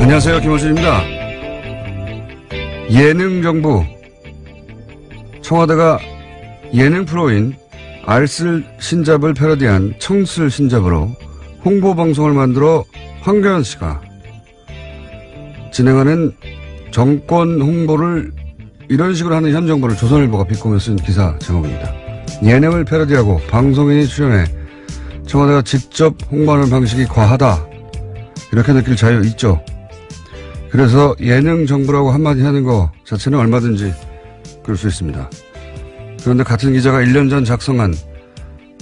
안녕하세요. 김호준입니다. 예능정부. 청와대가 예능 프로인 알쓸 신잡을 패러디한 청쓸 신잡으로 홍보방송을 만들어 황교안 씨가 진행하는 정권 홍보를 이런 식으로 하는 현 정부를 조선일보가 비꼬며 쓴 기사 제목입니다. 예능을 패러디하고 방송인이 출연해 청와대가 직접 홍보하는 방식이 과하다. 이렇게 느낄 자유 있죠. 그래서 예능 정부라고 한마디 하는 거 자체는 얼마든지 그럴 수 있습니다. 그런데 같은 기자가 1년 전 작성한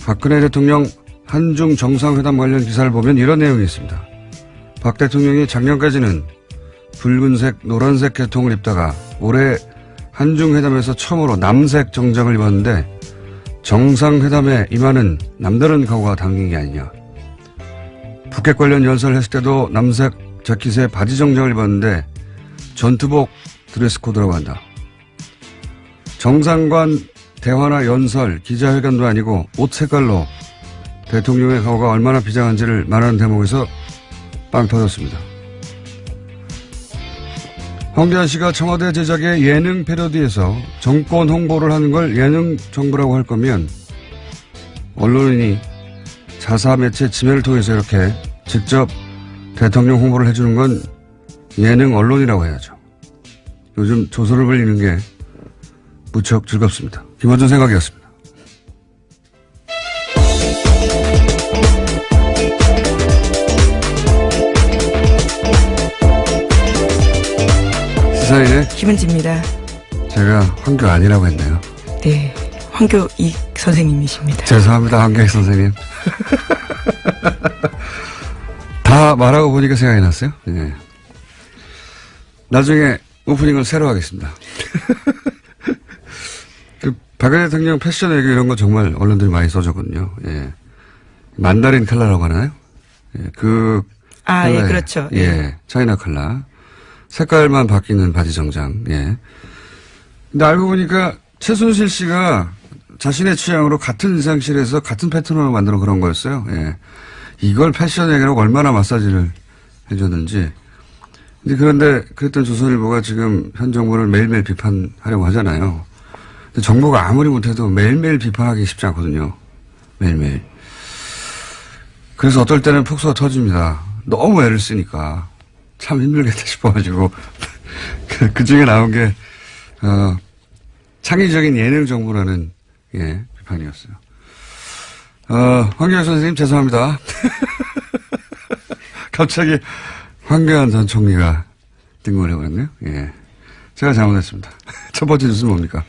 박근혜 대통령 한중 정상회담 관련 기사를 보면 이런 내용이 있습니다. 박 대통령이 작년까지는 붉은색, 노란색 계통을 입다가 올해 한중회담에서 처음으로 남색 정장을 입었는데 정상회담에 임하는 남다른 각오가 담긴 게 아니냐. 북핵 관련 연설을 했을 때도 남색 자켓에 바지 정장을 입었는데 전투복 드레스 코드라고 한다. 정상관 대화나 연설, 기자회견도 아니고 옷 색깔로 대통령의 각오가 얼마나 비장한지를 말하는 대목에서 빵 터졌습니다. 황교안 씨가 청와대 제작의 예능 패러디에서 정권 홍보를 하는 걸 예능 정부라고 할 거면 언론인이 자사 매체 지면을 통해서 이렇게 직접 대통령 홍보를 해주는 건 예능 언론이라고 해야죠. 요즘 조선을 벌리는 게 무척 즐겁습니다. 김어준 생각이었습니다. 시사인의 김은지입니다. 제가 황교 아니라고 했네요. 네, 황교익 선생님이십니다. 죄송합니다, 황교익 선생님. 다 말하고 보니까 생각이 났어요. 네. 나중에 오프닝을 새로 하겠습니다. 그 박근혜 대통령 패션 외교 이런 거 정말 언론들이 많이 써줬거든요. 예. 만다린 컬러라고 하나요? 예. 그 예, 그렇죠. 예. 차이나 컬러. 색깔만 바뀌는 바지 정장. 예. 근데 알고 보니까 최순실 씨가 자신의 취향으로 같은 의상실에서 같은 패턴으로 만들어 그런 거였어요. 예. 이걸 패션 얘기라고 얼마나 마사지를 해줬는지. 그런데 그랬던 조선일보가 지금 현 정부를 매일매일 비판하려고 하잖아요. 근데 정부가 아무리 못해도 매일매일 비판하기 쉽지 않거든요. 매일매일. 그래서 어떨 때는 폭소가 터집니다. 너무 애를 쓰니까 참 힘들겠다 싶어가지고 그 중에 나온 게 창의적인 예능 정부라는 비판이었어요. 황교안 선생님 죄송합니다. 갑자기 황교안 전 총리가 등극해버렸네요. 예. 제가 잘못했습니다. 첫 번째 뉴스는 뭡니까?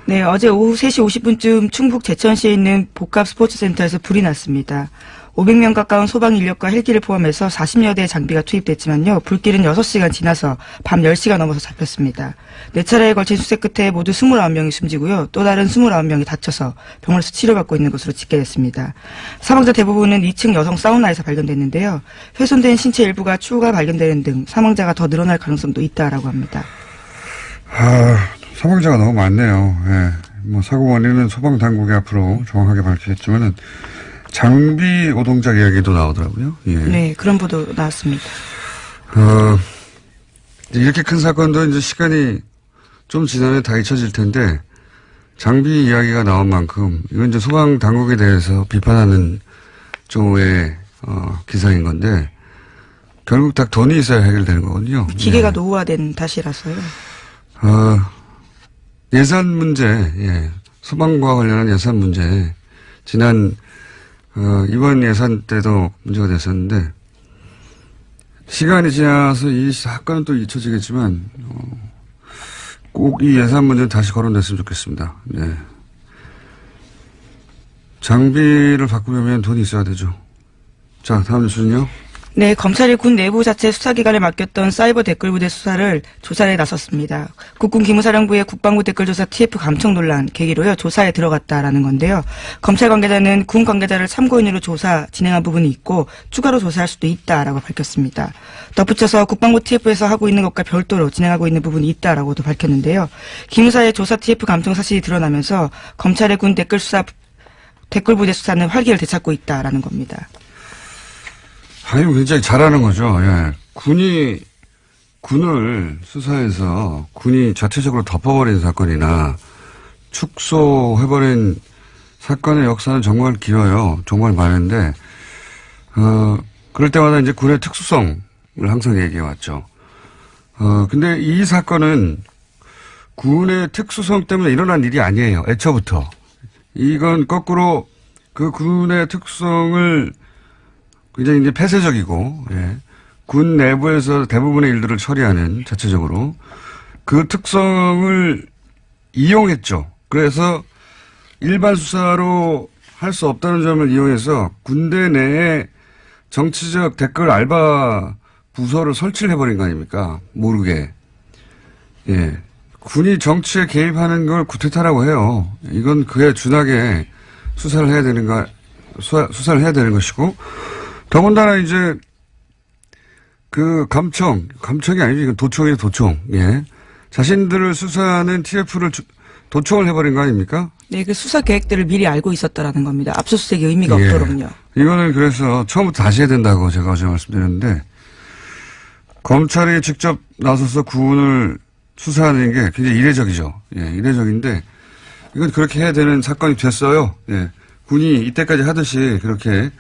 네, 어제 오후 3시 50분쯤 충북 제천시에 있는 복합 스포츠센터에서 불이 났습니다. 500명 가까운 소방 인력과 헬기를 포함해서 40여 대의 장비가 투입됐지만요. 불길은 6시간 지나서 밤 10시가 넘어서 잡혔습니다. 4차례에 걸친 수색 끝에 모두 29명이 숨지고요. 또 다른 29명이 다쳐서 병원에서 치료받고 있는 것으로 집계됐습니다. 사망자 대부분은 2층 여성 사우나에서 발견됐는데요. 훼손된 신체 일부가 추후가 발견되는 등 사망자가 더 늘어날 가능성도 있다라고 합니다. 사망자가 너무 많네요. 예. 사고 원인은 소방당국이 앞으로 정확하게 밝히겠지만은 장비 오동작 이야기도 나오더라고요. 예. 네, 그런 보도 나왔습니다. 이렇게 큰 사건도 이제 시간이 좀 지나면 다 잊혀질 텐데 장비 이야기가 나온 만큼 이건 이제 소방 당국에 대해서 비판하는 종의 기사인 건데 결국 다 돈이 있어야 해결되는 거거든요. 기계가 노후화된 탓이라서요. 예산 문제, 소방과 관련한 예산 문제 지난 이번 예산 때도 문제가 됐었는데, 시간이 지나서 이 사건은 또 잊혀지겠지만, 꼭 이 예산 문제는 다시 거론됐으면 좋겠습니다. 네. 장비를 바꾸려면 돈이 있어야 되죠. 자, 다음 뉴스는요. 네, 검찰이 군 내부 자체 수사기관에 맡겼던 사이버 댓글부대 수사를 조사에 나섰습니다. 국군 기무사령부의 국방부 댓글조사 TF 감청 논란 계기로요, 조사에 들어갔다라는 건데요. 검찰 관계자는 군 관계자를 참고인으로 조사 진행한 부분이 있고 추가로 조사할 수도 있다라고 밝혔습니다. 덧붙여서 국방부 TF에서 하고 있는 것과 별도로 진행하고 있는 부분이 있다라고도 밝혔는데요. 기무사의 조사 TF 감청 사실이 드러나면서 검찰의 군 댓글부대 수사는 활기를 되찾고 있다라는 겁니다. 아니, 굉장히 잘하는 거죠. 예. 군이 군을 수사해서 군이 자체적으로 덮어버린 사건이나 축소해버린 사건의 역사는 정말 길어요. 정말 많은데, 그럴 때마다 이제 군의 특수성을 항상 얘기해왔죠. 근데 이 사건은 군의 특수성 때문에 일어난 일이 아니에요. 애초부터. 이건 거꾸로 그 군의 특성을 굉장히 이제 폐쇄적이고, 예. 군 내부에서 대부분의 일들을 처리하는 자체적으로 그 특성을 이용했죠. 그래서 일반 수사로 할 수 없다는 점을 이용해서 군대 내에 정치적 댓글 알바 부서를 설치를 해버린 거 아닙니까? 모르게. 예. 군이 정치에 개입하는 걸 구태타라고 해요. 이건 그에 준하게 수사를 해야 수사를 해야 되는 것이고, 더군다나 이제 그 감청이 아니죠. 이건 도청이에요, 도청. 예. 자신들을 수사하는 TF를 도청을 해버린 거 아닙니까? 네, 그 수사 계획들을 미리 알고 있었다라는 겁니다. 압수수색의 의미가 예. 없도록요. 이거는 그래서 처음부터 다시 해야 된다고 제가 어제 말씀드렸는데, 검찰이 직접 나서서 군을 수사하는 게 굉장히 이례적이죠. 예, 이례적인데, 이건 그렇게 해야 되는 사건이 됐어요. 예. 군이 이때까지 하듯이 그렇게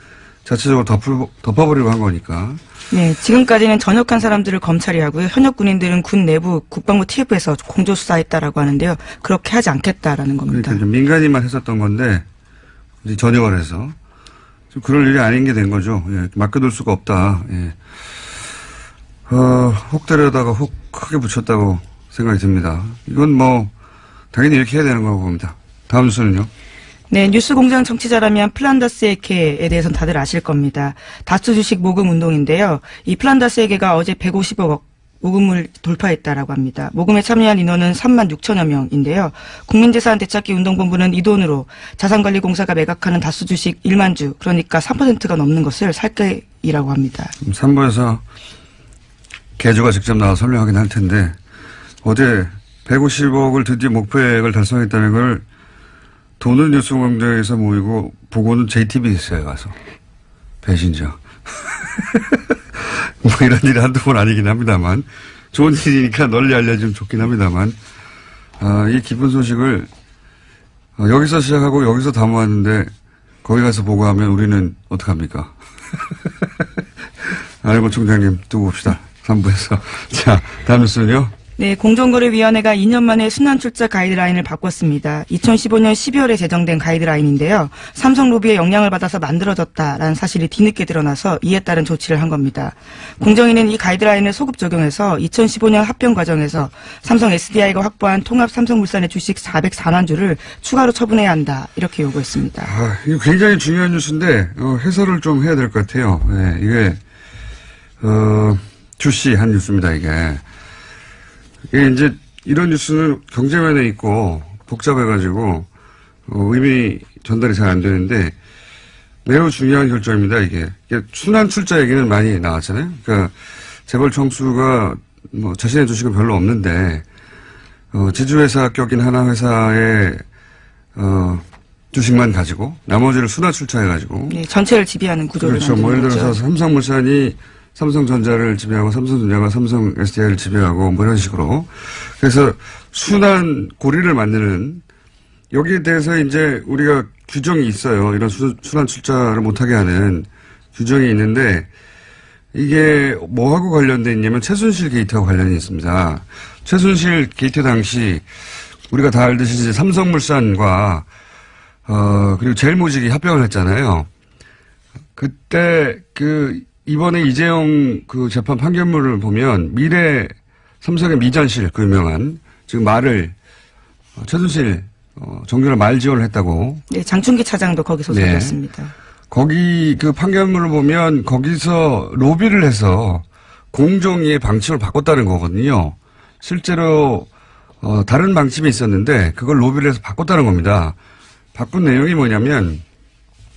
자체적으로 덮어버리려고 한 거니까. 네, 지금까지는 전역한 사람들을 검찰이 하고요. 현역 군인들은 군 내부 국방부 TF에서 공조수사했다라고 하는데요. 그렇게 하지 않겠다라는 겁니다. 그러니까 좀 민간인만 했었던 건데, 이제 전역을 해서. 좀 그럴 일이 아닌 게 된 거죠. 예, 맡겨둘 수가 없다. 예. 혹 때려다가 혹 크게 붙였다고 생각이 듭니다. 이건 뭐, 당연히 이렇게 해야 되는 거라고 봅니다. 다음 뉴스는요. 네, 뉴스공장 정치자라면 플란다스에게에 대해서는 다들 아실 겁니다. 다스 주식 모금 운동인데요. 이 플란다스에게가 어제 150억 모금을 돌파했다라고 합니다. 모금에 참여한 인원은 3만 6천여 명인데요. 국민재산 되찾기 운동본부는 이 돈으로 자산관리공사가 매각하는 다스 주식 1만 주, 그러니까 3%가 넘는 것을 살 계획이라고 합니다. 3부에서 개주가 직접 나와 설명하긴 할 텐데, 어제 150억을 드디어 목표액을 달성했다는 걸 돈은 뉴스공장에서 모이고 보고는 JTBC에 가서 배신자. 뭐 이런 일이 한두 번 아니긴 합니다만, 좋은 일이니까 널리 알려주면 좋긴 합니다만, 이 기쁜 소식을 여기서 시작하고 여기서 다 모았는데 거기 가서 보고하면 우리는 어떡합니까? 안혜건 총장님 두고 봅시다. 3부에서. 자, 다음 뉴스는요. 네, 공정거래위원회가 2년 만에 순환출자 가이드라인을 바꿨습니다. 2015년 12월에 제정된 가이드라인인데요. 삼성 로비의 영향을 받아서 만들어졌다라는 사실이 뒤늦게 드러나서 이에 따른 조치를 한 겁니다. 공정위는 이 가이드라인을 소급 적용해서 2015년 합병 과정에서 삼성 SDI가 확보한 통합 삼성물산의 주식 404만 주를 추가로 처분해야 한다. 이렇게 요구했습니다. 이거 굉장히 중요한 뉴스인데 해설을 좀 해야 될 것 같아요. 네, 이게 주시한 뉴스입니다. 이게 이제 이런 뉴스는 경제면에 있고 복잡해가지고 의미 전달이 잘 안 되는데 매우 중요한 결정입니다. 이게 순환 출자 얘기는 많이 나왔잖아요. 그러니까 재벌 총수가 뭐 자신의 주식은 별로 없는데 지주회사 격인 하나 회사의 주식만 가지고 나머지를 순환 출자해가지고 네, 전체를 지배하는 구조를 그렇죠. 뭐 예를 들어서 삼성물산이 삼성전자를 지배하고 삼성전자가 삼성 SDI를 지배하고 뭐 이런 식으로. 그래서 순환 고리를 만드는 여기에 대해서 이제 우리가 규정이 있어요. 이런 순환 출자를 못하게 하는 규정이 있는데 이게 뭐하고 관련돼 있냐면 최순실 게이트하고 관련이 있습니다. 최순실 게이트 당시 우리가 다 알듯이 이제 삼성물산과 그리고 제일모직이 합병을 했잖아요. 그때 이번에 이재용 재판 판결문을 보면 삼성의 미전실 유명한 지금 말을 최순실 정규를 말 지원을 했다고. 네, 장충기 차장도 거기서 소개했습니다. 네. 거기 판결문을 보면 거기서 로비를 해서 공정위의 방침을 바꿨다는 거거든요. 실제로 다른 방침이 있었는데 그걸 로비를 해서 바꿨다는 겁니다. 바꾼 내용이 뭐냐면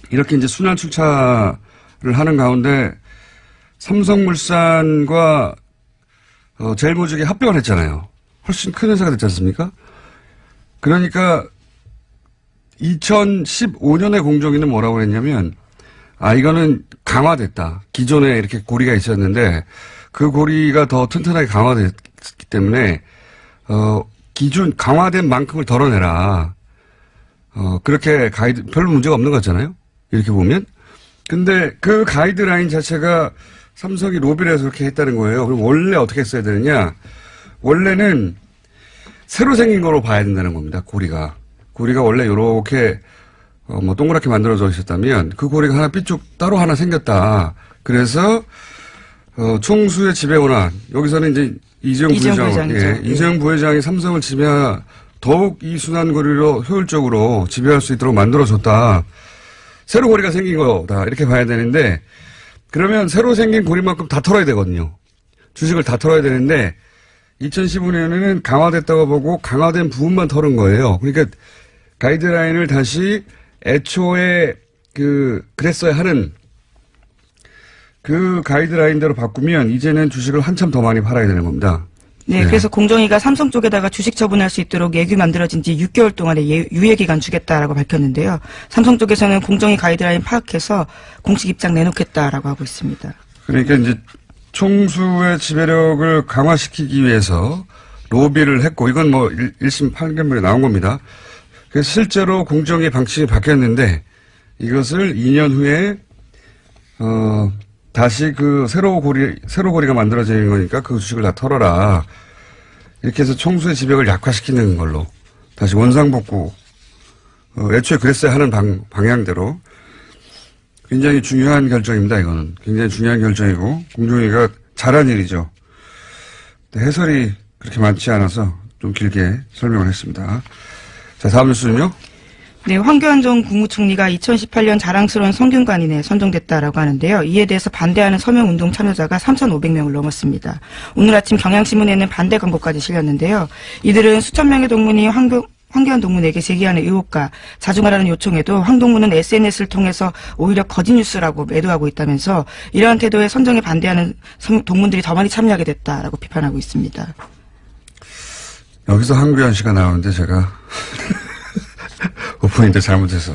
이렇게 이제 순환 출차를 하는 가운데 삼성물산과 제일모직이 합병을 했잖아요. 훨씬 큰 회사가 됐지 않습니까? 그러니까 2015년에 공정위는 뭐라고 했냐면 이거는 강화됐다. 기존에 이렇게 고리가 있었는데 그 고리가 더 튼튼하게 강화됐기 때문에 기준 강화된 만큼을 덜어내라. 그렇게 가이드 별로 문제가 없는 것 같잖아요. 이렇게 보면. 근데 그 가이드라인 자체가 삼성이 로비를 해서 그렇게 했다는 거예요. 그럼 원래 어떻게 했어야 되느냐? 원래는 새로 생긴 거로 봐야 된다는 겁니다. 고리가 원래 이렇게 뭐 동그랗게 만들어져 있었다면 그 고리가 하나 삐쭉 따로 하나 생겼다. 그래서 총수의 지배 권한 여기서는 이제 이재용 부회장이 삼성을 지배하 더욱 이 순환 고리로 효율적으로 지배할 수 있도록 만들어줬다. 새로 고리가 생긴 거다. 이렇게 봐야 되는데 그러면 새로 생긴 고리만큼 다 털어야 되거든요. 주식을 다 털어야 되는데 2015년에는 강화됐다고 보고 강화된 부분만 털은 거예요. 그러니까 가이드라인을 다시 애초에 그랬어야 하는 그 가이드라인대로 바꾸면 이제는 주식을 한참 더 많이 팔아야 되는 겁니다. 네, 그래서 공정위가 삼성 쪽에다가 주식 처분할 수 있도록 예규 만들어진 지 6개월 동안의 유예기간 주겠다라고 밝혔는데요. 삼성 쪽에서는 공정위 가이드라인 파악해서 공식 입장 내놓겠다라고 하고 있습니다. 그러니까 이제 총수의 지배력을 강화시키기 위해서 로비를 했고 이건 뭐 1심 판결문에 나온 겁니다. 그래서 실제로 공정위 방침이 바뀌었는데 이것을 2년 후에 다시 그 새로 고리가 만들어지는 거니까 그 주식을 다 털어라. 이렇게 해서 총수의 지배력을 약화시키는 걸로 다시 원상복구. 애초에 그랬어야 하는 방향대로 굉장히 중요한 결정입니다. 이거는 굉장히 중요한 결정이고 공정위가 잘한 일이죠. 해설이 그렇게 많지 않아서 좀 길게 설명을 했습니다. 자, 다음 뉴스는요. 네, 황교안 전 국무총리가 2018년 자랑스러운 성균관인에 선정됐다라고 하는데요. 이에 대해서 반대하는 서명운동 참여자가 3,500명을 넘었습니다. 오늘 아침 경향신문에는 반대 광고까지 실렸는데요. 이들은 수천 명의 동문이 황교안 동문에게 제기하는 의혹과 자중하라는 요청에도 황 동문은 SNS를 통해서 오히려 거짓 뉴스라고 매도하고 있다면서 이러한 태도에 선정에 반대하는 동문들이 더 많이 참여하게 됐다라고 비판하고 있습니다. 여기서 황교안 씨가 나오는데 제가 오프닝 잘못해서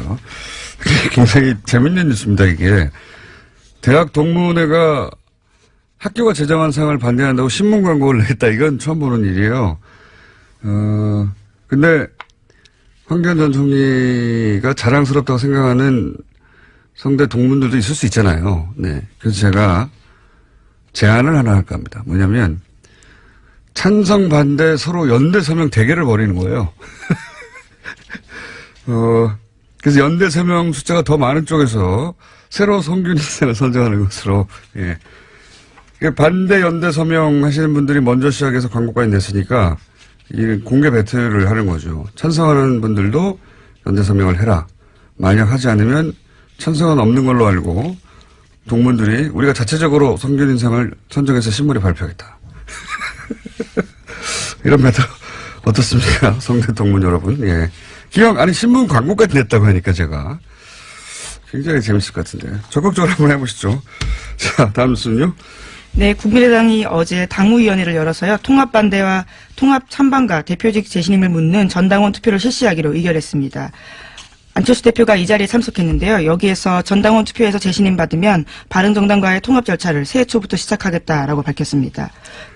굉장히 재밌는 뉴스입니다. 이게 대학 동문회가 학교가 제정한 상을 반대한다고 신문 광고를 냈다. 이건 처음 보는 일이에요. 근데 황교안 전 총리가 자랑스럽다고 생각하는 성대 동문들도 있을 수 있잖아요. 네. 그래서 제가 제안을 하나 할까 합니다. 뭐냐면 찬성 반대 서로 연대 서명 대결을 벌이는 거예요. 그래서 연대 서명 숫자가 더 많은 쪽에서 새로 성균인사를 선정하는 것으로, 예. 반대 연대 서명 하시는 분들이 먼저 시작해서 광고까지 냈으니까, 이 공개 배틀을 하는 거죠. 찬성하는 분들도 연대 서명을 해라. 만약 하지 않으면 찬성은 없는 걸로 알고, 동문들이 우리가 자체적으로 성균인상을 선정해서 신문에 발표하겠다. 이런 배틀 어떻습니까? 성대 동문 여러분, 예. 신문 광고까지 냈다고 하니까 제가 굉장히 재밌을 것 같은데. 적극적으로 한번 해보시죠. 자, 다음 뉴스는요. 네, 국민의당이 어제 당무위원회를 열어서요. 통합반대와 통합참반과 대표직 재신임을 묻는 전당원 투표를 실시하기로 의결했습니다. 안철수 대표가 이 자리에 참석했는데요. 여기에서 전당원 투표에서 재신임 받으면 바른정당과의 통합 절차를 새해 초부터 시작하겠다라고 밝혔습니다.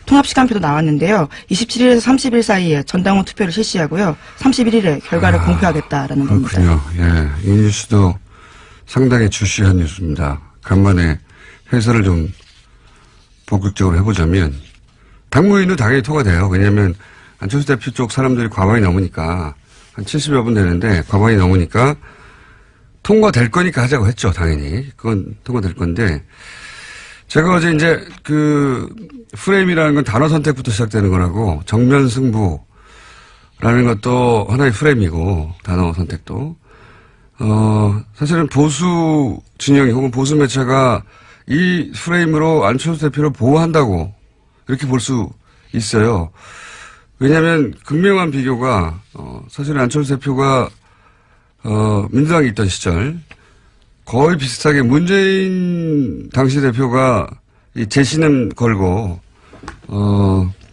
통합 시간표도 나왔는데요. 27일에서 30일 사이에 전당원 투표를 실시하고요. 31일에 결과를 공표하겠다라는 겁니다. 그렇군요. 예, 이 뉴스도 상당히 주시한 뉴스입니다. 간만에 해설을 좀 본격적으로 해보자면 당무위는 당연히 통과돼요. 왜냐하면 안철수 대표 쪽 사람들이 과반이 넘으니까 한 70여 분 되는데 과반이 넘으니까 통과될 거니까 하자고 했죠. 당연히. 그건 통과될 건데 제가 어제 이제 그 프레임이라는 건 단어 선택부터 시작되는 거라고 정면 승부라는 것도 하나의 프레임이고 단어 선택도 사실은 보수 진영이 혹은 보수 매체가 이 프레임으로 안철수 대표를 보호한다고 이렇게 볼 수 있어요. 왜냐하면 극명한 비교가 사실은 안철수 대표가 민주당에 있던 시절 거의 비슷하게 문재인 당시 대표가 이 재신임 걸고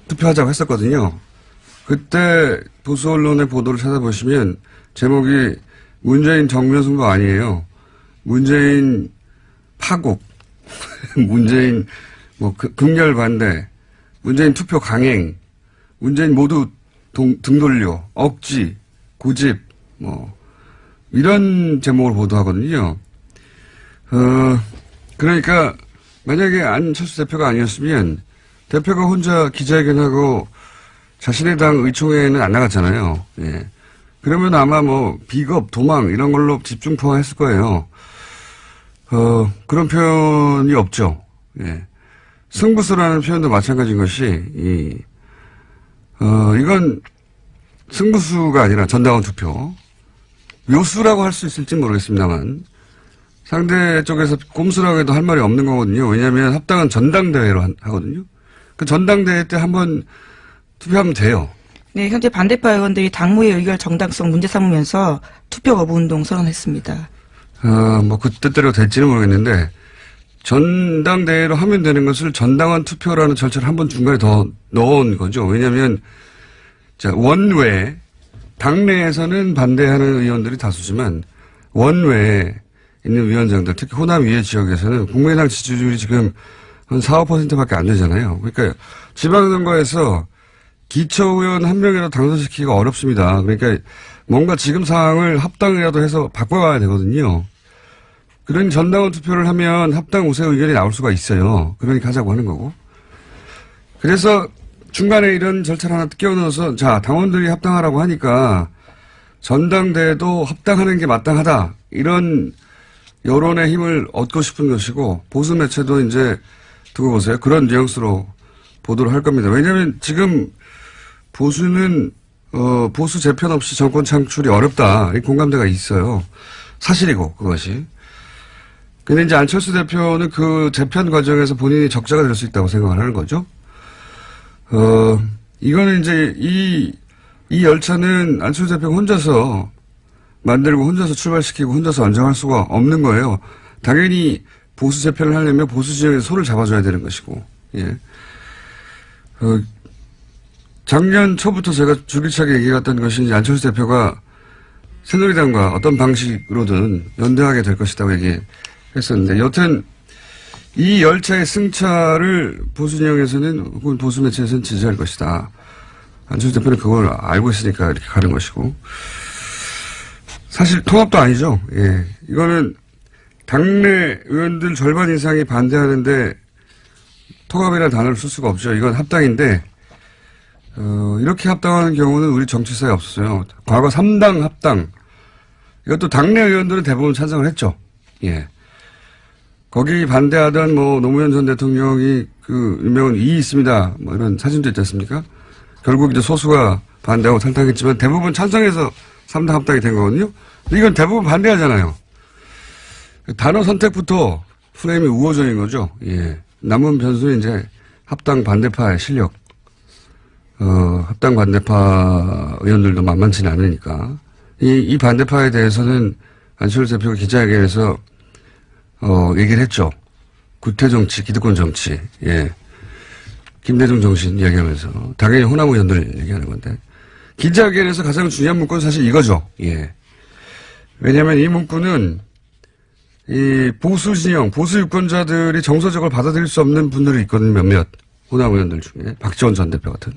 투표하자고 했었거든요. 그때 보수 언론의 보도를 찾아보시면 제목이 문재인 정면 승부 아니에요. 문재인 파국, 문재인 극렬 반대, 문재인 투표 강행, 문재인 모두 등 돌려, 억지, 고집, 이런 제목을 보도하거든요. 그러니까, 만약에 안철수 대표가 아니었으면, 대표가 혼자 기자회견하고 자신의 당 의총회에는 안 나갔잖아요. 예. 그러면 아마 비겁, 도망, 이런 걸로 집중포화했을 거예요. 그런 표현이 없죠. 예. 승부수라는 표현도 마찬가지인 것이, 이건 승부수가 아니라 전당원 투표. 묘수라고 할 수 있을지 모르겠습니다만, 상대 쪽에서 꼼수라고 해도 할 말이 없는 거거든요. 왜냐하면 합당은 전당대회로 하거든요. 그 전당대회 때 한번 투표하면 돼요. 네, 현재 반대파 의원들이 당무의 의결 정당성 문제 삼으면서 투표 거부 운동 선언했습니다. 그 뜻대로 될지는 모르겠는데, 전당대회로 하면 되는 것을 전당원 투표라는 절차를 한번 중간에 더 넣은 거죠. 왜냐하면, 원외, 당내에서는 반대하는 의원들이 다수지만, 원외에 있는 위원장들, 특히 호남 위에 지역에서는 국민의당 지지율이 지금 한 4, 5%밖에 안 되잖아요. 그러니까 지방선거에서 기초의원 한 명이라도 당선시키기가 어렵습니다. 그러니까 뭔가 지금 상황을 합당이라도 해서 바꿔가야 되거든요. 그러니 전당원 투표를 하면 합당 우세 의견이 나올 수가 있어요. 그러니까 하자고 하는 거고. 그래서 중간에 이런 절차를 하나 끼워넣어서 당원들이 합당하라고 하니까 전당대회도 합당하는 게 마땅하다. 이런 여론의 힘을 얻고 싶은 것이고 보수 매체도 이제 두고 보세요. 그런 뉘앙스로 보도를 할 겁니다. 왜냐하면 지금 보수는 보수 재편 없이 정권 창출이 어렵다. 이 공감대가 있어요. 사실이고 그것이. 근데 이제 안철수 대표는 그 재편 과정에서 본인이 적자가 될 수 있다고 생각을 하는 거죠. 이거는 이제 이 열차는 안철수 대표가 혼자서 만들고 혼자서 출발시키고 혼자서 안정할 수가 없는 거예요. 당연히 보수 재편을 하려면 보수 지역에서 손을 잡아줘야 되는 것이고, 예. 작년 초부터 제가 줄기차게 얘기했던 것이 이제 안철수 대표가 새누리당과 어떤 방식으로든 연대하게 될 것이라고 얘기했었는데, 여튼 이 열차의 승차를 보수 진영에서는 혹은 보수 매체에서는 지지할 것이다. 안철수 대표는 그걸 알고 있으니까 이렇게 가는 것이고. 사실 통합도 아니죠. 예. 이거는 당내 의원들 절반 이상이 반대하는데 통합이라는 단어를 쓸 수가 없죠. 이건 합당인데 이렇게 합당하는 경우는 우리 정치사에 없었어요. 과거 3당 합당. 이것도 당내 의원들은 대부분 찬성을 했죠. 예. 거기 반대하던 노무현 전 대통령이 유명한 이의 있습니다. 이런 사진도 있지 않습니까? 결국 이제 소수가 반대하고 탈당했지만 대부분 찬성해서 3당 합당이 된 거거든요. 근데 이건 대부분 반대하잖아요. 단어 선택부터 프레임이 우호적인 거죠. 예. 남은 변수는 이제 합당 반대파의 실력. 합당 반대파 의원들도 만만치는 않으니까. 이 반대파에 대해서는 안철수 대표가 기자회견에서 얘기를 했죠. 구태 정치, 기득권 정치. 예. 김대중 정신 이야기하면서. 당연히 호남 의원들 얘기하는 건데. 기자회견에서 가장 중요한 문구는 사실 이거죠. 예. 왜냐하면 이 문구는 이 보수 진영, 보수 유권자들이 정서적으로 받아들일 수 없는 분들이 있거든요. 몇몇 호남 의원들 중에 박지원 전 대표 같은.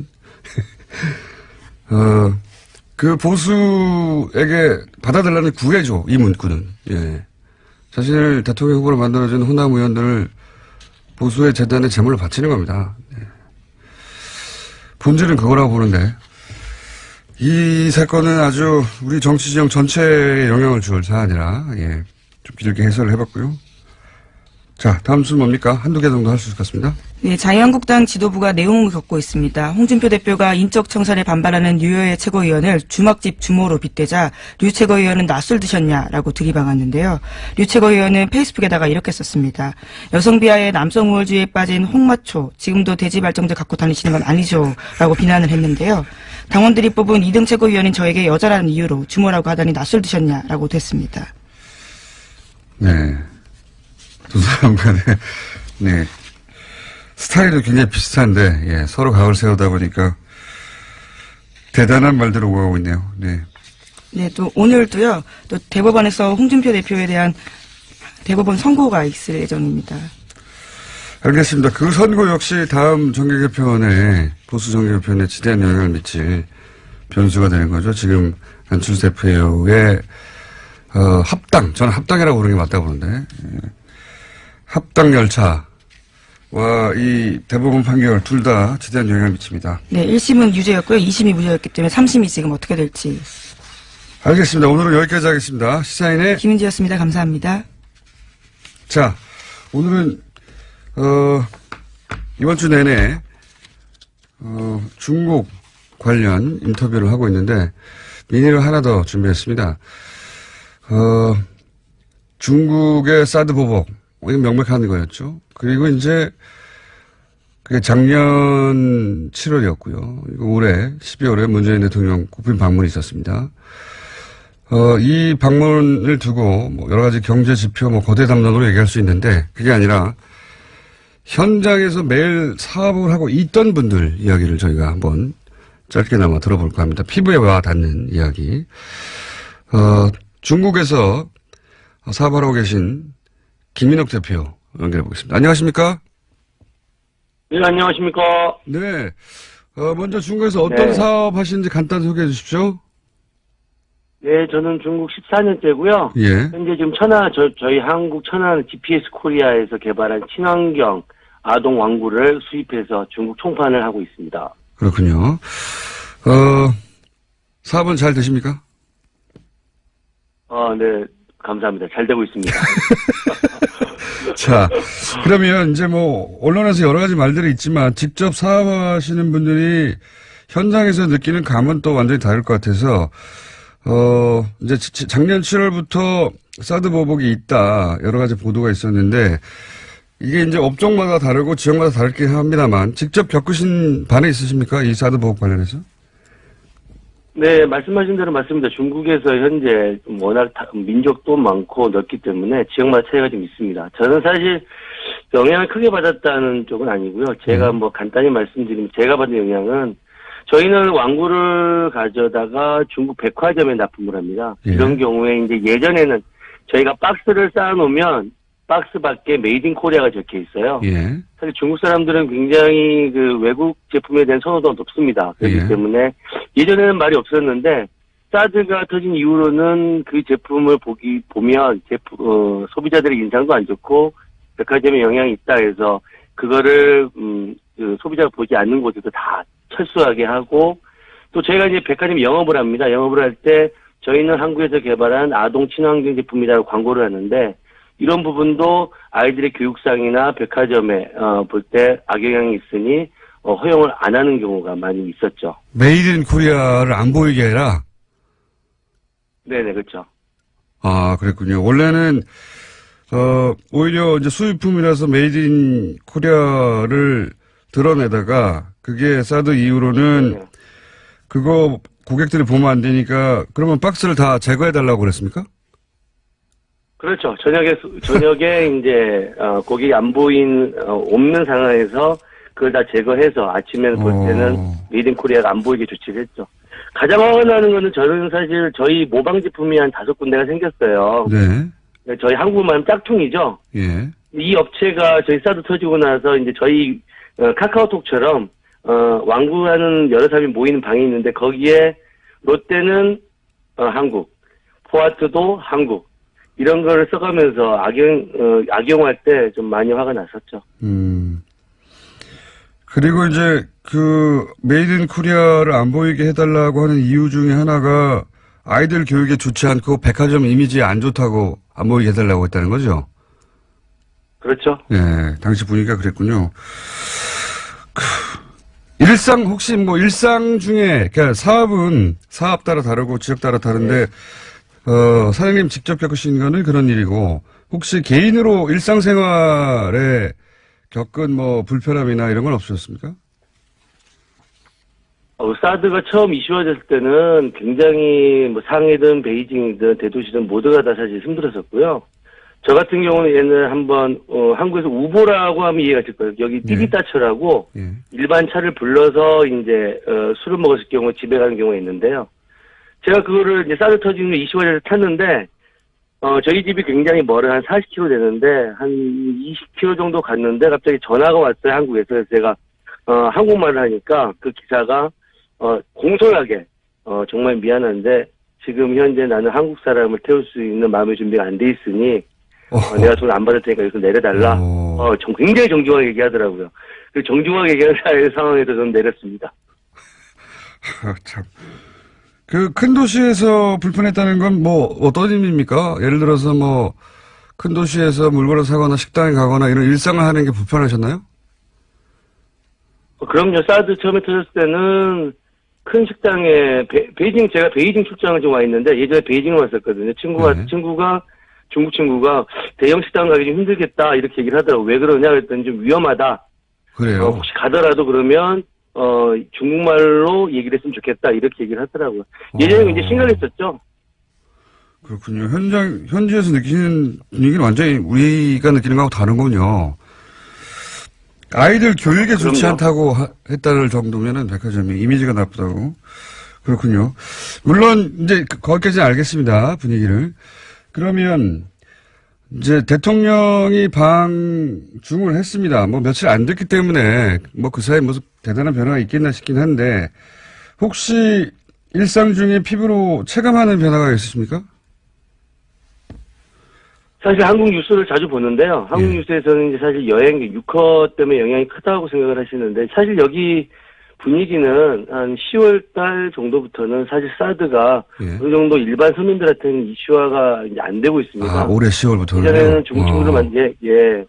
그 보수에게 받아들라는 구애죠. 이 문구는. 예. 자신을 대통령 후보로 만들어준 호남 의원들을 보수의 재단에 재물로 바치는 겁니다. 예. 본질은 그거라고 보는데. 이 사건은 아주 우리 정치 지형 전체에 영향을 줄 사안이라, 예, 좀 길게 해설을 해봤고요. 자, 다음 순 뭡니까? 한두 개 정도 할 수 있을 것 같습니다. 네, 자유한국당 지도부가 내용을 겪고 있습니다. 홍준표 대표가 인적 청산에 반발하는 류여의 최고위원을 주막집 주모로 빗대자 류 최고위원은 낯을 드셨냐라고 들이박았는데요. 류 최고위원은 페이스북에다가 이렇게 썼습니다. 여성 비하에 남성 우월주의에 빠진 홍마초, 지금도 대지 발정제 갖고 다니시는 건 아니죠? 라고 비난을 했는데요. 당원들이 뽑은 2등 최고위원인 저에게 여자라는 이유로 주모라고 하다니 낯을 드셨냐라고 됐습니다. 네. 두 사람 간에, 네. 스타일도 굉장히 비슷한데, 예, 서로 각을 세우다 보니까 대단한 말들을 오가고 있네요. 네. 네, 또 오늘도요, 또 대법원에서 홍준표 대표에 대한 대법원 선고가 있을 예정입니다. 알겠습니다. 그 선거 역시 다음 정계 개편에, 보수 정계 개편에 지대한 영향을 미칠 변수가 되는 거죠. 지금 안철수 대표의 합당, 저는 합당이라고 부르는 게 맞다고 보는데, 합당 열차와 이 대법원 판결 둘 다 지대한 영향을 미칩니다. 네, 1심은 유죄였고요. 2심이 무죄였기 때문에 3심이 지금 어떻게 될지. 알겠습니다. 오늘은 여기까지 하겠습니다. 시사인의 김은지였습니다. 감사합니다. 자, 오늘은 이번 주 내내 중국 관련 인터뷰를 하고 있는데 미니를 하나 더 준비했습니다. 중국의 사드 보복, 이건 명백한 거였죠. 그리고 이제 그게 작년 7월이었고요. 올해 12월에 문재인 대통령 국빈 방문이 있었습니다. 이 방문을 두고 뭐 여러 가지 경제 지표, 뭐 거대 담론으로 얘기할 수 있는데 그게 아니라 현장에서 매일 사업을 하고 있던 분들 이야기를 저희가 한번 짧게나마 들어볼까 합니다. 피부에 와 닿는 이야기. 중국에서 사업하고 계신 김민옥 대표 연결해 보겠습니다. 안녕하십니까? 네, 안녕하십니까? 네. 먼저 중국에서 어떤 사업 하시는지 간단히 소개해 주십시오. 네, 저는 중국 14년째고요. 예. 현재 지금 저희 한국 천안 GPS 코리아에서 개발한 친환경 아동 왕구를 수입해서 중국 총판을 하고 있습니다. 그렇군요. 사업은 잘 되십니까? 네, 감사합니다. 잘 되고 있습니다. 자, 그러면 이제 뭐, 언론에서 여러 가지 말들이 있지만, 직접 사업하시는 분들이 현장에서 느끼는 감은 또 완전히 다를 것 같아서, 이제 작년 7월부터 사드 보복이 있다, 여러 가지 보도가 있었는데, 이게 이제 업종마다 다르고 지역마다 다르긴 합니다만, 직접 겪으신 반응 있으십니까? 이 사드 보복 관련해서? 네, 말씀하신 대로 맞습니다. 중국에서 현재 워낙 민족도 많고 넓기 때문에 지역마다 차이가 좀 있습니다. 저는 사실 영향을 크게 받았다는 쪽은 아니고요. 제가 뭐 간단히 말씀드리면 제가 받은 영향은 저희는 왕구를 가져다가 중국 백화점에 납품을 합니다. 예. 이런 경우에 이제 예전에는 저희가 박스를 쌓아놓으면 박스 밖에 메이드 인 코리아가 적혀 있어요. 예. 사실 중국 사람들은 굉장히 그 외국 제품에 대한 선호도가 높습니다. 그렇기 예. 때문에 예전에는 말이 없었는데 사드가 터진 이후로는 그 제품을 보면 소비자들의 인상도 안 좋고 백화점에 영향이 있다 해서 그거를 그 소비자가 보지 않는 곳에서 다 철수하게 하고 또 저희가 이제 백화점 영업을 합니다. 영업을 할 때 저희는 한국에서 개발한 아동 친환경 제품이라고 광고를 하는데 이런 부분도 아이들의 교육상이나 백화점에 볼 때 악영향이 있으니 허용을 안 하는 경우가 많이 있었죠. 메이드 인 코리아를 안 보이게 해라? 네네, 그렇죠. 아, 그랬군요. 원래는, 오히려 이제 수입품이라서 메이드 인 코리아를 드러내다가 그게 사드 이후로는 네. 그거 고객들이 보면 안 되니까 그러면 박스를 다 제거해달라고 그랬습니까? 그렇죠. 저녁에 이제 고객이 안 없는 상황에서 그걸 다 제거해서 아침에는 볼 때는 메이드 인 코리아가 안 보이게 조치를 했죠. 가장 화가 나는 거는 저는 사실 저희 모방 제품이 한 5군데가 생겼어요. 네. 저희 한국말 짝퉁이죠. 예. 이 업체가 저희 사드 터지고 나서 이제 저희 카카오톡처럼 왕구하는 여러 사람이 모이는 방이 있는데 거기에 롯데는 한국, 포아트도 한국 이런 거를 써가면서 악용할 때 좀 많이 화가 났었죠. 그리고 이제 그 메이드 인 코리아를 안 보이게 해달라고 하는 이유 중에 하나가 아이들 교육에 좋지 않고 백화점 이미지에 안 좋다고 안 보이게 해달라고 했다는 거죠? 그렇죠. 예, 당시 분위기가 그랬군요. 혹시 뭐 일상 중에, 그러니까 사업은 사업 따라 다르고 지역 따라 다른데, 사장님 직접 겪으신 거는 그런 일이고, 혹시 개인으로 일상생활에 겪은 뭐 불편함이나 이런 건 없으셨습니까? 사드가 처음 이슈화됐을 때는 굉장히 뭐 상해든 베이징이든 대도시든 모두가 다 사실 힘들었었고요. 저 같은 경우는 한번 한국에서 우보라고 하면 이해가 될 거예요. 여기 띠비따처라고 예. 일반 차를 불러서 이제 술을 먹었을 경우 집에 가는 경우가 있는데요. 제가 그거를 이제 사드 터지는 이슈화를 탔는데 저희 집이 굉장히 멀어요. 한 40km 되는데, 한 20km 정도 갔는데, 갑자기 전화가 왔어요, 한국에서. 그래서 제가, 한국말을 하니까 그 기사가, 공손하게, 정말 미안한데, 지금 현재 나는 한국 사람을 태울 수 있는 마음의 준비가 안 돼 있으니, 내가 돈 안 받을 테니까 여기서 내려달라. 굉장히 정중하게 얘기하더라고요. 그 정중하게 얘기하는 상황에서 저는 내렸습니다. 참. 그 큰 도시에서 불편했다는 건 뭐 어떤 의미입니까? 예를 들어서 뭐 큰 도시에서 물건을 사거나 식당에 가거나 이런 일상을 하는 게 불편하셨나요? 그럼요. 사드 처음에 터졌을 때는 큰 식당에 베이징 제가 베이징 출장을 좀 와 있는데 예전에 베이징을 왔었거든요. 친구가 중국 친구가 대형 식당 가기 좀 힘들겠다 이렇게 얘기를 하더라고. 왜 그러냐 그랬더니 좀 위험하다. 그래요. 혹시 가더라도 그러면 중국말로 얘기를 했으면 좋겠다 이렇게 얘기를 하더라고요. 예전에 이제 심각했었죠. 그렇군요. 현지에서 느끼는 분위기는 완전히 우리가 느끼는 거하고 다른군요. 아이들 교육에 좋지 그럼요. 않다고 했다는 정도면은 백화점이 이미지가 나쁘다고. 그렇군요. 물론 이제 거기까지는 알겠습니다. 분위기를. 그러면 이제 대통령이 방중을 했습니다. 뭐 며칠 안 됐기 때문에 뭐 그 사이에 무슨 대단한 변화가 있겠나 싶긴 한데 혹시 일상 중에 피부로 체감하는 변화가 있으십니까? 사실 한국 뉴스를 자주 보는데요. 한국 뉴스에서는 이제 사실 여행 유커 때문에 영향이 크다고 생각을 하시는데 사실 여기 분위기는 한 10월 달 정도부터는 사실 사드가 어느 정도 일반 서민들한테는 이슈화가 이제 안 되고 있습니다. 아, 올해 10월부터는. 예전에는 중국 친구들만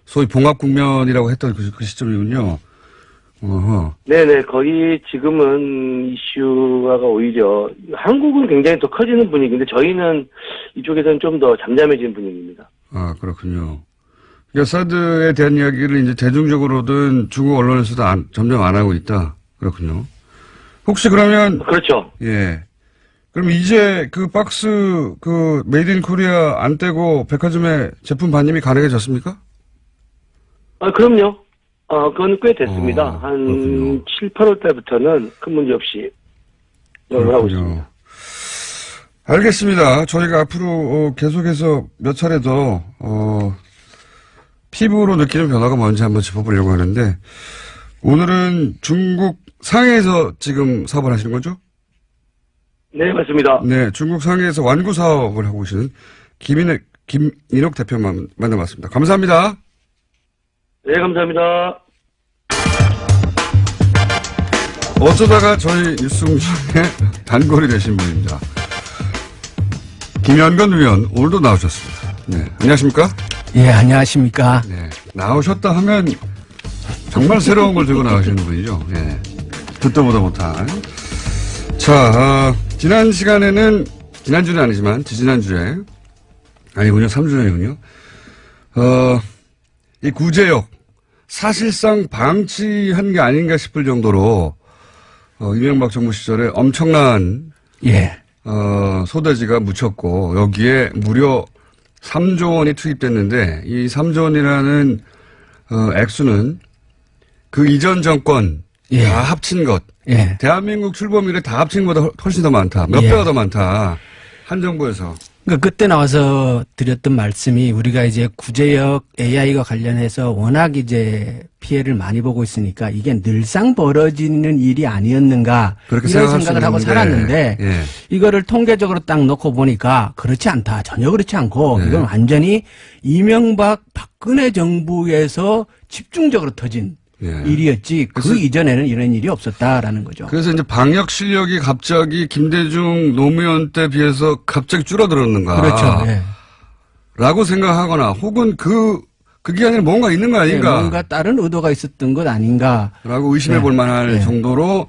소위 봉합 국면이라고 했던 그 시점이군요. 어허. 네네, 거의 지금은 이슈화가 오히려 한국은 굉장히 더 커지는 분위기인데 저희는 이쪽에서는 좀 더 잠잠해진 분위기입니다. 아, 그렇군요. 그러니까 사드에 대한 이야기를 이제 대중적으로든 중국 언론에서도 점점 안 하고 있다. 그렇군요. 혹시 그러면. 그렇죠. 예. 그럼 이제 그 박스, 메이드 인 코리아 안 떼고 백화점에 제품 반입이 가능해졌습니까? 아, 그럼요. 그건 꽤 됐습니다. 한 그렇군요. 7, 8월 달부터는 큰 문제 없이 영업을 하고 있습니다. 알겠습니다. 저희가 앞으로 계속해서 몇 차례 더 피부로 느끼는 변화가 뭔지 한번 짚어보려고 하는데 오늘은 중국 상해에서 지금 사업을 하시는 거죠? 네, 맞습니다. 네, 중국 상해에서 완구 사업을 하고 계시는 김인옥 대표 만나봤습니다. 감사합니다. 네, 감사합니다. 어쩌다가 저희 뉴스공장에 단골이 되신 분입니다. 김현건 의원 오늘도 나오셨습니다. 네, 안녕하십니까? 예, 안녕하십니까? 네, 나오셨다 하면 정말 새로운 걸 들고 나오시는 분이죠. 네, 듣도 보도 못한. 자, 지난 시간에는 지난주는 아니지만 지지난주에 아니군요, 3주 전이군요. 이 구제역 사실상 방치한 게 아닌가 싶을 정도로 이명박 정부 시절에 엄청난 소대지가 묻혔고 여기에 무려 3조 원이 투입됐는데 이 3조 원이라는 액수는 그 이전 정권 다 합친 것. 대한민국 출범 이래 다 합친 것보다 훨씬 더 많다. 몇 배가 더 많다. 한 정부에서. 그러니까 그때 나와서 드렸던 말씀이 우리가 이제 구제역 AI가 관련해서 워낙 이제 피해를 많이 보고 있으니까 이게 늘상 벌어지는 일이 아니었는가 이런 생각을 하고 살았는데 이거를 통계적으로 딱 놓고 보니까 그렇지 않다. 전혀 그렇지 않고 이건 완전히 이명박 박근혜 정부에서 집중적으로 터진 일이었지 그 이전에는 이런 일이 없었다라는 거죠. 그래서 이제 방역 실력이 갑자기 김대중 노무현 때 비해서 갑자기 줄어들었는가. 그렇죠. 라고 생각하거나 혹은 그 기간에는 뭔가 있는 거 아닌가. 뭔가 다른 의도가 있었던 것 아닌가. 라고 의심해 볼 만할 정도로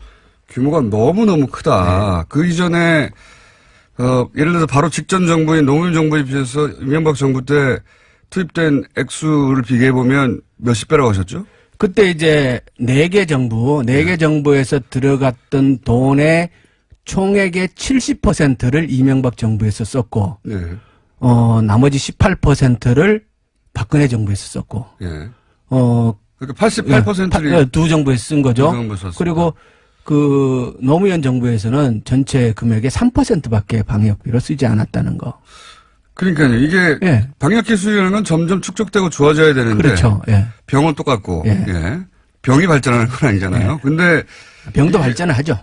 규모가 너무너무 크다. 그 이전에 예를 들어서 바로 직전 정부인 노무현 정부에 비해서 이명박 정부 때 투입된 액수를 비교해 보면 몇십 배라고 하셨죠? 그때 이제 4개 정부에서 들어갔던 돈의 총액의 70%를 이명박 정부에서 썼고, 나머지 18%를 박근혜 정부에서 썼고, 그러니까 88%를 두 정부에서 쓴 거죠. 그리고 그 노무현 정부에서는 전체 금액의 3%밖에 방역비로 쓰지 않았다는 거. 그러니까요. 이게 예. 방역 기술이라는 건 점점 축적되고 좋아져야 되는데 그렇죠. 예. 병은 똑같고 예. 예. 병이 발전하는 건 아니잖아요. 예. 근데 병도 발전하죠.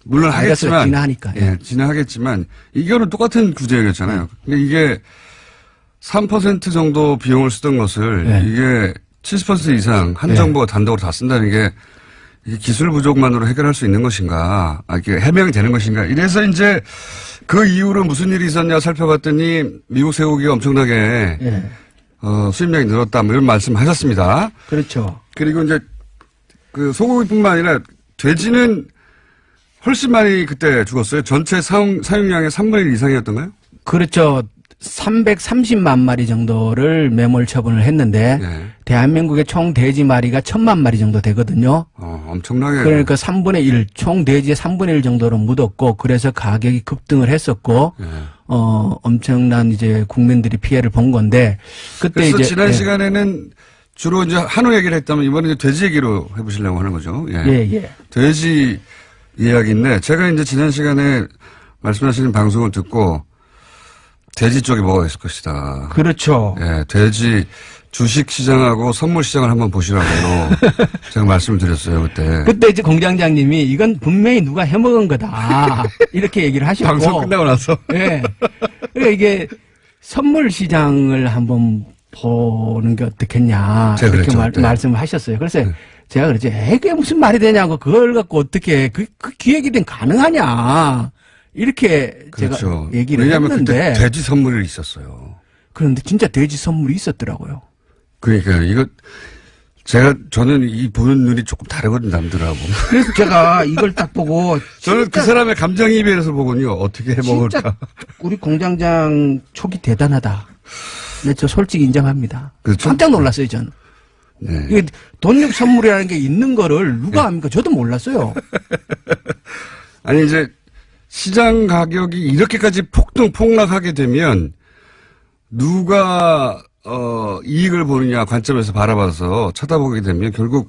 물론 바이러스가 하겠지만 진화하니까. 예, 진화하겠지만 이거는 똑같은 구제였잖아요. 근데 이게 3% 정도 비용을 쓰던 것을 예. 이게 70% 이상 한 예. 정부가 단독으로 다 쓴다는 게 이게 기술 부족만으로 해결할 수 있는 것인가, 이게 해명이 되는 것인가. 이래서 이제 그 이후로 무슨 일이 있었냐 살펴봤더니 미국 쇠고기가 엄청나게 예. 수입량이 늘었다, 뭐 이런 말씀 하셨습니다. 그렇죠. 그리고 이제 그 소고기뿐만 아니라 돼지는 훨씬 많이 그때 죽었어요. 전체 사용량의 3분의 1 이상이었던가요? 그렇죠. 330만 마리 정도를 매몰 처분을 했는데 네. 대한민국의 총 돼지 마리가 1000만 마리 정도 되거든요. 엄청나게. 그러니까 3분의 1, 총 돼지의 3분의 1 정도로 묻었고 그래서 가격이 급등을 했었고 네. 엄청난 이제 국민들이 피해를 본 건데 그때 그래서 이제 지난 시간에는 주로 이제 한우 얘기를 했다면 이번에 이제 돼지 얘기로 해보시려고 하는 거죠. 예. 돼지 이야기인데 제가 이제 지난 시간에 말씀하시는 방송을 듣고 돼지 쪽에 뭐가 있을 것이다. 그렇죠. 예, 돼지 주식 시장하고 선물 시장을 한번 보시라고 제가 말씀을 드렸어요, 그때. 그때 이제 공장장님이 이건 분명히 누가 해먹은 거다. 이렇게 얘기를 하셨고. 방송 끝나고 나서. 예. 그러니까 이게 선물 시장을 한번 보는 게 어떻겠냐. 제가 이렇게 그랬죠, 네. 말씀을 하셨어요. 그래서 제가 그랬지. 그게 무슨 말이 되냐고. 그걸 갖고 어떻게 그 기획이든 가능하냐. 이렇게 그렇죠. 제가 얘기를 왜냐하면 했는데. 그때 돼지 선물이 있었어요. 그런데 진짜 돼지 선물이 있었더라고요. 그러니까 저는 이 보는 눈이 조금 다르거든요, 남들하고. 그래서 제가 이걸 딱 보고. 저는 그 사람의 감정이입에서 보군요. 어떻게 해 먹을까. 진짜 우리 공장장 촉이 대단하다. 네, 저 솔직히 인정합니다. 그렇죠? 깜짝 놀랐어요, 저는. 네. 이게 돈육 선물이라는 게 있는 거를 누가 압니까? 저도 몰랐어요. 아니, 이제 시장 가격이 이렇게까지 폭락하게 되면 누가 이익을 보느냐 관점에서 바라봐서 쳐다보게 되면 결국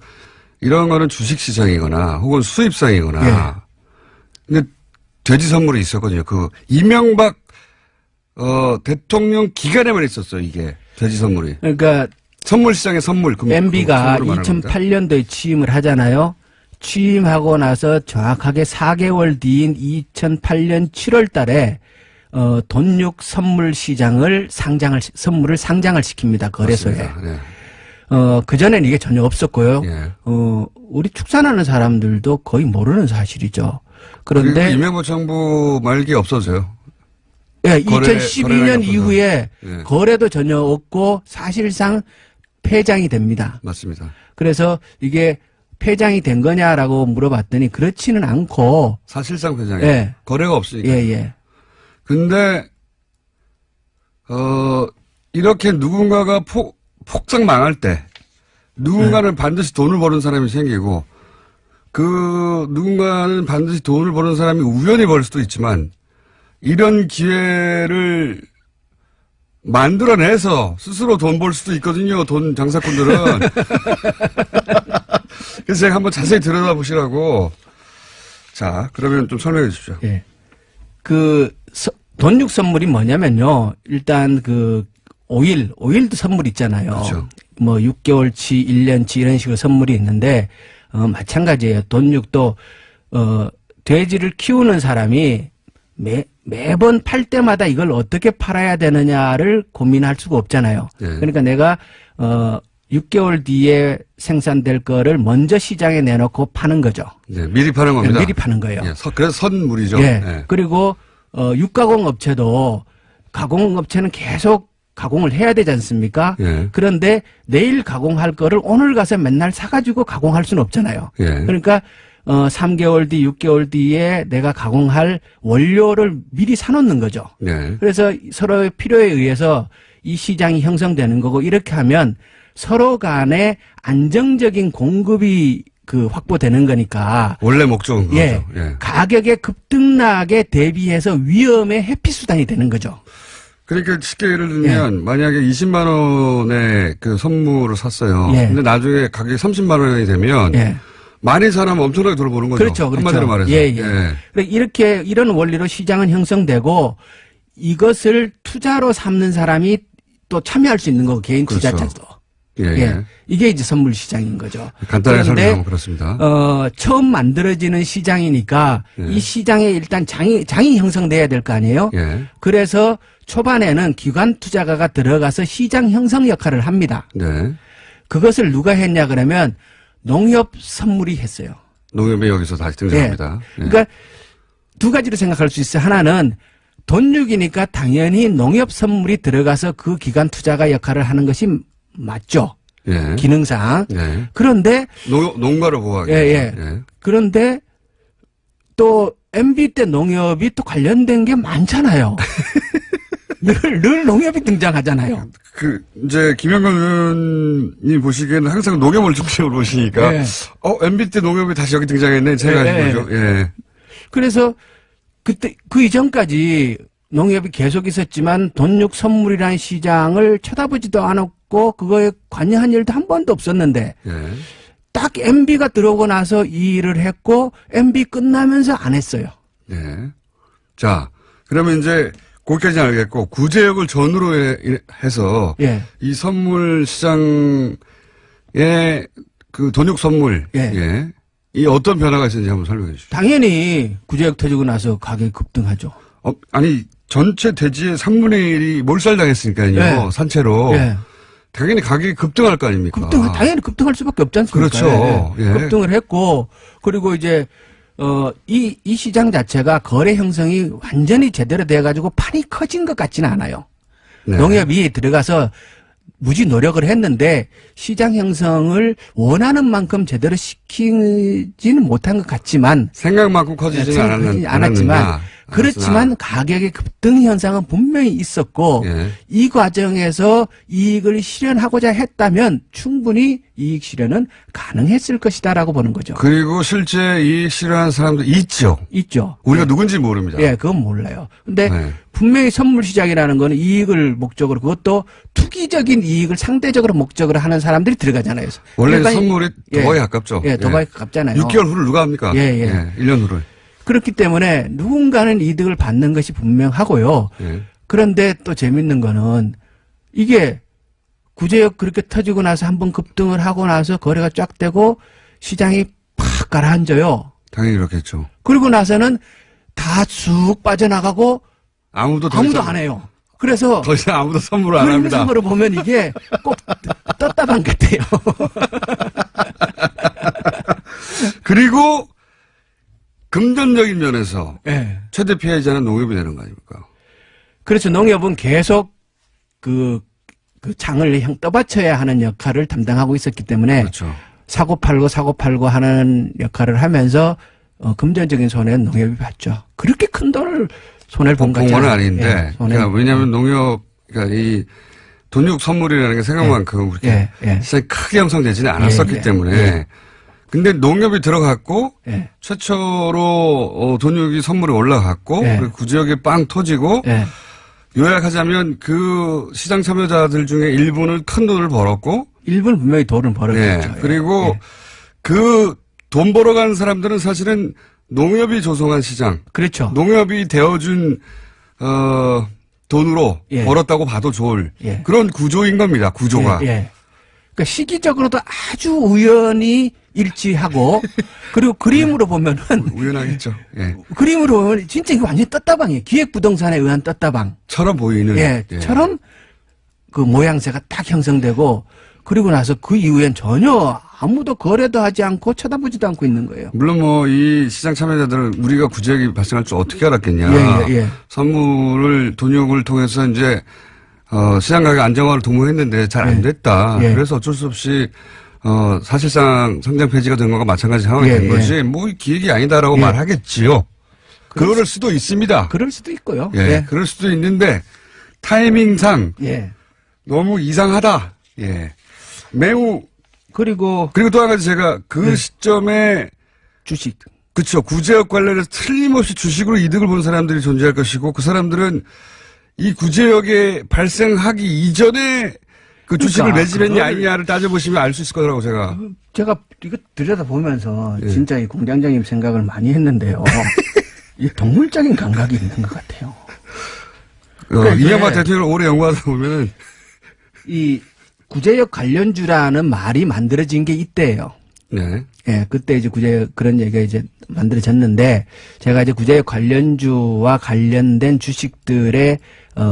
이런 거는 주식 시장이거나 혹은 수입상이거나. 근데 돼지 선물이 있었거든요. 그 이명박 대통령 기간에만 있었어요, 이게 돼지 선물이. 그러니까 선물 시장의 선물. MB가 2008년도에 취임을 하잖아요. 취임하고 나서 정확하게 4개월 뒤인 2008년 7월 달에 돈육 선물 시장을 선물을 상장을 시킵니다. 거래소에. 네. 그전에는 이게 전혀 없었고요. 예. 우리 축산하는 사람들도 거의 모르는 사실이죠. 그런데 이명박 정부 말기에 없어져요. 예, 거래량이 2012년 없어서. 이후에 예. 거래도 전혀 없고 사실상 폐장이 됩니다. 맞습니다. 그래서 이게 폐장이 된 거냐라고 물어봤더니 그렇지는 않고 사실상 회장이에요. 예. 거래가 없으니까. 예. 근데 이렇게 누군가가 폭삭 망할 때 누군가는 반드시 돈을 버는 사람이 생기고 그 누군가는 반드시 돈을 버는 사람이 우연히 벌 수도 있지만 이런 기회를 만들어내서 스스로 돈 벌 수도 있거든요. 돈 장사꾼들은. 그래서 제가 한번 자세히 들여다보시라고. 자, 그러면 좀 설명해 주십시오. 예. 돈육 선물이 뭐냐면요. 일단 오일도 선물 있잖아요. 그렇죠. 뭐 6개월치, 1년치 이런 식으로 선물이 있는데 마찬가지예요. 돈육도 돼지를 키우는 사람이 매번 팔 때마다 이걸 어떻게 팔아야 되느냐를 고민할 수가 없잖아요. 네. 그러니까 내가 6개월 뒤에 생산될 거를 먼저 시장에 내놓고 파는 거죠. 네, 미리 파는 겁니다. 미리 파는 거예요. 예, 그래서 선물이죠. 예. 예. 그리고 육가공 업체도 가공업체는 계속 가공을 해야 되지 않습니까? 예. 그런데 내일 가공할 거를 오늘 가서 맨날 사가지고 가공할 수는 없잖아요. 예. 그러니까 3개월 뒤, 6개월 뒤에 내가 가공할 원료를 미리 사놓는 거죠. 예. 그래서 서로의 필요에 의해서 이 시장이 형성되는 거고 이렇게 하면 서로 간에 안정적인 공급이 확보되는 거니까. 원래 목적은 그거죠. 예. 예. 가격의 급등락에 대비해서 위험의 회피 수단이 되는 거죠. 그러니까 쉽게 예를 들면 만약에 20만 원의 그 선물을 샀어요. 예. 근데 나중에 가격이 30만 원이 되면 예. 많이 사면 엄청나게 돌아보는 거죠. 그렇죠. 한마디로 말해서. 예. 이런 원리로 시장은 형성되고 이것을 투자로 삼는 사람이 또 참여할 수 있는 거고 개인 그렇죠. 투자자도. 예, 예. 이게 이제 선물 시장인 거죠. 간단하게 그런데 설명하면 그렇습니다. 처음 만들어지는 시장이니까 예. 이 시장에 일단 장이 형성돼야 될 거 아니에요? 예. 그래서 초반에는 기관 투자가가 들어가서 시장 형성 역할을 합니다. 네. 그것을 누가 했냐 그러면 농협 선물이 했어요. 농협이 여기서 다시 등장합니다. 예. 그러니까 두 가지로 생각할 수 있어요. 하나는 돈육이니까 당연히 농협 선물이 들어가서 그 기관 투자가 역할을 하는 것이 맞죠. 예. 기능상. 예. 그런데 농가를 보호하기 예, 위해서. 예. 그런데 또 MB 때 농협이 또 관련된 게 많잖아요. 늘 농협이 등장하잖아요. 이제 김영건 의원님 보시기에는 항상 농협을 중심으로 보시니까 예. MB 때 농협이 다시 여기 등장했네 생각하신 예, 거죠. 예. 그래서 그때 그 이전까지 농협이 계속 있었지만 돈육 선물이라는 시장을 쳐다보지도 않았고 그거에 관여한 일도 한 번도 없었는데 예. 딱 MB가 들어오고 나서 이 일을 했고 MB 끝나면서 안 했어요. 예. 자, 그러면 이제 거기까지는 알겠고 구제역을 전후로 해서 예. 이 선물 시장의 그 돈육 선물 예. 이 어떤 변화가 있었는지 한번 설명해 주시죠. 당연히 구제역 터지고 나서 가격이 급등하죠. 아니 전체 대지의 3분의 1이 몰살당했으니까요. 예. 산채로. 예. 당연히 가격이 급등할 거 아닙니까? 당연히 급등할 수밖에 없지 않습니까? 그렇죠. 예. 예. 급등을 했고 그리고 이제 이 시장 자체가 거래 형성이 완전히 제대로 돼가지고 판이 커진 것 같지는 않아요. 네. 농협이 들어가서 무지 노력을 했는데 시장 형성을 원하는 만큼 제대로 시키지는 못한 것 같지만 생각만큼 커지지는 않았지만 그렇지만 가격의 급등 현상은 분명히 있었고 예. 이 과정에서 이익을 실현하고자 했다면 충분히 이익 실현은 가능했을 것이다라고 보는 거죠. 그리고 실제 이익 실현한 사람도 있죠. 있죠. 우리가 누군지 모릅니다. 예, 그건 몰라요. 근데 네. 분명히 선물 시장이라는 거는 이익을 목적으로 그것도 투기적인 이익을 상대적으로 목적으로 하는 사람들이 들어가잖아요. 원래 일반인- 선물이 예. 도박에 가깝죠. 예, 도박에 가깝잖아요. 6개월 후를 누가 합니까? 예. 1년 후를. 그렇기 때문에 누군가는 이득을 받는 것이 분명하고요. 예. 그런데 또 재밌는 거는 이게 구제역 그렇게 터지고 나서 한번 급등을 하고 나서 거래가 쫙 되고 시장이 팍 가라앉아요. 당연히 그렇겠죠. 그리고 나서는 다 쑥 빠져나가고 아무도 안 해요. 그래서 더 이상 아무도 선물을 안 그런 합니다. 상으로 보면 이게 꼭 떴다방 같아요. 그리고 금전적인 면에서 네. 최대 피해자는 농협이 되는 거 아닙니까? 그렇죠. 농협은 계속 그 장을 떠받쳐야 하는 역할을 담당하고 있었기 때문에 그렇죠. 사고 팔고 하는 역할을 하면서 금전적인 손해는 농협이 봤죠. 그렇게 큰 돈을 손해를 본 건 거잖아요. 아닌데. 그러니까 왜냐하면 농협, 그러니까 이 돈육 선물이라는 게 생각만큼 그렇게 시장이 크게 형성되지는 않았었기 때문에. 근데 농협이 들어갔고 최초로 돈육이 선물이 올라갔고 그리고 구지역에 빵 터지고 요약하자면 그 시장 참여자들 중에 일부는 큰 돈을 벌었고 일부는 분명히 돈을 벌었겠죠. 그리고 그 돈 벌어간 사람들은 사실은 농협이 조성한 시장, 그렇죠. 농협이 되어준 돈으로 벌었다고 봐도 좋을 그런 구조인 겁니다. 구조가. 그러니까 시기적으로도 아주 우연히 일치하고 그리고 그림으로 보면은 우연하겠죠. 그림으로 보면 진짜 이거 완전 떴다방이에요. 기획부동산에 의한 떴다방. 처럼 보이는. 처럼 그 모양새가 딱 형성되고 그리고 나서 그 이후엔 전혀 아무도 거래도 하지 않고 쳐다보지도 않고 있는 거예요. 물론 뭐 이 시장 참여자들은 우리가 구제역이 발생할 줄 어떻게 알았겠냐. 선물을 돈육을 통해서 이제 시장 가격 안정화를 도모했는데 잘 안 됐다. 그래서 어쩔 수 없이 사실상 상장 폐지가 된 것과 마찬가지 상황이 된 거지. 뭐 기획이 아니다라고 말하겠지요. 그럴 수도 있습니다. 그럴 수도 있고요. 그럴 수도 있는데 타이밍상 너무 이상하다. 매우 그리고 또 한 가지 제가 그 시점에 주식. 그렇죠. 구제역 관련해서 틀림없이 주식으로 이득을 본 사람들이 존재할 것이고 그 사람들은 이 구제역에 발생하기 이전에 그 주식을 매집했냐 아니냐를 따져보시면 알 수 있을 거라고 제가 이거 들여다보면서 진짜 이 공장장님 생각을 많이 했는데요. 이 동물적인 감각이 있는 것 같아요. 이명박 대통령을 오래 연구하다 보면은 이 구제역 관련주라는 말이 만들어진 게 이때예요. 네. 예, 그때 이제 구제역 그런 얘기가 이제 만들어졌는데 제가 이제 구제역 관련주와 관련된 주식들의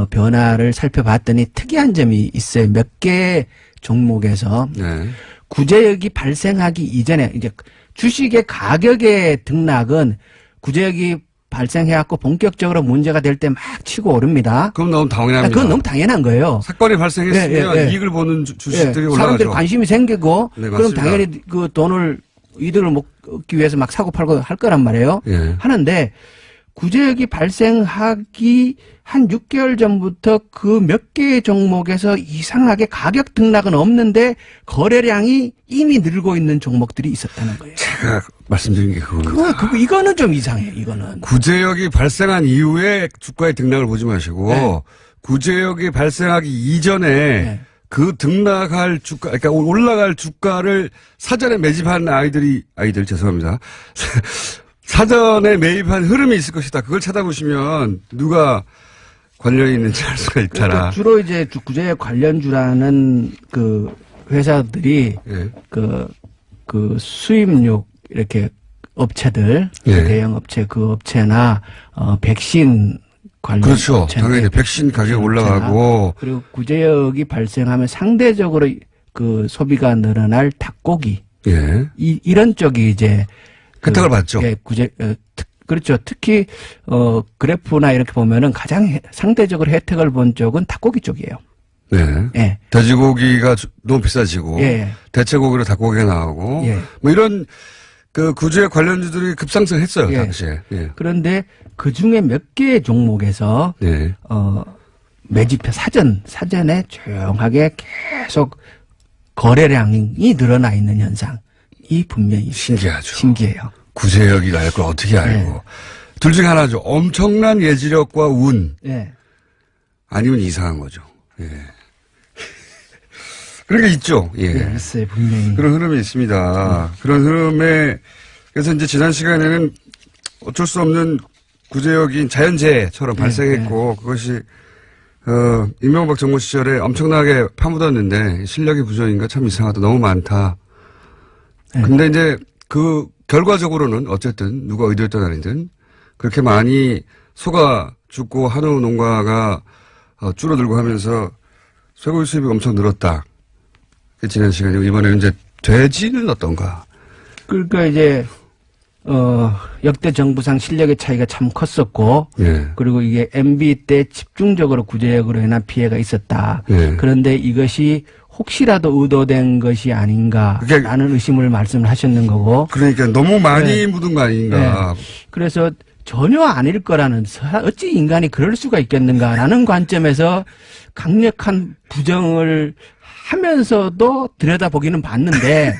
변화를 살펴봤더니 특이한 점이 있어요. 몇 개 종목에서 네. 구제역이 발생하기 이전에 이제 주식의 가격의 등락은 구제역이 발생해갖고 본격적으로 문제가 될 때 막 치고 오릅니다. 그럼 너무 당연합니다. 그건 너무 당연한 거예요. 사건이 발생했으면 예. 이익을 보는 주식들이 올라가죠. 사람들이 관심이 생기고 네, 그럼 맞습니다. 당연히 그 돈을 이득을 얻기 위해서 막 사고 팔고 할 거란 말이에요. 예. 하는데 구제역이 발생하기 한 6개월 전부터 그 몇 개의 종목에서 이상하게 가격 등락은 없는데 거래량이 이미 늘고 있는 종목들이 있었다는 거예요. 제가 말씀드린 게 그겁니다. 이거는 좀 이상해요. 이거는. 구제역이 발생한 이후에 주가의 등락을 보지 마시고 네. 구제역이 발생하기 이전에 네. 그 등락할 주가, 그러니까 올라갈 주가를 사전에 매집한 아이들 죄송합니다. 사전에 매입한 흐름이 있을 것이다. 그걸 찾아보시면 누가 관련이 있는지 알 수가 있더라. 그러니까 주로 이제 구제역 관련주라는 그 회사들이 예. 그 수입육 이렇게 업체들 예. 대형 업체 그 업체나 백신 관련 그렇죠. 업체나 당연히 백신 가격이 올라가고 그리고 구제역이 발생하면 상대적으로 그 소비가 늘어날 닭고기 예. 이런 쪽이 이제 혜택을 받죠. 예, 그렇죠. 특히 그래프나 이렇게 보면은 가장 상대적으로 혜택을 본 쪽은 닭고기 쪽이에요. 네. 예. 돼지고기가 너무 비싸지고 예. 대체고기로 닭고기가 나오고 예. 뭐 이런 그 구제 관련주들이 급상승했어요. 예. 당시에. 예. 그런데 그 중에 몇 개의 종목에서 네. 매집해 사전에 조용하게 계속 거래량이 늘어나 있는 현상이 분명히 신기하죠. 신기해요. 구제역이 알 걸 어떻게 알고. 네. 둘 중에 하나죠. 엄청난 예지력과 운. 예. 아니면 이상한 거죠. 예. 그런 게 있죠. 예. 네, 있어요, 분명히. 그런 흐름이 있습니다. 그런 흐름에, 그래서 이제 지난 시간에는 어쩔 수 없는 구제역인 자연재해처럼 발생했고, 그것이, 이명박 정부 시절에 엄청나게 파묻었는데, 실력이 부족인가 참 이상하다. 너무 많다. 근데 이제 그 결과적으로는 어쨌든 누가 의도했든 아니든 그렇게 많이 소가 죽고 한우 농가가 줄어들고 하면서 쇠고기 수입이 엄청 늘었다. 그게 지난 시간이고 이번에는 이제 돼지는 어떤가? 그러니까 이제 역대 정부상 실력의 차이가 참 컸었고, 예. 그리고 이게 MB 때 집중적으로 구제역으로 인한 피해가 있었다. 예. 그런데 이것이 혹시라도 의도된 것이 아닌가라는 의심을 말씀을 하셨는 거고. 그러니까 너무 많이 묻은 거 아닌가. 그래서 전혀 아닐 거라는, 어찌 인간이 그럴 수가 있겠는가라는 관점에서 강력한 부정을 하면서도 들여다보기는 봤는데,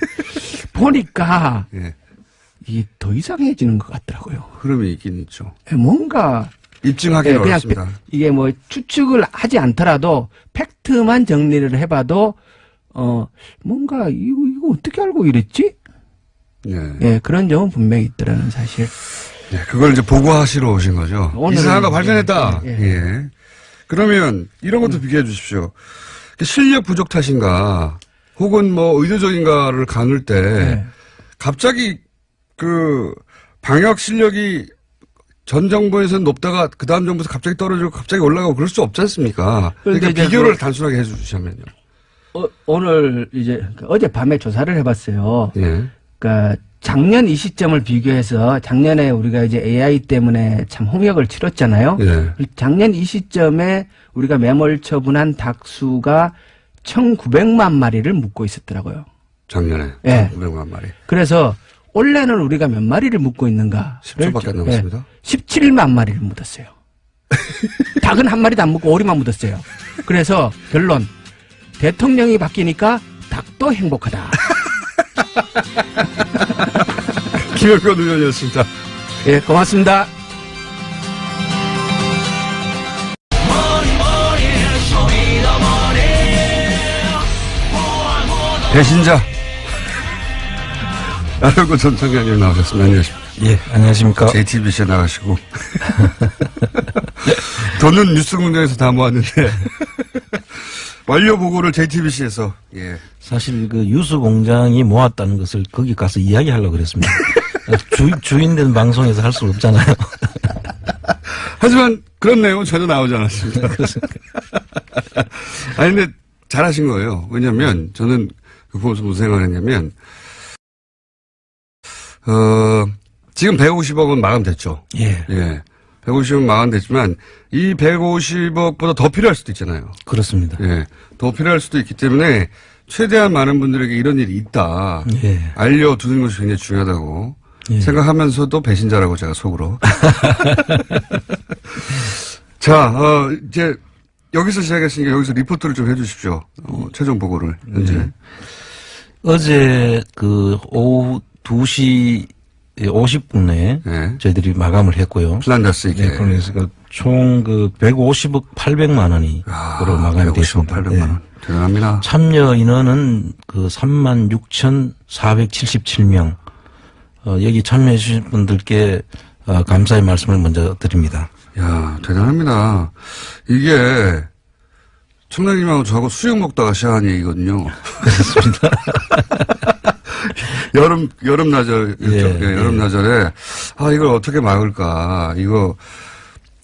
보니까 예. 이게 더 이상해지는 것 같더라고요. 흐름이 있긴 있죠. 뭔가 입증하기는 그냥 어렵습니다. 이게 뭐 추측을 하지 않더라도 팩트만 정리를 해봐도 뭔가 이거 어떻게 알고 이랬지? 예. 예, 그런 점은 분명히 있더라는 사실. 예, 그걸 이제 보고하시러 오신 거죠. 오늘은 이상한 거 발견했다. 예, 예. 예. 그러면 이런 것도 비교해 주십시오. 실력 부족 탓인가, 혹은 뭐 의도적인가를 가눌 때 예. 갑자기 그 방역 실력이 전 정부에서는 높다가 그 다음 정부에서 갑자기 떨어지고 갑자기 올라가고 그럴 수 없지 않습니까? 그러니까 이제 비교를 단순하게 해주시면요. 오늘 이제 어젯밤에 조사를 해봤어요. 예. 그러니까 작년 이 시점을 비교해서 작년에 우리가 이제 AI 때문에 참 홍역을 치렀잖아요. 예. 작년 이 시점에 우리가 매몰 처분한 닭 수가 1,900만 마리를 묶고 있었더라고요. 작년에. 예. 900만 마리. 그래서 올해는 우리가 몇 마리를 묶고 있는가? 10초밖에 안 남았습니다. 17만 마리를 묻었어요. 닭은 한 마리도 안 묻고 오리만 묻었어요. 그래서 결론. 대통령이 바뀌니까 닭도 행복하다. 김영권 의원이었습니다. 예, 고맙습니다. 배신자. 나라고 전 청장님 나오셨습니다. 안녕하십니까. 예, 안녕하십니까. JTBC에 나가시고. 돈은 뉴스공장에서 다 모았는데 완료 보고를 JTBC에서 예. 사실 그 유수공장이 모았다는 것을 거기 가서 이야기하려고 그랬습니다. 주인된 방송에서 할 수 없잖아요. 하지만 그런 내용은 전혀 나오지 않았습니다. 아니 근데 잘하신 거예요. 왜냐하면 저는 그 보면서 무슨 생각을 했냐면 지금 150억은 마감됐죠. 예. 예. 150억은 마감됐지만 이 150억보다 더 필요할 수도 있잖아요. 그렇습니다. 예. 더 필요할 수도 있기 때문에 최대한 많은 분들에게 이런 일이 있다. 예. 알려두는 것이 굉장히 중요하다고 예. 생각하면서도 배신자라고 제가 속으로. 자, 이제 여기서 시작했으니까 여기서 리포트를 좀 해 주십시오. 최종 보고를 현재. 어제 그 오후 2시 50분에 네. 저희들이 마감을 했고요. 플란다스 이게. 네, 그래서 총 그 150억 800만 원이 그로 마감이 150억 됐습니다. 800만 원. 대단합니다. 참여 인원은 그 36,477명. 여기 참여해 주신 분들께 감사의 말씀을 먼저 드립니다. 야, 대단합니다. 이게 청량님하고 저하고 수육 먹다가 시작한 얘기거든요. 그렇습니다. 여름나절, 여름나절에, 이걸 어떻게 막을까. 이거,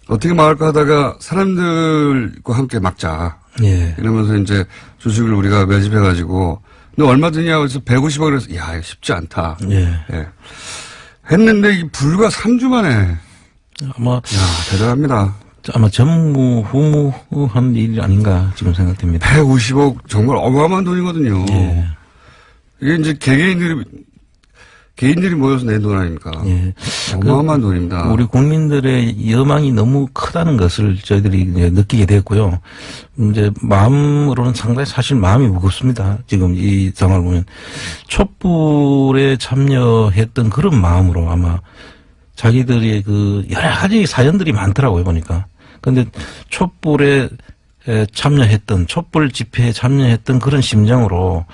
어떻게 막을까 하다가 사람들과 함께 막자. 예. 이러면서 이제 주식을 우리가 매집해가지고, 너 얼마 드냐고 해서 150억 그래서, 야, 이거 쉽지 않다. 예. 예. 했는데, 이 불과 3주 만에, 아마, 대단합니다. 전무후무한 일이 아닌가 지금 생각됩니다. 150억 정말 어마어마한 돈이거든요. 예. 이게 이제 개인들이 모여서 낸 돈 아닙니까? 예. 어마어마한 돈입니다. 우리 국민들의 여망이 너무 크다는 것을 저희들이 이제 느끼게 됐고요. 이제 마음으로는 상당히 사실 마음이 무겁습니다. 지금 이 상황을 보면 촛불에 참여했던 그런 마음으로 아마 자기들의 그 여러 가지 사연들이 많더라고요, 보니까. 근데 촛불에 참여했던, 촛불 집회에 참여했던 그런 심정으로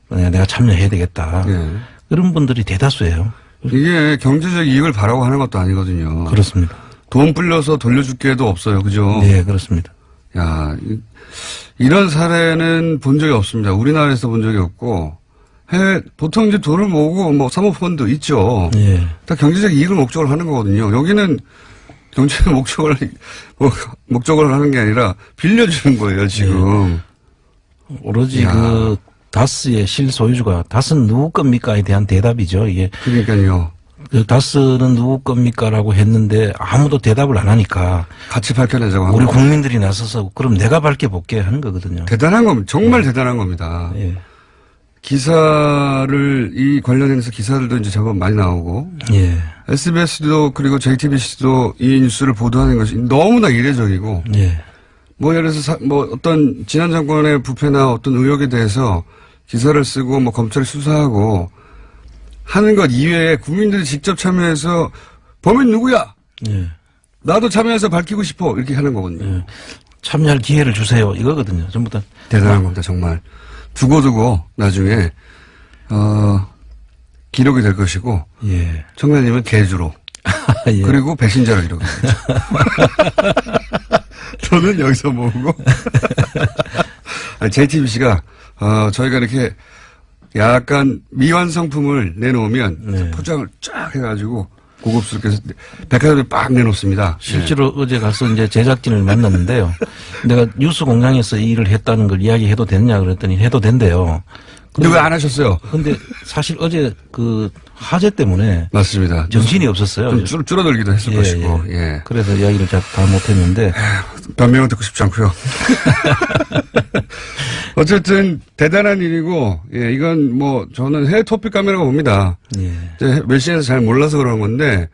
내가 참여해야 되겠다. 예. 그런 분들이 대다수예요. 이게 경제적 이익을 바라고 하는 것도 아니거든요. 그렇습니다. 돈 불려서 돌려줄 게도 없어요. 그죠? 네, 그렇습니다. 야, 이런 사례는 본 적이 없습니다. 우리나라에서 본 적이 없고, 보통 이제 돈을 모으고 뭐 사모펀드 있죠. 예. 다 경제적 이익을 목적으로 하는 거거든요. 여기는 경제적 목적을 하는 게 아니라 빌려주는 거예요, 지금. 오로지 그 다스의 실소유주가 다스는 누구 겁니까에 대한 대답이죠. 이게 그러니까요. 그 다스는 누구 겁니까라고 했는데 아무도 대답을 안 하니까 같이 밝혀내자고 하는 우리 거. 국민들이 나서서 그럼 내가 밝혀볼게 하는 거거든요. 대단한 겁니다. 정말 대단한 겁니다. 예. 기사를 이 관련해서 기사들도 이제 제법 많이 나오고 예. SBS도 그리고 JTBC도 이 뉴스를 보도하는 것이 너무나 이례적이고 예. 뭐 예를 들어서 뭐 어떤 지난 정권의 부패나 어떤 의혹에 대해서 기사를 쓰고 뭐 검찰이 수사하고 하는 것 이외에 국민들이 직접 참여해서 범인 누구야? 예. 나도 참여해서 밝히고 싶어 이렇게 하는 거거든요. 예. 참여할 기회를 주세요. 이거거든요. 전부 다. 대단한 겁니다, 정말. 두고두고 나중에 기록이 될 것이고 예. 청년님은 개주로 예. 그리고 배신자로 이렇게 되죠. 저는 여기서 모으고 JTBC가 저희가 이렇게 약간 미완성품을 내놓으면 네. 포장을 쫙 해가지고 고급스럽게 해서 백화점에 빡 내놓습니다. 실제로 어제 가서 이제 제작진을 만났는데요. 내가 뉴스 공장에서 이 일을 했다는 걸 이야기해도 되느냐 그랬더니 해도 된대요. 근데 왜 안 하셨어요? 근데 사실 어제 그 화재 때문에 맞습니다. 정신이 없었어요. 좀 줄어들기도 했을 것이고. 예. 그래서 이야기를 잘 다 못했는데. 변명은 듣고 싶지 않고요. 어쨌든 대단한 일이고, 예, 이건 뭐 저는 해외 토픽 카메라가 봅니다. 예. 외신에서 잘 몰라서 그런 건데,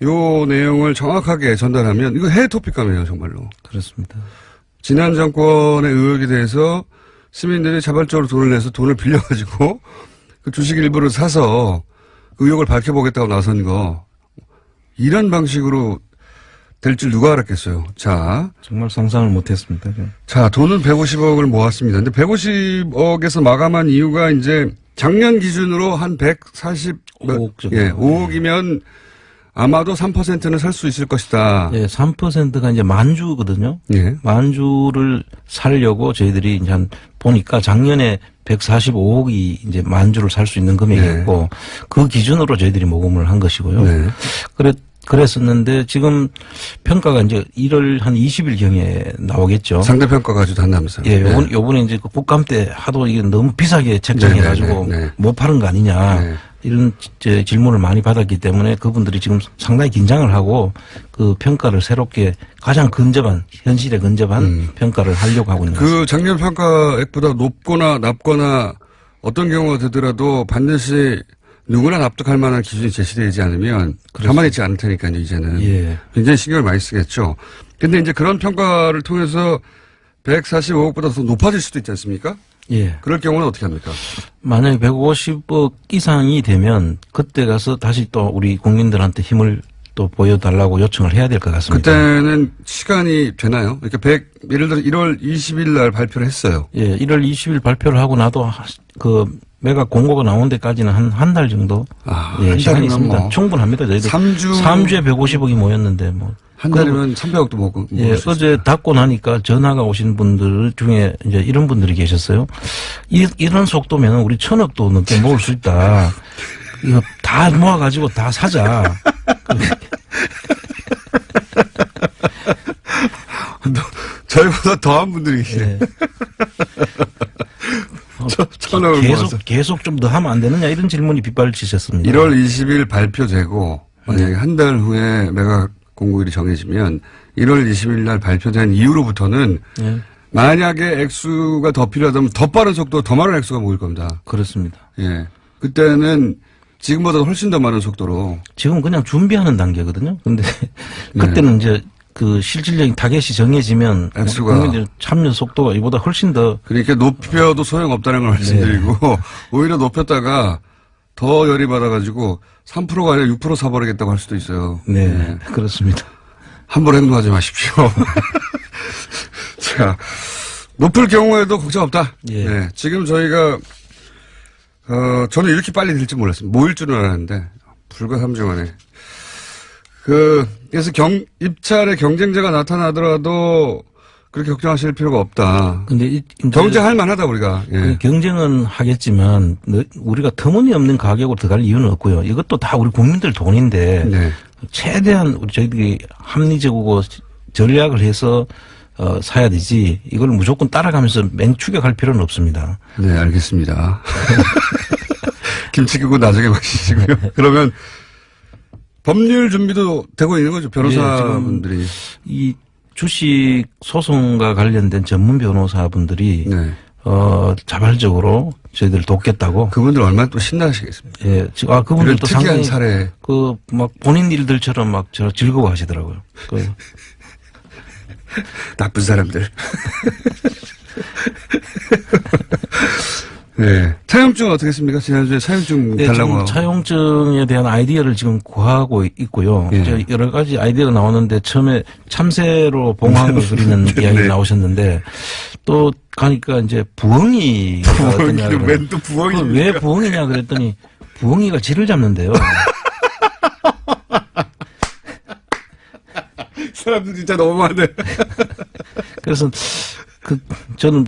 요 내용을 정확하게 전달하면 이거 해외 토픽 카메라예요, 정말로. 그렇습니다. 지난 정권의 의혹에 대해서 시민들이 자발적으로 돈을 내서 돈을 빌려가지고 그 주식 일부를 사서 그 의혹을 밝혀보겠다고 나선 거, 이런 방식으로 될 줄 누가 알았겠어요. 자. 정말 상상을 못했습니다. 자, 돈은 150억을 모았습니다. 근데 150억에서 마감한 이유가 이제 작년 기준으로 한 140, 5억 정도. 예, 5억이면, 아마도 3%는 살 수 있을 것이다. 예, 3%가 이제 만주거든요. 예. 만주를 살려고 저희들이 이제 한 보니까 작년에 145억이 이제 만주를 살 수 있는 금액이었고 그 기준으로 저희들이 모금을 한 것이고요. 네. 그랬었는데 지금 평가가 이제 1월 한 20일경에 나오겠죠. 상대평가 가지고 한다면서요. 예, 요번에 이제 그 국감 때 하도 이게 너무 비싸게 책정해가지고 네. 못 파는 거 아니냐. 네. 이런 질문을 많이 받았기 때문에 그분들이 지금 상당히 긴장을 하고 그 평가를 새롭게 가장 근접한, 현실에 근접한 평가를 하려고 하고 있는 것 같습니다. 그 작년 평가액보다 높거나 낮거나 어떤 경우가 되더라도 반드시 누구나 납득할 만한 기준이 제시되지 않으면 가만히 있지 않을 테니까요, 이제는. 예. 굉장히 신경을 많이 쓰겠죠. 근데 이제 그런 평가를 통해서 145억보다 더 높아질 수도 있지 않습니까? 예. 그럴 경우는 어떻게 합니까? 만약에 150억 이상이 되면 그때 가서 다시 또 우리 국민들한테 힘을 또 보여달라고 요청을 해야 될 것 같습니다. 그때는 시간이 되나요? 이렇게 예를 들어 1월 20일 날 발표를 했어요. 예, 1월 20일 발표를 하고 나도 그 매각 공고가 나온 데까지는 한 달 정도 예, 한 시간이 달이면 있습니다. 뭐 충분합니다. 저희들 3주에 150억이 모였는데 뭐. 한 달이면 300억도 먹을 예, 수 어제 닫고 나니까 전화가 오신 분들 중에 이제 이런 분들이 계셨어요. 이런 속도면 우리 1,000억도 넘게 모을 수 있다. 이거 다 모아가지고 다 사자. 저희보다 더한 분들이 계시네. 예. 1,000억을 모아서. 계속 좀 더 하면 안 되느냐 이런 질문이 빗발치셨습니다. 1월 20일 발표되고 만약에 한 달 후에 매각 공고일이 정해지면 1월 20일 날 발표된 이후로부터는 예. 만약에 액수가 더 필요하다면 더 빠른 속도, 더 많은 액수가 모일 겁니다. 그렇습니다. 예. 그때는 지금보다 훨씬 더 많은 속도로. 지금 그냥 준비하는 단계거든요. 근데 그때는 이제 그 실질적인 타겟이 정해지면 액수가. 국민들 참여 속도가 이보다 훨씬 더 그러니까 높여도 소용없다는 걸 말씀드리고 오히려 높였다가 더 열이 받아가지고 3%가 아니라 6% 사버리겠다고 할 수도 있어요. 네, 그렇습니다. 함부로 행동하지 마십시오. 자, 높을 경우에도 걱정 없다. 예. 네, 지금 저희가 저는 이렇게 빨리 될지 몰랐습니다. 모일 줄은 알았는데 불과 3주 만에. 그래서 입찰에 경쟁자가 나타나더라도 그렇게 걱정하실 필요가 없다. 근데 경쟁할 만하다 우리가. 예. 경쟁은 하겠지만 우리가 터무니없는 가격으로 들어갈 이유는 없고요. 이것도 다 우리 국민들 돈인데 네. 최대한 저희들이 합리적이고 전략을 해서 사야 되지 이걸 무조건 따라가면서 맹추격할 필요는 없습니다. 네, 알겠습니다. 김치국은 나중에 마시시고요. 그러면 법률 준비도 되고 있는 거죠, 변호사분들이. 이 주식 소송과 관련된 전문 변호사분들이 네. 자발적으로 저희들 돕겠다고. 그분들 얼마나 또 신나시겠습니까? 예, 그분들도 특이한 상당히 사례. 막 본인 일들처럼 막 즐거워하시더라고요. 나쁜 사람들. 네. 차용증은 어떻게 했습니까? 지난주에 차용증 네, 달라고. 지금 차용증에 대한 아이디어를 지금 구하고 있고요. 예. 이제 여러 가지 아이디어가 나오는데 처음에 참새로 봉황을 그리는 이야기 네. 나오셨는데 또 가니까 이제 부엉이가 어떠냐. 웬또 부엉이. 왜 부엉이냐 그랬더니 부엉이가 쥐를 잡는데요. 사람들 진짜 너무하네. 그래서 저는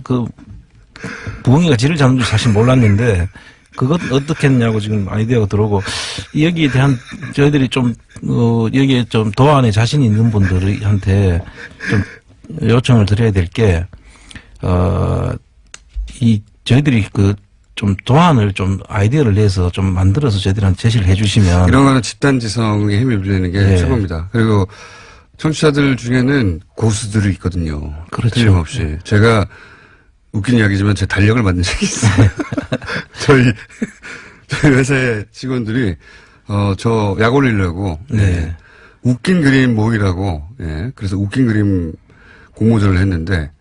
부엉이가 쥐를 잡는 줄 사실 몰랐는데 그것 어떻게 했냐고 지금 아이디어가 들어오고 여기에 대한 저희들이 좀 여기에 좀 도안에 자신 있는 분들한테 좀 요청을 드려야 될 게 저희들이 좀 도안을 좀 아이디어를 내서 좀 만들어서 저희들한테 제시를 해주시면 이런 거는 집단지성에 힘을 빌리는 게 네. 최고입니다. 그리고 청취자들 중에는 고수들이 있거든요. 그렇죠. 틀림없이. 제가 웃긴 이야기지만 제 달력을 만든 적이 있어요. 저희 회사의 직원들이 저 약 올리려고 네. 웃긴 그림 모이라고 그래서 웃긴 그림 공모전을 했는데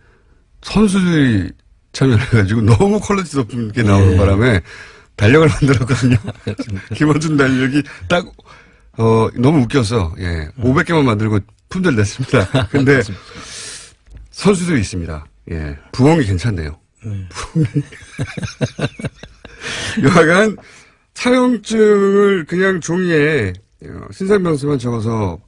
선수들이 참여를 해가지고 너무 퀄리티 높은 게 나오는 네. 바람에 달력을 만들었거든요. 김원준 달력이 딱 너무 웃겨서 500개만 만들고 품절 냈습니다. 근데 선수들이 있습니다. 예, 부엉이 괜찮네요. 부엉이. 여하간 차용증을 그냥 종이에 신상명세만 적어서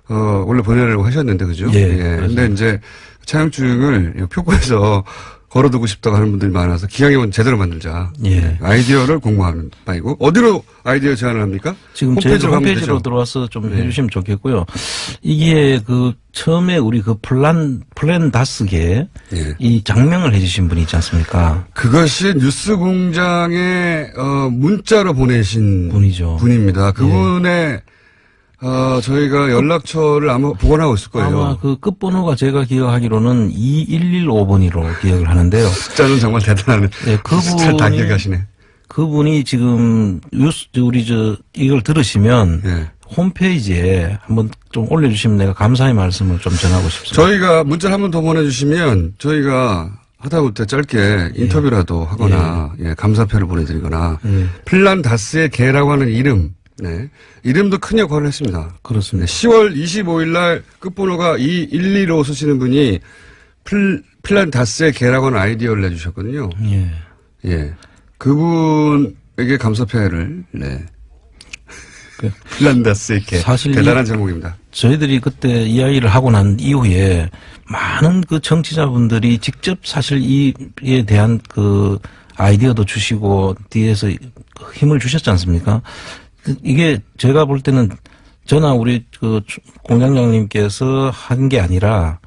원래 보내려고 하셨는데 그죠? 예. 근데 이제 차용증을 표고에서 걸어두고 싶다고 하는 분들이 많아서 기왕이면 제대로 만들자. 예. 아이디어를 공모하는 바이고 어디로 아이디어 제안을 합니까? 지금 저희 홈페이지로 가면 홈페이지로 되죠? 들어와서 좀 해주시면 좋겠고요. 이게 그 처음에 우리 그 플랜 다스게 예. 이 장명을 해주신 분이 있지 않습니까? 그것이 뉴스공장에 문자로 보내신 분이죠. 분입니다. 그분의 저희가 연락처를 아마 복원하고 있을 거예요. 아마 그 끝번호가 제가 기억하기로는 2115번으로 기억을 하는데요. 숫자는 정말 대단하네. 네, 숫자를 다 기억하시네. 그분이 지금 이걸 들으시면 예. 홈페이지에 한번 좀 올려주시면 내가 감사의 말씀을 좀 전하고 싶습니다. 저희가 문자를 한 번 더 보내주시면 저희가 하다못해 짧게 인터뷰라도 하거나 감사표를 보내드리거나 플란 다스의 개라고 하는 이름 이름도 큰 역할을 했습니다. 그렇습니다. 10월 25일 날 끝번호가 2115 쓰시는 분이 플란 다스의 개라고 하는 아이디어를 내주셨거든요. 예. 그분에게 감사표를 플란 다스의 개. 사실 대단한 제목입니다. 저희들이 그때 이야기를 하고 난 이후에 많은 그 정치자분들이 직접 사실 이에 대한 그 아이디어도 주시고 뒤에서 힘을 주셨지 않습니까? 이게 제가 볼 때는 저나 우리 그 공장장님께서 한 게 아니라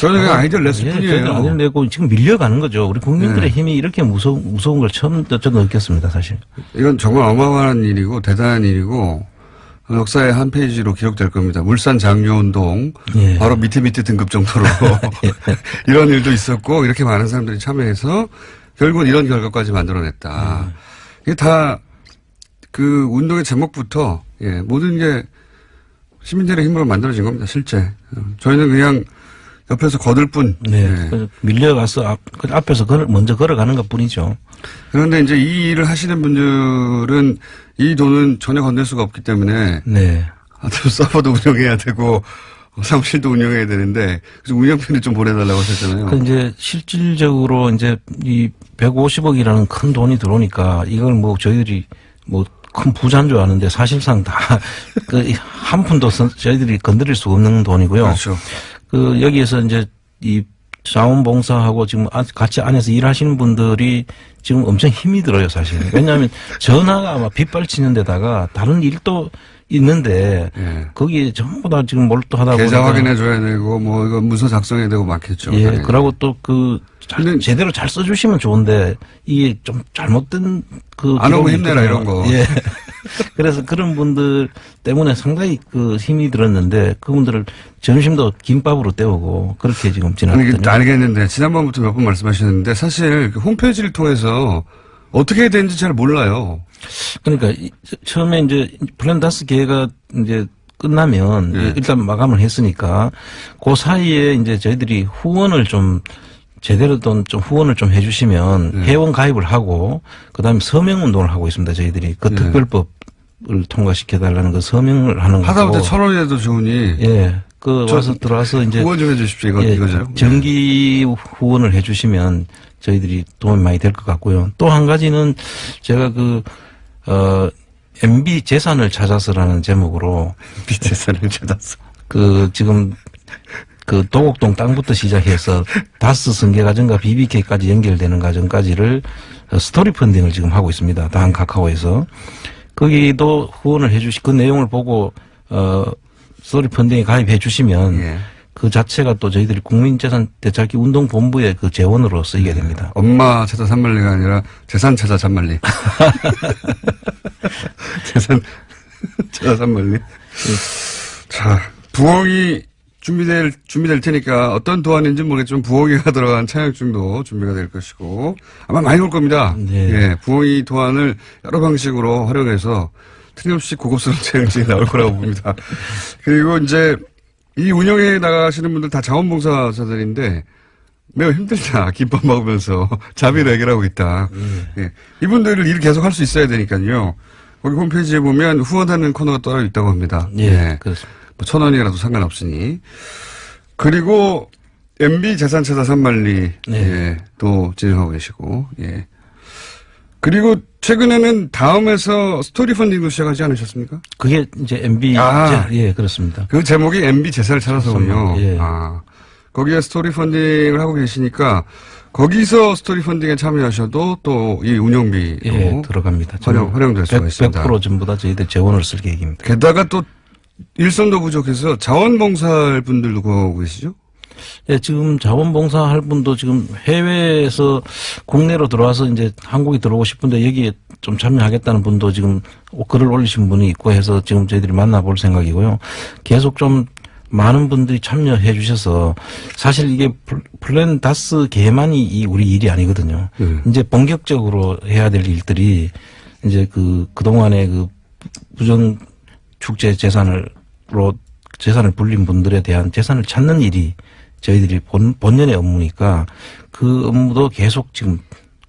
저는 그냥 아이디어를 냈을 뿐이에요. 저희들 아이디어를 내고 지금 밀려가는 거죠. 우리 국민들의 힘이 이렇게 무서운 걸 처음 저도 느꼈습니다, 사실. 이건 정말 어마어마한 일이고 대단한 일이고 역사의 한 페이지로 기록될 겁니다. 물산 장려운동 바로 밑에 등급 정도로 이런 일도 있었고 이렇게 많은 사람들이 참여해서 결국은 이런 결과까지 만들어냈다. 이게 다 그 운동의 제목부터 모든 게 시민들의 힘으로 만들어진 겁니다. 실제 저희는 그냥 옆에서 거들 뿐. 밀려가서 앞에서 먼저 걸어가는 것 뿐이죠. 그런데 이제 이 일을 하시는 분들은 이 돈은 전혀 건넬 수가 없기 때문에 서버도 운영해야 되고 사무실도 운영해야 되는데 그래서 운영비를 좀 보내달라고 하셨잖아요. 그 이제 실질적으로 이제 이 150억이라는 큰 돈이 들어오니까 이걸 뭐 저희들이 뭐 큰 부자인 줄 아는데 사실상 다 그 한 푼도 저희들이 건드릴 수 없는 돈이고요. 그렇죠. 그 여기에서 이제 이 자원봉사하고 지금 같이 안에서 일하시는 분들이 지금 엄청 힘이 들어요, 사실. 왜냐하면 전화가 아마 빗발치는 데다가 다른 일도 있는데 거기에 전부 다 지금 몰두하다 보니까 계좌 확인해 줘야 되고 뭐 이거 문서 작성해야 되고 많겠죠. 그러고 또 그 제대로 잘 써주시면 좋은데 이게 좀 잘못된 그 안 오고 힘내라 이런 거. 그래서 그런 분들 때문에 상당히 그 힘이 들었는데 그분들을 점심도 김밥으로 때우고 그렇게 지금 지났거든요. 알겠는데 지난번부터 몇 번 말씀하셨는데 사실 그 홈페이지를 통해서 어떻게 해야 되는지 잘 몰라요. 그러니까 처음에 이제 플랜 다스 기회가 이제 끝나면 일단 마감을 했으니까 그 사이에 이제 저희들이 후원을 좀 제대로 좀 후원을 좀 해주시면 회원 가입을 하고 그다음에 서명 운동을 하고 있습니다. 저희들이 그 특별법을 통과시켜달라는 그 서명을 하는 거고. 하다못해 1,000원이라도 좋으니. 그 와서 들어와서 이제 후원 좀 해주십시오. 이거죠. 정기 후원을 해주시면 저희들이 도움이 많이 될 것 같고요. 또 한 가지는 제가 MB 재산을 찾아서라는 제목으로 MB 재산을 찾아서 지금 그 도곡동 땅부터 시작해서 다스 승계 과정과 BBK까지 연결되는 과정까지를 스토리 펀딩을 지금 하고 있습니다. 다한 카카오에서. 거기도 후원을 그 내용을 보고 스토리 펀딩에 가입해 주시면 그 자체가 또 저희들이 국민재산 되찾기 운동본부의 그 재원으로 쓰이게 됩니다. 엄마 찾아 산말리가 아니라 재산 찾아 산말리. 재산 찾아 산말리. 자, 부엉이 준비될 테니까 어떤 도안인지 모르겠지만 부엉이가 들어간 차용증도 준비가 될 것이고 아마 많이 올 겁니다. 부엉이 도안을 여러 방식으로 활용해서 틀림없이 고급스러운 차용증이 나올 거라고 봅니다. 그리고 이제 이 운영에 나가시는 분들 다 자원봉사자들인데 매우 힘들다. 김밥 먹으면서 자비로 해결하고 있다. 이분들을 일 계속 할 수 있어야 되니까요. 거기 홈페이지에 보면 후원하는 코너가 따로 있다고 합니다. 그렇습니다. 뭐 1,000원이라도 상관없으니. 그리고 MB 재산 찾아 산말리 또 진행하고 계시고 그리고 최근에는 다음에서 스토리 펀딩도 시작하지 않으셨습니까? 그게 이제 MB 예, 그렇습니다. 그 제목이 MB 제사를 찾아서군요. 예. 거기에 스토리 펀딩을 하고 계시니까 거기서 스토리 펀딩에 참여하셔도 또 이 운영비로 예, 들어갑니다. 활용될 수가 있습니다. 100% 전부 다 저희들 재원을 쓸 계획입니다. 게다가 또 일손도 부족해서 자원봉사할 분들도 구하고 계시죠? 예, 지금 자원봉사 할 분도 지금 해외에서 국내로 들어와서 이제 한국에 들어오고 싶은데 여기에 좀 참여하겠다는 분도 지금 글을 올리신 분이 있고 해서 지금 저희들이 만나볼 생각이고요. 계속 좀 많은 분들이 참여해 주셔서 사실 이게 플랜 다스 개만이 우리 일이 아니거든요. 이제 본격적으로 해야 될 일들이 이제 그동안에 부정 축제 재산을 불린 분들에 대한 재산을 찾는 일이 저희들이 본연의 업무니까 그 업무도 계속 지금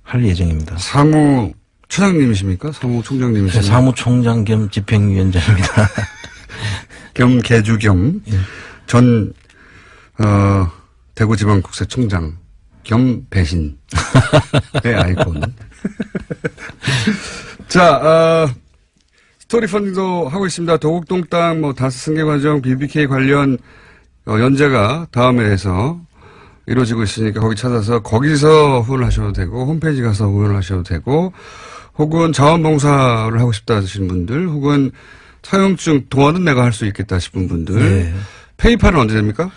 할 예정입니다. 사무처장님이십니까? 사무총장님이십니까? 네, 사무총장 겸 집행위원장입니다. 겸 개주 겸 전 대구지방국세청장 겸 배신의 아이콘. 자, 스토리 펀딩도 하고 있습니다. 도곡동 땅, 다스 승계 과정, BBK 관련 연재가 다음에 해서 이루어지고 있으니까 거기 찾아서 거기서 후원을 하셔도 되고 홈페이지 가서 후원을 하셔도 되고 혹은 자원봉사를 하고 싶다 하시는 분들 혹은 사용증 도와는 내가 할 수 있겠다 싶은 분들 네. 페이팔은 언제 됩니까?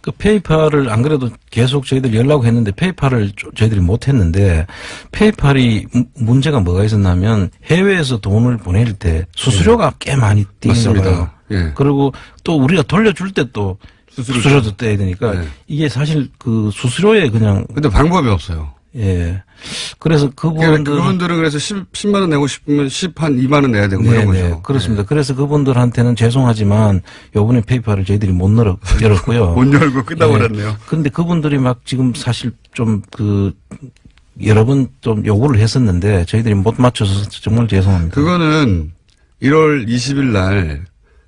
그 페이팔을 안 그래도 계속 저희들 연락을 했는데 페이팔을 저희들이 못 했는데 페이팔이 문제가 뭐가 있었냐면 해외에서 돈을 보낼 때 수수료가 꽤 많이 뛰는 거예요. 예. 그리고 또 우리가 돌려줄 때 또 수수료도 떼야 되니까 네. 이게 사실 그 수수료에 그냥 근데 방법이 없어요. 예. 그래서 그분들은 그래서 10만 원 내고 싶으면 10한 2만 원 내야 되고 이런 거죠. 그렇습니다. 그래서 그분들한테는 죄송하지만 요번에 페이팔을 저희들이 못 열었고요. 못 열고 끝나버렸네요. 그런데 그분들이 막 지금 사실 좀 여러 번 좀 요구를 했었는데 저희들이 못 맞춰서 정말 죄송합니다. 그거는 1월 20일 날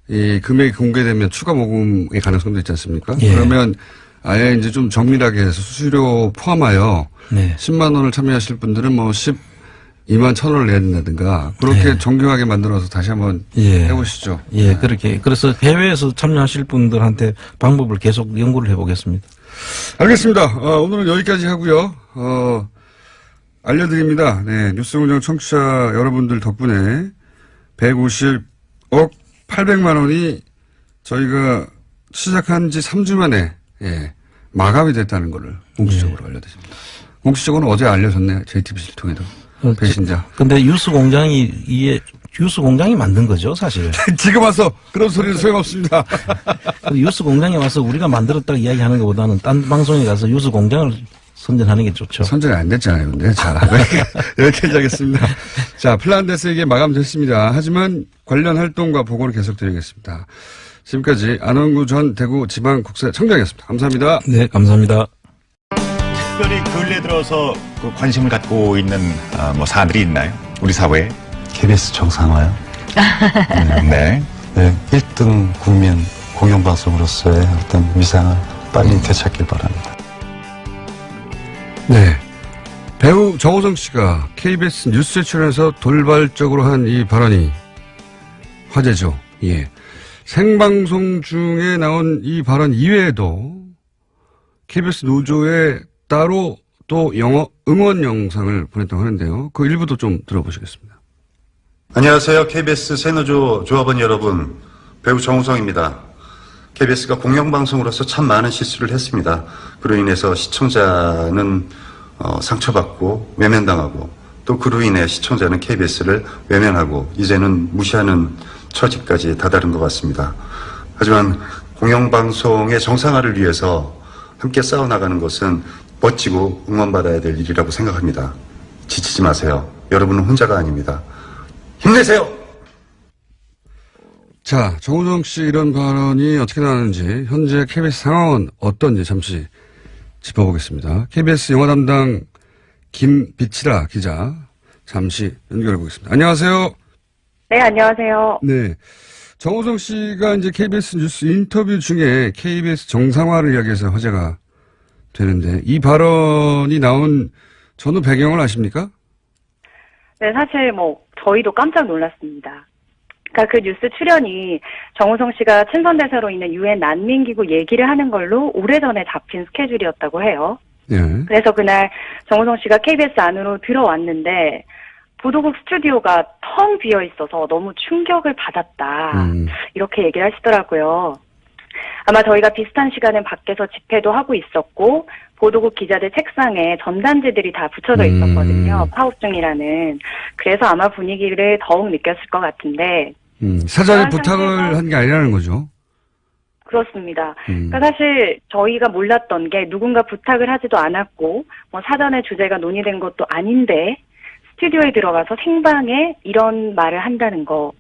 이 금액이 공개되면 추가 모금의 가능성도 있지 않습니까? 예. 그러면 아예 이제 좀 정밀하게 해서 수수료 포함하여 네. 10만 원을 참여하실 분들은 12만 1,000원을 내야 된다든가 그렇게 네. 정교하게 만들어서 다시 한번 예. 해보시죠. 예, 그렇게. 그래서 해외에서 참여하실 분들한테 방법을 계속 연구를 해보겠습니다. 알겠습니다. 오늘은 여기까지 하고요. 알려드립니다. 네, 뉴스공장 청취자 여러분들 덕분에 150억 800만 원이 저희가 시작한 지 3주 만에 마감이 됐다는 것을 공식적으로 알려드립니다. 공식적으로는 어제 알려졌네요. JTBC를 통해서. 배신자. 근데 뉴스 공장이 만든 거죠, 사실. 지금 와서 그런 소리는 소용없습니다. 뉴스 공장에 와서 우리가 만들었다고 이야기하는 것보다는 딴 방송에 가서 뉴스 공장을 선전하는 게 좋죠. 선전이 안 됐잖아요, 근데. 자, 여기까지 하겠습니다. 자, 플란데스에게 마감됐습니다. 하지만 관련 활동과 보고를 계속드리겠습니다. 지금까지 안원구 전 대구지방국세청장이었습니다. 감사합니다. 네, 감사합니다. 특별히 근래 들어서 관심을 갖고 있는 사안들이 있나요? 우리 사회에? KBS 정상화요. 네. 네, 1등 국민 공영방송으로서의 어떤 위상을 빨리 되찾길 바랍니다. 네. 배우 정호성 씨가 KBS 뉴스에 출연해서 돌발적으로 한 이 발언이 화제죠. 예. 생방송 중에 나온 이 발언 이외에도 KBS 노조에 따로 또 응원 영상을 보냈다고 하는데요. 그 일부도 좀 들어보시겠습니다. 안녕하세요. KBS 새노조 조합원 여러분. 배우 정우성입니다. KBS가 공영방송으로서 참 많은 실수를 했습니다. 그로 인해서 시청자는 상처받고 외면당하고 또 그로 인해 시청자는 KBS를 외면하고 이제는 무시하는 처지까지 다다른 것 같습니다. 하지만 공영방송의 정상화를 위해서 함께 싸워나가는 것은 멋지고 응원받아야 될 일이라고 생각합니다. 지치지 마세요. 여러분은 혼자가 아닙니다. 힘내세요! 자, 정우성 씨 이런 발언이 어떻게 나왔는지 현재 KBS 상황은 어떤지 잠시 짚어보겠습니다. KBS 영화 담당 김비치라 기자 잠시 연결해 보겠습니다. 안녕하세요. 네, 안녕하세요. 네. 정우성 씨가 이제 KBS 뉴스 인터뷰 중에 KBS 정상화를 이야기해서 화제가 되는데 이 발언이 나온 전후 배경을 아십니까? 네, 사실 저희도 깜짝 놀랐습니다. 그러니까 그 뉴스 출연이 정우성 씨가 친선대사로 있는 유엔 난민기구 얘기를 하는 걸로 오래전에 잡힌 스케줄이었다고 해요. 예. 그래서 그날 정우성 씨가 KBS 안으로 들어왔는데 보도국 스튜디오가 텅 비어 있어서 너무 충격을 받았다. 이렇게 얘기를 하시더라고요. 아마 저희가 비슷한 시간에 밖에서 집회도 하고 있었고 보도국 기자들 책상에 전단지들이 다 붙여져 있었거든요. 파업 중이라는. 그래서 아마 분위기를 더욱 느꼈을 것 같은데. 사전에 부탁을 한 게 아니라는 거죠. 그렇습니다. 그러니까 사실 저희가 몰랐던 게 누군가 부탁을 하지도 않았고 사전에 주제가 논의된 것도 아닌데 스튜디오에 들어가서 생방에 이런 말을 한다는 거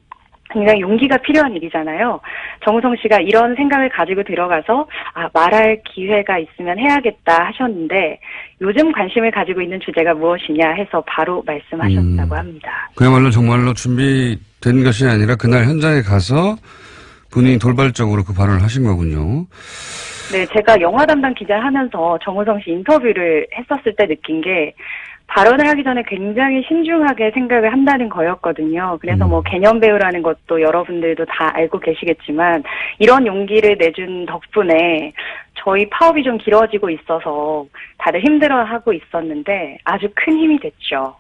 굉장히 용기가 필요한 일이잖아요. 정우성 씨가 이런 생각을 가지고 들어가서 말할 기회가 있으면 해야겠다 하셨는데 요즘 관심을 가지고 있는 주제가 무엇이냐 해서 바로 말씀하셨다고 합니다. 그야말로 정말로 준비된 것이 아니라 그날 현장에 가서 본인이 돌발적으로 그 발언을 하신 거군요. 네, 제가 영화 담당 기자를 하면서 정우성 씨 인터뷰를 했었을 때 느낀 게 발언을 하기 전에 굉장히 신중하게 생각을 한다는 거였거든요. 그래서 개념 배우라는 것도 여러분들도 다 알고 계시겠지만 이런 용기를 내준 덕분에 저희 파업이 좀 길어지고 있어서 다들 힘들어하고 있었는데 아주 큰 힘이 됐죠.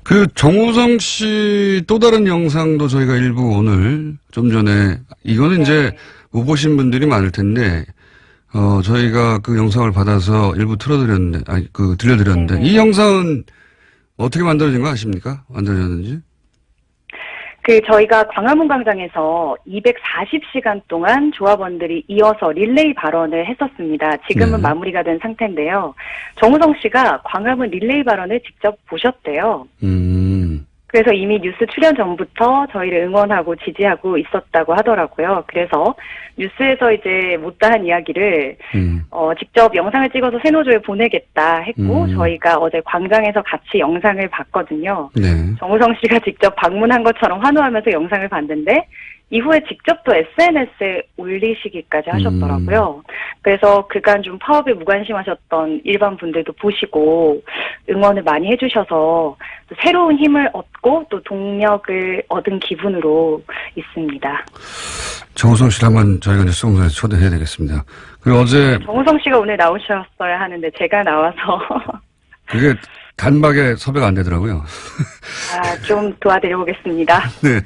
그 정우성 씨 또 다른 영상도 저희가 일부 오늘 좀 전에 이거는 이제 못 보신 분들이 많을 텐데 저희가 그 영상을 받아서 일부 들려드렸는데 이 영상은 어떻게 만들어진 거 아십니까? 만들어졌는지? 저희가 광화문 광장에서 240시간 동안 조합원들이 이어서 릴레이 발언을 했었습니다. 지금은 마무리가 된 상태인데요. 정우성 씨가 광화문 릴레이 발언을 직접 보셨대요. 그래서 이미 뉴스 출연 전부터 저희를 응원하고 지지하고 있었다고 하더라고요. 그래서 뉴스에서 이제 못다한 이야기를 직접 영상을 찍어서 세노조에 보내겠다 했고 저희가 어제 광장에서 같이 영상을 봤거든요. 네. 정우성 씨가 직접 방문한 것처럼 환호하면서 영상을 봤는데 이후에 직접 또 SNS에 올리시기까지 하셨더라고요. 그래서 그간 좀 파업에 무관심하셨던 일반 분들도 보시고 응원을 많이 해주셔서 또 새로운 힘을 얻고 또 동력을 얻은 기분으로 있습니다. 정우성 씨를 한번 저희가 이제 수공사에 초대해야 되겠습니다. 그리고 어제 정우성 씨가 오늘 나오셨어야 하는데 제가 나와서 그게 단박에 섭외가 안 되더라고요. 좀 도와드려보겠습니다. 네,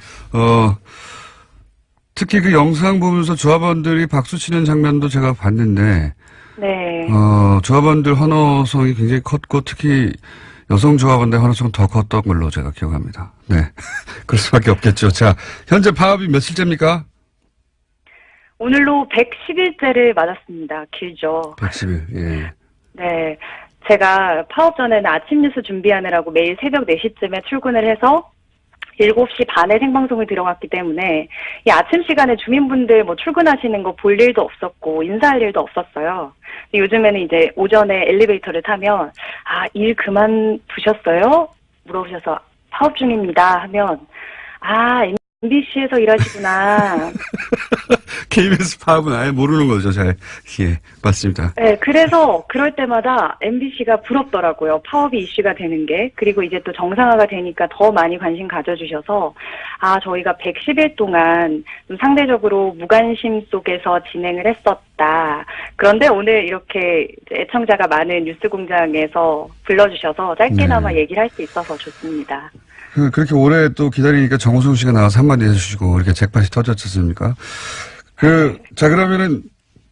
특히 그 영상 보면서 조합원들이 박수 치는 장면도 제가 봤는데, 네. 조합원들 환호성이 굉장히 컸고, 특히 여성 조합원들 환호성은 더 컸던 걸로 제가 기억합니다. 네. 그럴 수밖에 없겠죠. 자, 현재 파업이 며칠째입니까? 오늘로 110일째를 맞았습니다. 길죠. 110일, 예. 네. 제가 파업 전에는 아침 뉴스 준비하느라고 매일 새벽 4시쯤에 출근을 해서 7시 반에 생방송을 들어갔기 때문에 이 아침 시간에 주민분들 출근하시는 거 볼 일도 없었고 인사할 일도 없었어요. 요즘에는 이제 오전에 엘리베이터를 타면 일 그만두셨어요? 물어보셔서 파업 중입니다 하면 MBC에서 일하시구나. KBS 파업은 아예 모르는 거죠, 잘. 예, 맞습니다. 네, 그래서 그럴 때마다 MBC가 부럽더라고요. 파업이 이슈가 되는 게. 그리고 이제 또 정상화가 되니까 더 많이 관심 가져주셔서 저희가 110일 동안 좀 상대적으로 무관심 속에서 진행을 했었다. 그런데 오늘 이렇게 애청자가 많은 뉴스공장에서 불러주셔서 짧게나마 얘기를 할 수 있어서 좋습니다. 그렇게 오래 또 기다리니까 정우성 씨가 나와서 한마디 해주시고, 이렇게 잭팟이 터졌지 않습니까? 자, 그러면은,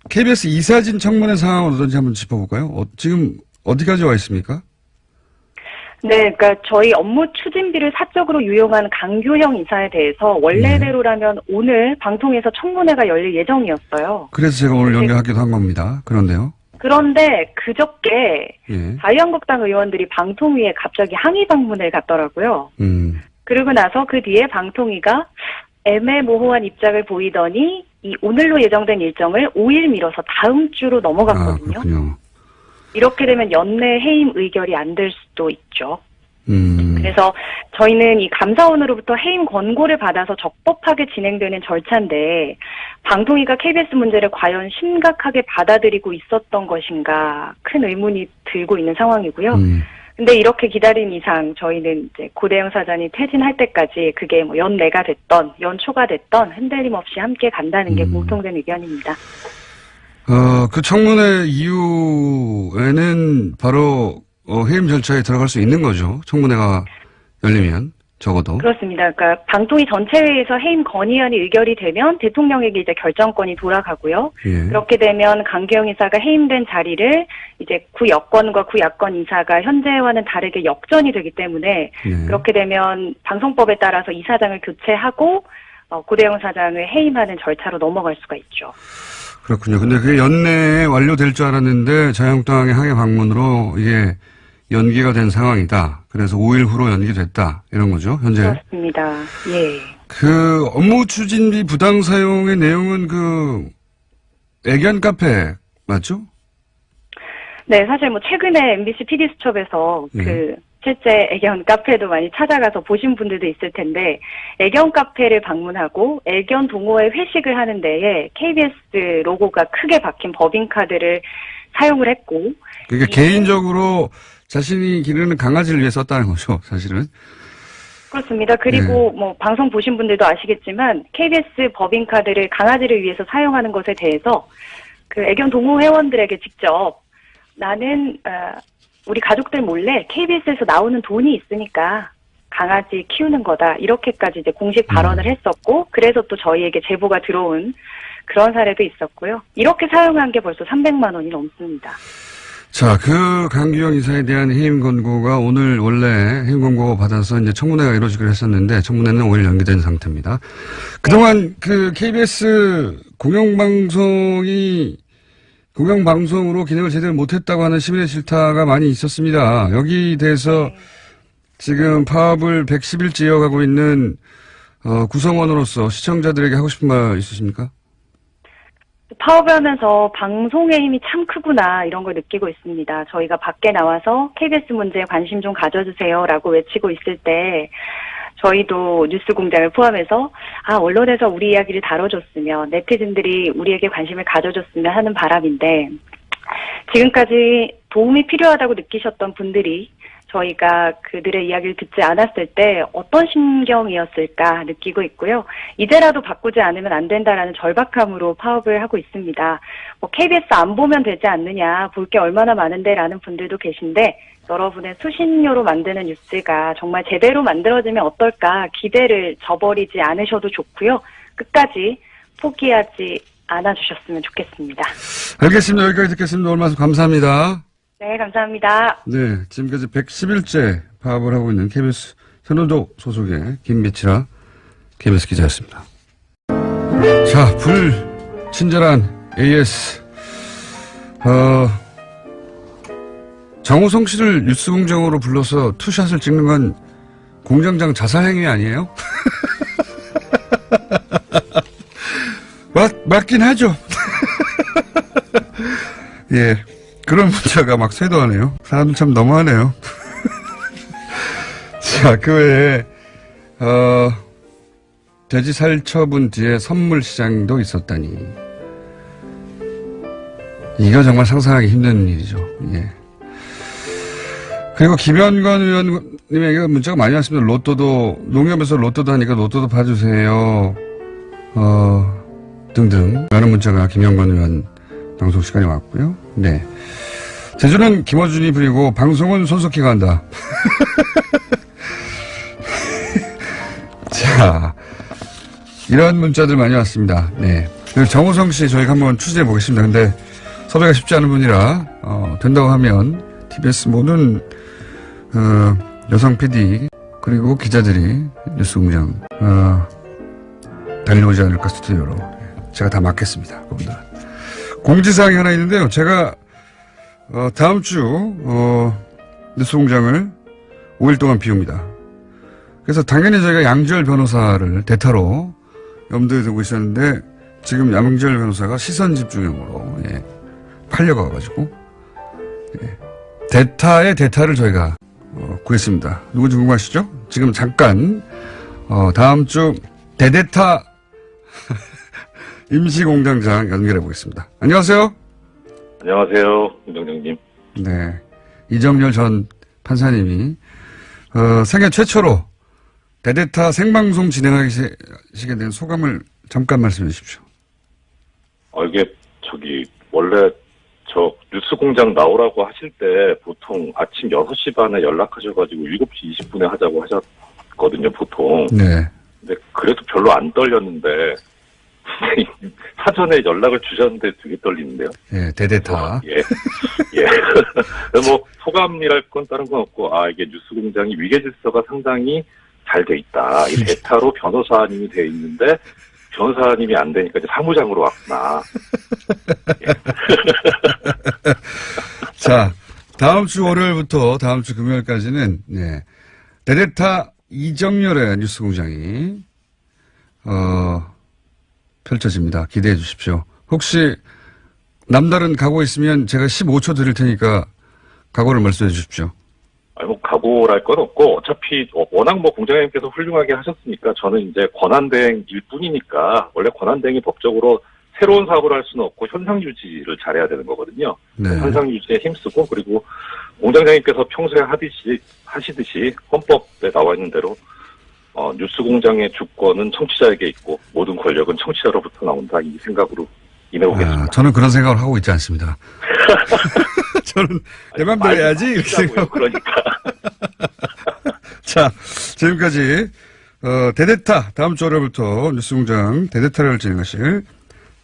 KBS 이사진 청문회 상황은 어떤지 한번 짚어볼까요? 지금 어디까지 와 있습니까? 네, 그러니까 저희 업무 추진비를 사적으로 유용한 강규형 이사에 대해서 원래대로라면 오늘 방통위에서 청문회가 열릴 예정이었어요. 그래서 제가 오늘 연결하기도 한 겁니다. 그런데요. 그런데 그저께 자유한국당 의원들이 방통위에 갑자기 항의 방문을 갔더라고요. 그러고 나서 그 뒤에 방통위가 애매모호한 입장을 보이더니 이 오늘로 예정된 일정을 5일 미뤄서 다음 주로 넘어갔거든요. 그렇군요. 이렇게 되면 연내 해임 의결이 안 될 수도 있죠. 그래서 저희는 이 감사원으로부터 해임 권고를 받아서 적법하게 진행되는 절차인데 방통위가 KBS 문제를 과연 심각하게 받아들이고 있었던 것인가 큰 의문이 들고 있는 상황이고요. 근데 이렇게 기다린 이상 저희는 이제 고대영 사장이 퇴진할 때까지 그게 뭐 연내가 됐던 연초가 됐던 흔들림 없이 함께 간다는 게 공통된 의견입니다. 그 청문회 이후에는 바로 해임 절차에 들어갈 수 있는 거죠. 청문회가 열리면 적어도. 그렇습니다. 그러니까 방통위 전체회의에서 해임 건의안이 의결이 되면 대통령에게 이제 결정권이 돌아가고요. 예. 그렇게 되면 강기영 이사가 해임된 자리를 이제 구여권과 구야권 이사가 현재와는 다르게 역전이 되기 때문에 예. 그렇게 되면 방송법에 따라서 이사장을 교체하고 고대영 사장을 해임하는 절차로 넘어갈 수가 있죠. 그렇군요. 근데 그게 연내에 완료될 줄 알았는데 자유한국당의 항해 방문으로 이게 연기가 된 상황이다. 그래서 5일 후로 연기됐다. 이런 거죠, 현재. 그렇습니다. 예. 그 업무 추진비 부당 사용의 내용은 그 애견 카페 맞죠? 네, 사실 뭐 최근에 MBC PD수첩에서 그 실제 애견 카페도 많이 찾아가서 보신 분들도 있을 텐데 애견 카페를 방문하고 애견 동호회 회식을 하는 데에 KBS 로고가 크게 박힌 법인카드를 사용을 했고 그러니까 개인적으로 자신이 기르는 강아지를 위해 썼다는 거죠, 사실은. 그렇습니다. 그리고 뭐 방송 보신 분들도 아시겠지만 KBS 법인카드를 강아지를 위해서 사용하는 것에 대해서 그 애견 동호 회원들에게 직접 나는 우리 가족들 몰래 KBS에서 나오는 돈이 있으니까 강아지 키우는 거다. 이렇게까지 이제 공식 발언을 했었고 그래서 또 저희에게 제보가 들어온 그런 사례도 있었고요. 이렇게 사용한 게 벌써 300만 원이 넘습니다. 자, 그 강기영 이사에 대한 해임 권고가 오늘 원래 해임 권고 받아서 이제 청문회가 이루어지기로 했었는데 청문회는 5일 연기된 상태입니다. 그동안 그 KBS 공영방송으로 기능을 제대로 못했다고 하는 시민의 질타가 많이 있었습니다. 여기 대해서 지금 파업을 110일째 이어가고 있는 구성원으로서 시청자들에게 하고 싶은 말 있으십니까? 파업을 하면서 방송의 힘이 참 크구나 이런 걸 느끼고 있습니다. 저희가 밖에 나와서 KBS 문제에 관심 좀 가져주세요라고 외치고 있을 때 저희도 뉴스공장을 포함해서 언론에서 우리 이야기를 다뤄줬으면 네티즌들이 우리에게 관심을 가져줬으면 하는 바람인데 지금까지 도움이 필요하다고 느끼셨던 분들이 저희가 그들의 이야기를 듣지 않았을 때 어떤 심경이었을까 느끼고 있고요. 이제라도 바꾸지 않으면 안 된다라는 절박함으로 파업을 하고 있습니다. 뭐 KBS 안 보면 되지 않느냐, 볼 게 얼마나 많은데라는 분들도 계신데 여러분의 수신료로 만드는 뉴스가 정말 제대로 만들어지면 어떨까 기대를 저버리지 않으셔도 좋고요. 끝까지 포기하지 않아주셨으면 좋겠습니다. 알겠습니다. 여기까지 듣겠습니다. 오늘 말씀 감사합니다. 네, 감사합니다. 네, 지금까지 110일째 파업을 하고 있는 KBS 세노조 소속의 김미치라 KBS 기자였습니다. 자, 불친절한 AS. 정호성 씨를 뉴스공장으로 불러서 투샷을 찍는 건 공장장 자살행위 아니에요? 맞긴 하죠. 예. 그런 문자가 막 쇄도하네요. 사람들 참 너무하네요. 자, 그 외에, 돼지 살처분 뒤에 선물 시장도 있었다니. 이거 정말 상상하기 힘든 일이죠. 예. 그리고 김현건 의원님에게 문자가 많이 왔습니다. 농협에서 로또도 하니까 로또도 봐주세요. 등등. 많은 문자가 김현건 의원 방송 시간에 왔고요. 네. 제주는 김어준이 부리고 방송은 손석희가 한다. 자, 이런 문자들 많이 왔습니다. 네. 정호성 씨 저희가 한번 취재해 보겠습니다. 근데 섭외가 쉽지 않은 분이라 된다고 하면 TBS 모든 여성 PD 그리고 기자들이 뉴스공장 달려오지 않을까 스튜디오로 제가 다 맡겠습니다. 그분들은. 공지사항이 하나 있는데요. 제가 다음 주 뉴스공장을 5일 동안 비웁니다. 그래서 당연히 저희가 양지열 변호사를 대타로 염두에 두고 있었는데 지금 양지열 변호사가 시선 집중형으로 팔려가가지고 대타의 대타를 저희가 구했습니다. 누군지 궁금하시죠? 지금 잠깐 다음 주 대대타 임시공장장 연결해 보겠습니다. 안녕하세요. 안녕하세요, 김정정님. 네, 이정열 전 판사님이 생애 최초로 데데타 생방송 진행하시게 된 소감을 잠깐 말씀해 주십시오. 이게 원래 뉴스공장 나오라고 하실 때 보통 아침 6시 반에 연락하셔가지고 7시 20분에 하자고 하셨거든요, 보통. 네. 근데 그래도 별로 안 떨렸는데 사전에 연락을 주셨는데 되게 떨리는데요. 예, 데데타. 예. 뭐 소감이랄 건 다른 건 없고 이게 뉴스공장이 위계질서가 상당히 잘 돼 있다. 이 데타로 변호사님이 돼 있는데 변호사님이 안 되니까 이제 사무장으로 왔구나. 예. 자, 다음 주 월요일부터 다음 주 금요일까지는 데데타 이정열의 뉴스공장이 펼쳐집니다. 기대해 주십시오. 혹시 남다른 각오 있으면 제가 15초 드릴 테니까 각오를 말씀해 주십시오. 각오랄 건 없고 어차피 워낙 공장장님께서 훌륭하게 하셨으니까 저는 이제 권한대행일 뿐이니까 원래 권한대행이 법적으로 새로운 사고를 할 수는 없고 현상 유지를 잘해야 되는 거거든요. 네. 현상 유지에 힘쓰고 그리고 공장장님께서 평소에 하시듯이 헌법에 나와 있는 대로 뉴스공장의 주권은 청취자에게 있고 모든 권력은 청취자로부터 나온다 이 생각으로 임해보겠습니다. 저는 그런 생각을 하고 있지 않습니다. 저는 내 맘대로 해야지 이렇게 생각하고. 그러니까. 자, 지금까지 데데타 다음 주 월요일부터 뉴스공장 데데타를 진행하실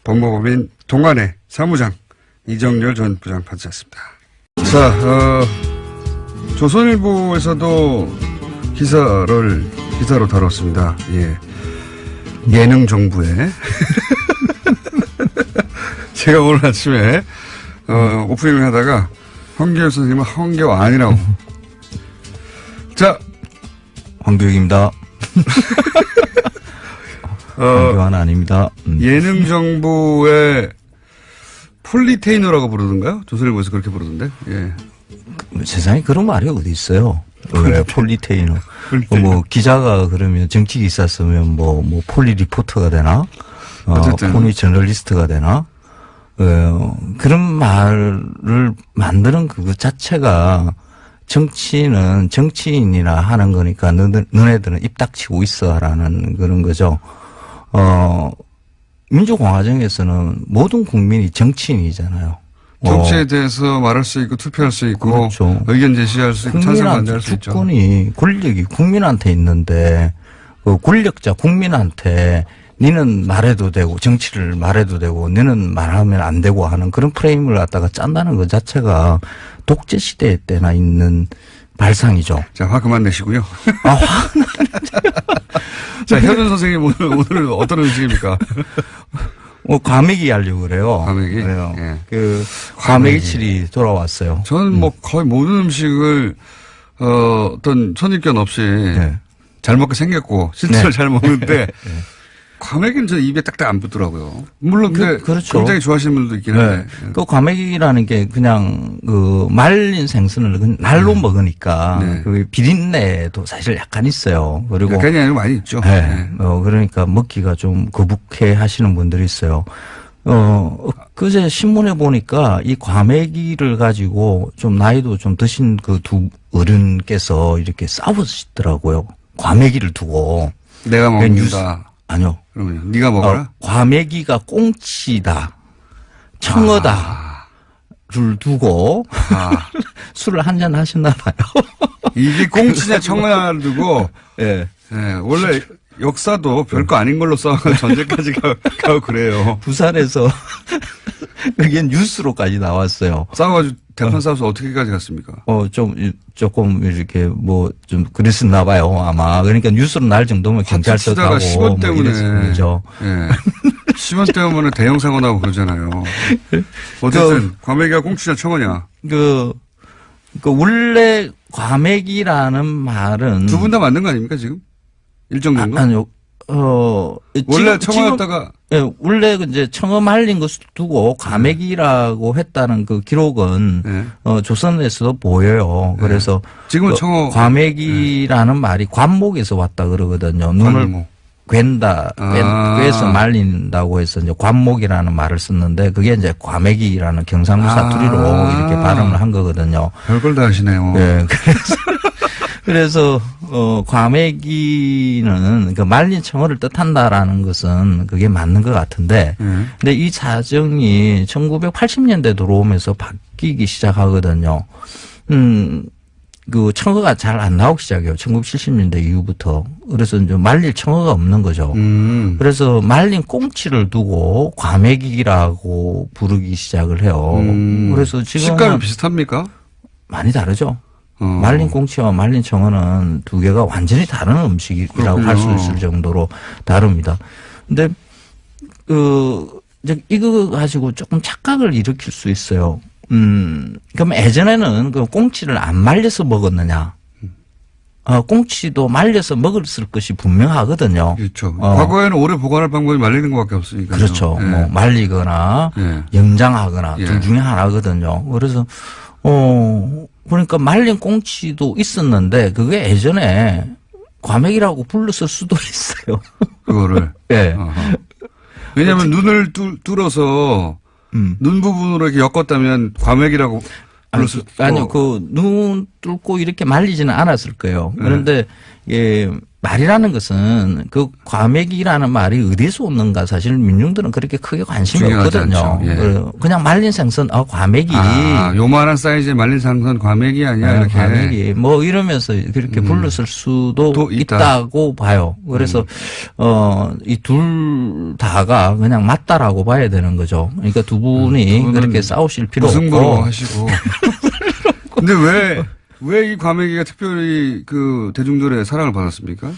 법무법인 동안의 사무장 이정열 전 부장판사였습니다. 자, 조선일보에서도 기사로 다뤘습니다. 예능 정부에 제가 오늘 아침에 오프닝을 하다가 황교안 선생님은 황교 아니라고. 자, 황교익입니다. 황교안 아닙니다. 예능 정부의 폴리테이너라고 부르던가요? 조선일보에서 그렇게 부르던데. 예. 세상에 그런 말이 어디 있어요? 왜 폴리테이너? 기자가 그러면 정치 기사 쓰면 뭐 폴리 리포터가 되나? 폴리 저널리스트가 되나? 그런 말을 만드는 그거 자체가 정치는 정치인이나 하는 거니까 너네들은 입 닥치고 있어라는 그런 거죠. 민주공화정에서는 모든 국민이 정치인이잖아요. 정치에 대해서 말할 수 있고 투표할 수 있고 그렇죠. 의견 제시할 수 있고 찬성 반대할 수 있죠. 주권이 권력이 국민한테 있는데 그 권력자 국민한테 니는 말해도 되고 정치를 말해도 되고 너는 말하면 안 되고 하는 그런 프레임을 갖다가 짠다는 것 자체가 독재 시대 때나 있는 발상이죠. 자, 화 그만 내시고요. 화는 자, 현은 선생님 오늘 어떤 음식입니까? 과메기 하려고 그래요. 과메기? 그래요. 예. 과메기칠이 돌아왔어요. 저는 거의 모든 음식을, 어떤 선입견 없이 잘 먹게 생겼고, 실제로 잘 먹는데, 과메기는 저 입에 딱딱 안 붙더라고요. 물론 그렇죠. 굉장히 좋아하시는 분들도 있긴 한데. 그 과메기라는 게 그냥 말린 생선을 날로 먹으니까 그 비린내도 사실 약간 있어요. 그리고 약간이 아니고 많이 있죠. 그러니까 먹기가 좀 거북해 하시는 분들이 있어요. 그제 신문에 보니까 이 과메기를 가지고 좀 나이도 좀 드신 그 두 어른께서 이렇게 싸우시더라고요. 과메기를 두고. 내가 먹는다. 아니요. 그러면 네가 먹어라. 과메기가 꽁치다, 청어다를 두고 술을 한잔 하셨나 봐요. 이게 꽁치냐 청어를 두고 원래 역사도 별거 아닌 걸로 싸우는 전쟁까지 가고 그래요. 부산에서 그게 뉴스로까지 나왔어요. 싸워가지고 대판 싸워서 어떻게까지 갔습니까? 조금 이렇게 좀 그랬었나 봐요 아마. 그러니까 뉴스로 날 정도면 경찰서 가고 시원 때문에 죠. 시원 때문에 대형 사고 나고 그러잖아요. 어쨌든 과메기가 꽁치냐 청어냐. 원래 과메기라는 말은 두 분 다 맞는 거 아닙니까 지금? 일정 정도? 아니요. 원래 청어였다가 원래 이제 청어 말린 것을 두고 과메기라고 했다는 그 기록은 조선에서도 보여요. 그래서 지금은 청어 과메기라는 말이 관목에서 왔다 그러거든요. 꿰서 말린다고 해서 이제 관목이라는 말을 썼는데 그게 이제 과메기라는 경상도 사투리로 이렇게 발음을 한 거거든요. 별걸 다 하시네요. 네. 그래서 과메기는 그 말린 청어를 뜻한다라는 것은 그게 맞는 것 같은데, 근데 이 사정이 1980년대 들어오면서 바뀌기 시작하거든요. 그 청어가 잘 안 나오기 시작해요. 1970년대 이후부터. 그래서 이제 말릴 청어가 없는 거죠. 그래서 말린 꽁치를 두고 과메기라고 부르기 시작을 해요. 그래서 지금 식감이 비슷합니까? 많이 다르죠. 말린 꽁치와 말린 청어는 두 개가 완전히 다른 음식이라고 할 수 있을 정도로 다릅니다. 근데 이거 가지고 조금 착각을 일으킬 수 있어요. 그럼 예전에는 그 꽁치를 안 말려서 먹었느냐? 꽁치도 말려서 먹었을 것이 분명하거든요. 그렇죠. 과거에는 오래 보관할 방법이 말리는 것밖에 없으니까. 그렇죠. 예. 뭐 말리거나 예. 영장하거나 예. 둘 중에 하나거든요. 그래서 그러니까 말린 꽁치도 있었는데 그게 예전에 과메기라고 불렀을 수도 있어요. 그거를. 예. 왜냐하면 눈을 뚫어서 눈 부분으로 이렇게 엮었다면 과메기라고 불렀을 아니요, 그 눈 뚫고 이렇게 말리지는 않았을 거예요. 그런데 말이라는 것은 그 과메기라는 말이 어디서 오는가 사실 민중들은 그렇게 크게 관심이 없거든요. 예. 그냥 말린 생선, 과메기. 요만한 사이즈의 말린 생선 과메기 아니야 이렇게. 과메기 뭐 이러면서 그렇게 불렀을 수도 있다고 봐요. 그래서 이 둘 다가 그냥 맞다라고 봐야 되는 거죠. 그러니까 두 분이 그렇게 싸우실 필요 없고. 무승부로 하시고. 근데 왜 이 과메기가 특별히 그 대중들의 사랑을 받았습니까?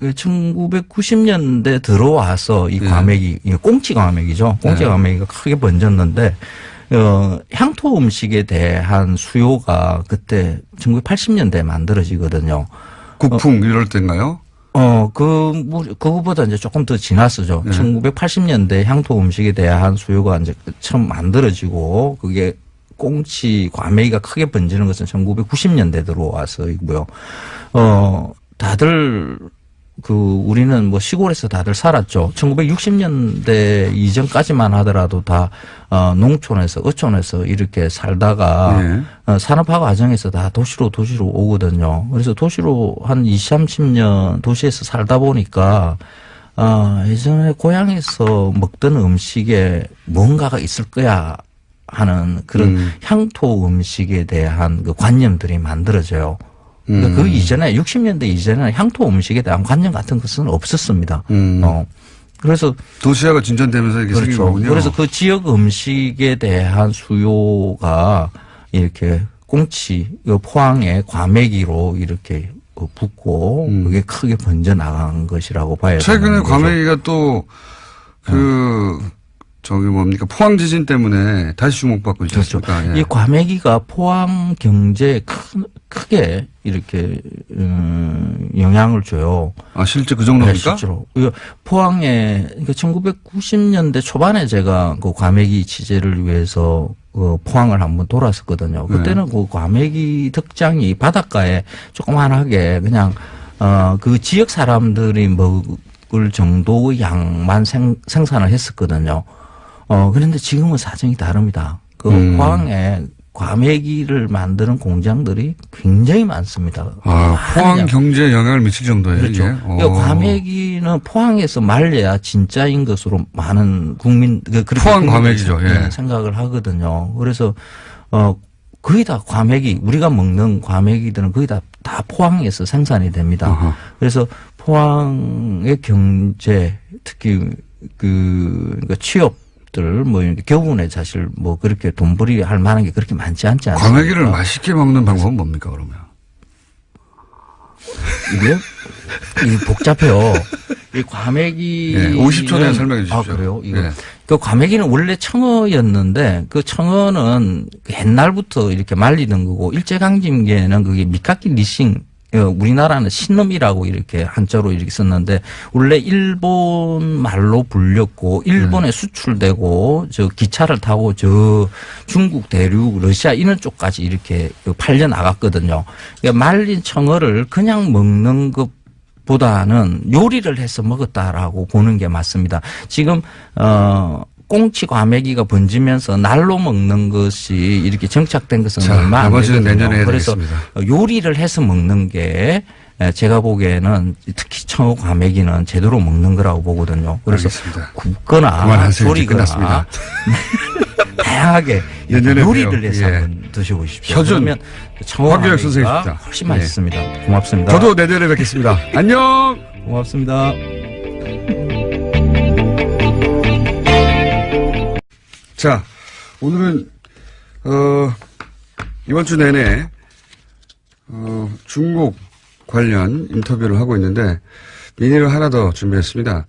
1990년대 들어와서 이 과메기, 꽁치 과메기죠. 꽁치 과메기가 크게 번졌는데, 향토 음식에 대한 수요가 그때 1980년대에 만들어지거든요. 국풍 이럴 때인가요? 그거보다 이제 조금 더 지났었죠. 1980년대 향토 음식에 대한 수요가 이제 처음 만들어지고, 그게 꽁치, 과메기가 크게 번지는 것은 1990년대 들어와서이고요. 다들, 우리는 뭐 시골에서 다들 살았죠. 1960년대 이전까지만 하더라도 다, 농촌에서, 어촌에서 이렇게 살다가, 산업화 과정에서 다 도시로 오거든요. 그래서 도시로 한 20, 30년 도시에서 살다 보니까, 예전에 고향에서 먹던 음식에 뭔가가 있을 거야. 하는 그런 향토 음식에 대한 그 관념들이 만들어져요. 그러니까 그 이전에 60년대 이전에는 향토 음식에 대한 관념 같은 것은 없었습니다. 그래서 도시화가 진전되면서 이렇게 생긴 거군요. 그래서 그 지역 음식에 대한 수요가 이렇게 꽁치, 포항의 과메기로 이렇게 붙고 그게 크게 번져 나간 것이라고 봐야 됩니다. 최근에 과메기가 또 포항 지진 때문에 다시 주목받고 있죠. 그렇죠. 이 과메기가 포항 경제에 크게 이렇게 영향을 줘요. 실제 그 정도입니까? 네, 실제로. 포항에 그러니까 1990년대 초반에 제가 그 과메기 취재를 위해서 포항을 한번 돌았었거든요. 그때는 그 과메기 덕장이 바닷가에 조그만하게 그냥 그 지역 사람들이 먹을 정도의 양만 생산을 했었거든요. 그런데 지금은 사정이 다릅니다. 포항에 과메기를 만드는 공장들이 굉장히 많습니다. 포항 경제에 영향을 미칠 정도예요. 그렇죠. 이게? 과메기는 포항에서 말려야 진짜인 것으로 많은 포항 과메기죠. 생각을 하거든요. 그래서 거의 다 과메기, 우리가 먹는 과메기들은 거의 다 포항에서 생산이 됩니다. 그래서 포항의 경제, 특히 그러니까 취업 뭐 교훈에 사실 뭐 그렇게 돈벌이 할 만한 게 그렇게 많지 않지 않습니까? 과메기를 맛있게 먹는 방법은 뭡니까 그러면? 이게 복잡해요. 이 과메기 50초 내에 설명해 주십시오. 그래요? 그 과메기는 원래 청어였는데 그 청어는 옛날부터 이렇게 말리던 거고 일제강점기에는 그게 미카키 리싱 우리나라는 신놈이라고 이렇게 한자로 이렇게 썼는데 원래 일본 말로 불렸고 일본에 수출되고 저 기차를 타고 저 중국 대륙 러시아 이런 쪽까지 이렇게 팔려 나갔거든요. 그러니까 말린 청어를 그냥 먹는 보다는 요리를 해서 먹었다라고 보는 게 맞습니다. 지금 꽁치 과메기가 번지면서 날로 먹는 것이 이렇게 정착된 것은 얼마 안 나머지는 되거든요. 내년에 해야 그래서 되겠습니다. 요리를 해서 먹는 게 제가 보기에는 특히 청어 과메기는 제대로 먹는 거라고 보거든요. 그래서 알겠습니다. 굽거나 그만하세요. 조리거나 끝났습니다. 다양하게 내년에 요리를 봬요. 해서 예. 한번 드셔보십시오. 효준, 그러면 청어 황교익 과메기가 선생님입니다. 훨씬 예. 맛있습니다. 고맙습니다. 저도 내년에 뵙겠습니다. 안녕! 고맙습니다. 자, 오늘은, 이번 주 내내, 중국 관련 인터뷰를 하고 있는데, 미니를 하나 더 준비했습니다.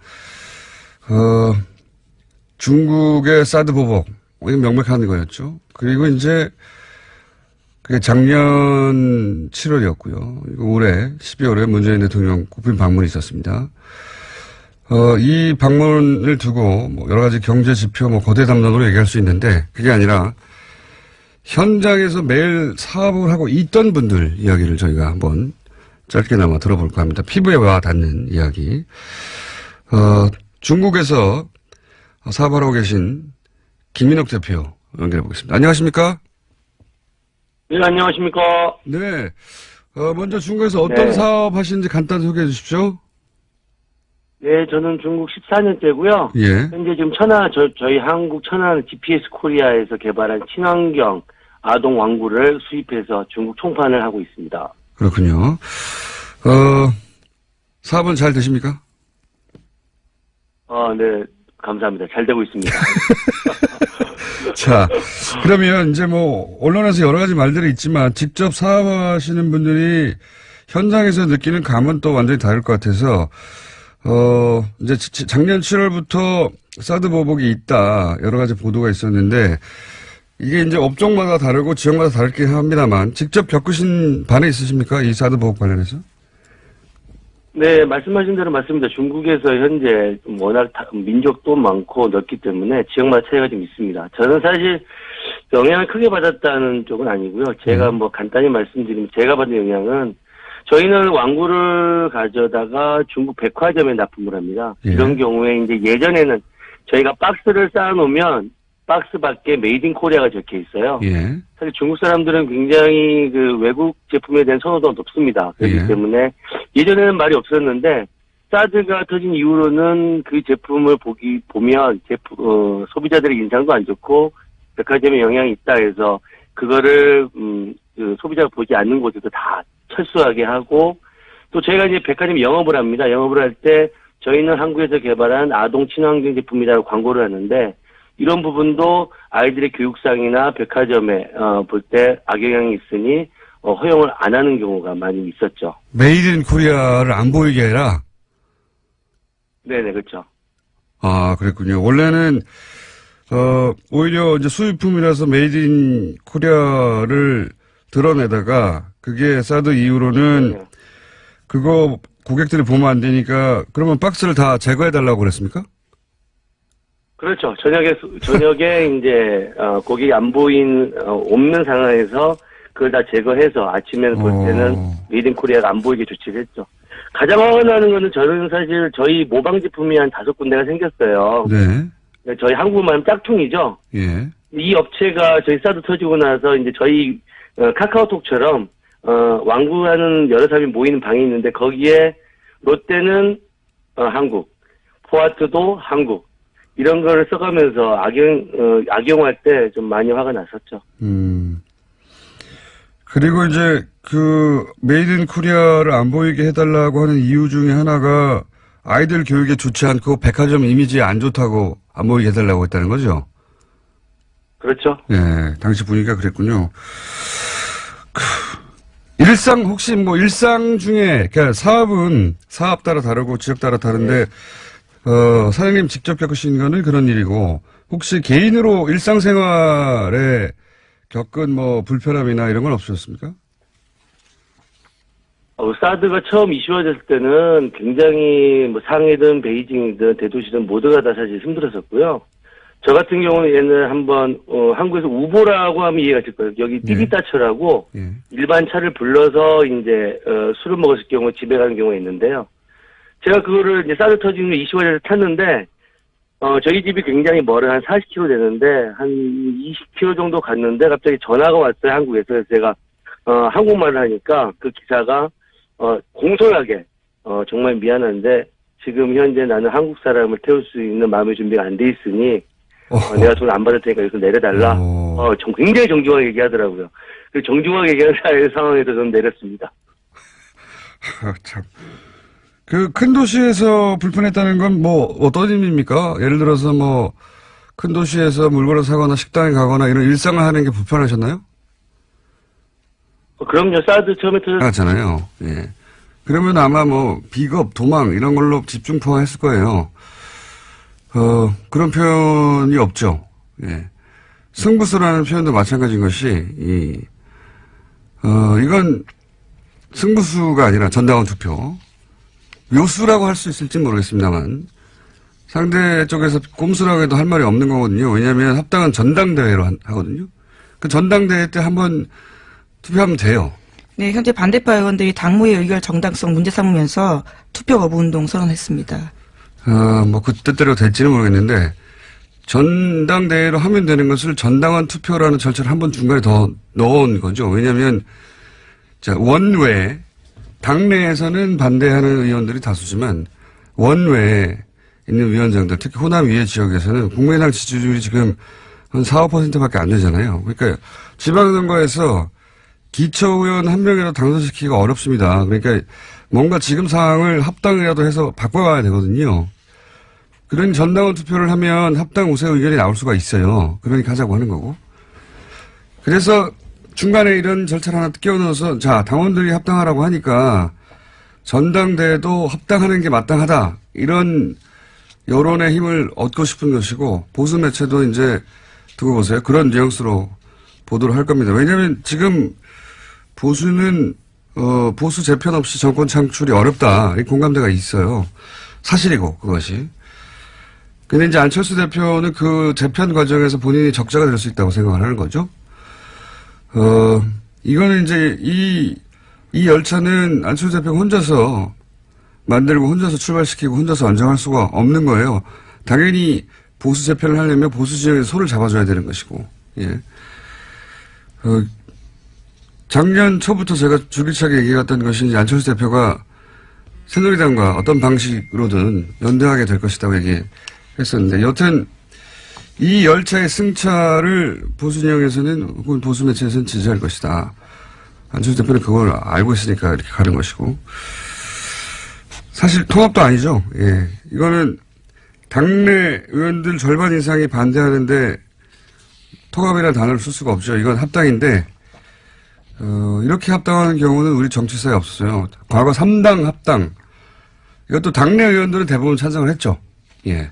중국의 사드 보복, 이건 명백한 거였죠. 그리고 이제, 그게 작년 7월이었고요. 올해 12월에 문재인 대통령 국빈 방문이 있었습니다. 이 방문을 두고 뭐 여러 가지 경제 지표 뭐 거대 담론으로 얘기할 수 있는데 그게 아니라 현장에서 매일 사업을 하고 있던 분들 이야기를 저희가 한번 짧게나마 들어볼까 합니다. 피부에 와 닿는 이야기. 중국에서 사업을 하고 계신 김민옥 대표 연결해 보겠습니다. 안녕하십니까? 네, 안녕하십니까? 네. 먼저 중국에서 어떤 네. 사업 하시는지 간단히 소개해 주십시오. 네, 저는 중국 14년째고요. 예. 현재 지금 저희 한국 천안 GPS 코리아에서 개발한 친환경 아동 왕구를 수입해서 중국 총판을 하고 있습니다. 그렇군요. 사업은 잘 되십니까? 네, 감사합니다. 잘 되고 있습니다. 자, 그러면 이제 뭐, 언론에서 여러 가지 말들이 있지만, 직접 사업하시는 분들이 현장에서 느끼는 감은 또 완전히 다를 것 같아서, 이제 작년 7월부터 사드 보복이 있다, 여러 가지 보도가 있었는데, 이게 이제 업종마다 다르고 지역마다 다르긴 합니다만, 직접 겪으신 바는 있으십니까? 이 사드 보복 관련해서? 네, 말씀하신 대로 맞습니다. 중국에서 현재 워낙 민족도 많고 넓기 때문에 지역마다 차이가 좀 있습니다. 저는 사실 영향을 크게 받았다는 쪽은 아니고요. 제가 뭐 간단히 말씀드리면 제가 받은 영향은 저희는 왕구를 가져다가 중국 백화점에 납품을 합니다. 예. 이런 경우에 이제 예전에는 저희가 박스를 쌓아놓으면 박스 밖에 메이드 인 코리아가 적혀 있어요. 예. 사실 중국 사람들은 굉장히 그 외국 제품에 대한 선호도가 높습니다. 그렇기 예. 때문에 예전에는 말이 없었는데 사드가 터진 이후로는 그 제품을 보면 소비자들의 인상도 안 좋고 백화점에 영향이 있다 해서 그거를 그 소비자가 보지 않는 곳에서 다 철수하게 하고 또 저희가 이제 백화점 영업을 합니다. 영업을 할 때 저희는 한국에서 개발한 아동 친환경 제품이라고 광고를 하는데 이런 부분도 아이들의 교육상이나 백화점에 볼 때 악영향이 있으니 허용을 안 하는 경우가 많이 있었죠. 메이드 인 코리아를 안 보이게 해라? 네네, 그렇죠. 아, 그랬군요. 원래는, 오히려 이제 수입품이라서 메이드 인 코리아를 드러내다가 그게 사드 이후로는 네. 그거 고객들이 보면 안 되니까 그러면 박스를 다 제거해달라고 그랬습니까? 그렇죠. 저녁에 이제 고객이 안 없는 상황에서 그걸 다 제거해서 아침에 볼 때는 메이드 인 코리아가 안 보이게 조치를 했죠. 가장 화가 나는 거는 저는 사실 저희 모방 제품이 한 5군데가 생겼어요. 네. 저희 한국말 하면 짝퉁이죠. 예. 이 업체가 저희 사드 터지고 나서 이제 저희 카카오톡처럼 왕구하는 여러 사람이 모이는 방이 있는데 거기에 롯데는 한국, 포아트도 한국 이런 거를 써가면서 악용할 때 좀 많이 화가 났었죠. 그리고 이제 그 메이드 인 코리아를 안 보이게 해달라고 하는 이유 중에 하나가 아이들 교육에 좋지 않고 백화점 이미지에 안 좋다고 안 보이게 해달라고 했다는 거죠? 그렇죠. 네, 당시 분위기가 그랬군요. 혹시 뭐 일상 중에, 그러니까 사업은 사업 따라 다르고 지역 따라 다른데, 사장님 직접 겪으신 거는 그런 일이고, 혹시 개인으로 일상생활에 겪은 뭐 불편함이나 이런 건 없으셨습니까? 사드가 처음 이슈화됐을 때는 굉장히 뭐 상해든 베이징이든 대도시든 모두가 다 사실 힘들었었고요. 저 같은 경우에는 한번 한국에서 우보라고 하면 이해가 될 거예요. 여기 띠비따처라고 일반 차를 불러서 이제 술을 먹었을 경우 집에 가는 경우가 있는데요. 제가 그거를 이제 사드 터지는 20월에 탔는데, 저희 집이 굉장히 멀어요. 한 40km 되는데, 한 20km 정도 갔는데, 갑자기 전화가 왔어요, 한국에서. 그래서 제가, 한국말을 하니까 그 기사가, 공손하게, 정말 미안한데, 지금 현재 나는 한국 사람을 태울 수 있는 마음의 준비가 안 돼 있으니, 내가 돈 안 받을 테니까 여기서 내려달라. 굉장히 정중하게 얘기하더라고요. 그 정중하게 얘기하는 상황에서 저는 내렸습니다. 참. 그 큰 도시에서 불편했다는 건 뭐 어떤 의미입니까? 예를 들어서 뭐 큰 도시에서 물건을 사거나 식당에 가거나 이런 일상을 하는 게 불편하셨나요? 그럼요. 사드 처음에 터졌잖아요. 예. 그러면 아마 뭐 비겁, 도망 이런 걸로 집중포화했을 거예요. 그런 표현이 없죠. 예. 승부수라는 표현도 마찬가지인 것이 이건 승부수가 아니라 전당원 투표. 묘수라고 할 수 있을지 모르겠습니다만 상대 쪽에서 꼼수라고 해도 할 말이 없는 거거든요. 왜냐하면 합당은 전당대회로 하거든요. 그 전당대회 때 한번 투표하면 돼요. 네, 현재 반대파 의원들이 당무의 의결 정당성 문제 삼으면서 투표 거부 운동 선언했습니다. 뭐 그 뜻대로 될지는 모르겠는데 전당대회로 하면 되는 것을 전당원 투표라는 절차를 한번 중간에 더 넣은 거죠. 왜냐하면 자, 원외 당내에서는 반대하는 의원들이 다수지만 원외에 있는 위원장들, 특히 호남 위에 지역에서는 국민의당 지지율이 지금 한 4, 5%밖에 안 되잖아요. 그러니까 지방선거에서 기초의원 한 명이라도 당선시키기가 어렵습니다. 그러니까 뭔가 지금 상황을 합당이라도 해서 바꿔가야 되거든요. 그런 전당원 투표를 하면 합당 우세 의견이 나올 수가 있어요. 그러니까 하자고 하는 거고. 그래서 중간에 이런 절차를 하나 끼워넣어서 자 당원들이 합당하라고 하니까 전당대회도 합당하는 게 마땅하다. 이런 여론의 힘을 얻고 싶은 것이고 보수 매체도 이제 두고 보세요. 그런 뉘앙스로 보도를 할 겁니다. 왜냐하면 지금 보수는 보수 재편 없이 정권 창출이 어렵다. 이 공감대가 있어요. 사실이고 그것이. 근데 이제 안철수 대표는 그 재편 과정에서 본인이 적자가 될 수 있다고 생각을 하는 거죠. 이거는 이제 이 열차는 안철수 대표가 혼자서 만들고 혼자서 출발시키고 혼자서 안정할 수가 없는 거예요. 당연히 보수 재편을 하려면 보수 지역에서 손을 잡아줘야 되는 것이고, 예. 작년 초부터 제가 줄기차게 얘기했던 것이 이제 안철수 대표가 새누리당과 어떤 방식으로든 연대하게 될 것이라고 얘기했었는데, 여튼 이 열차의 승차를 보수 진영에서는 혹은 보수 매체에서는 지지할 것이다. 안철수 대표는 그걸 알고 있으니까 이렇게 가는 것이고. 사실 통합도 아니죠. 예. 이거는 당내 의원들 절반 이상이 반대하는데 통합이라는 단어를 쓸 수가 없죠. 이건 합당인데, 이렇게 합당하는 경우는 우리 정치사에 없었어요. 과거 3당 합당. 이것도 당내 의원들은 대부분 찬성을 했죠. 예.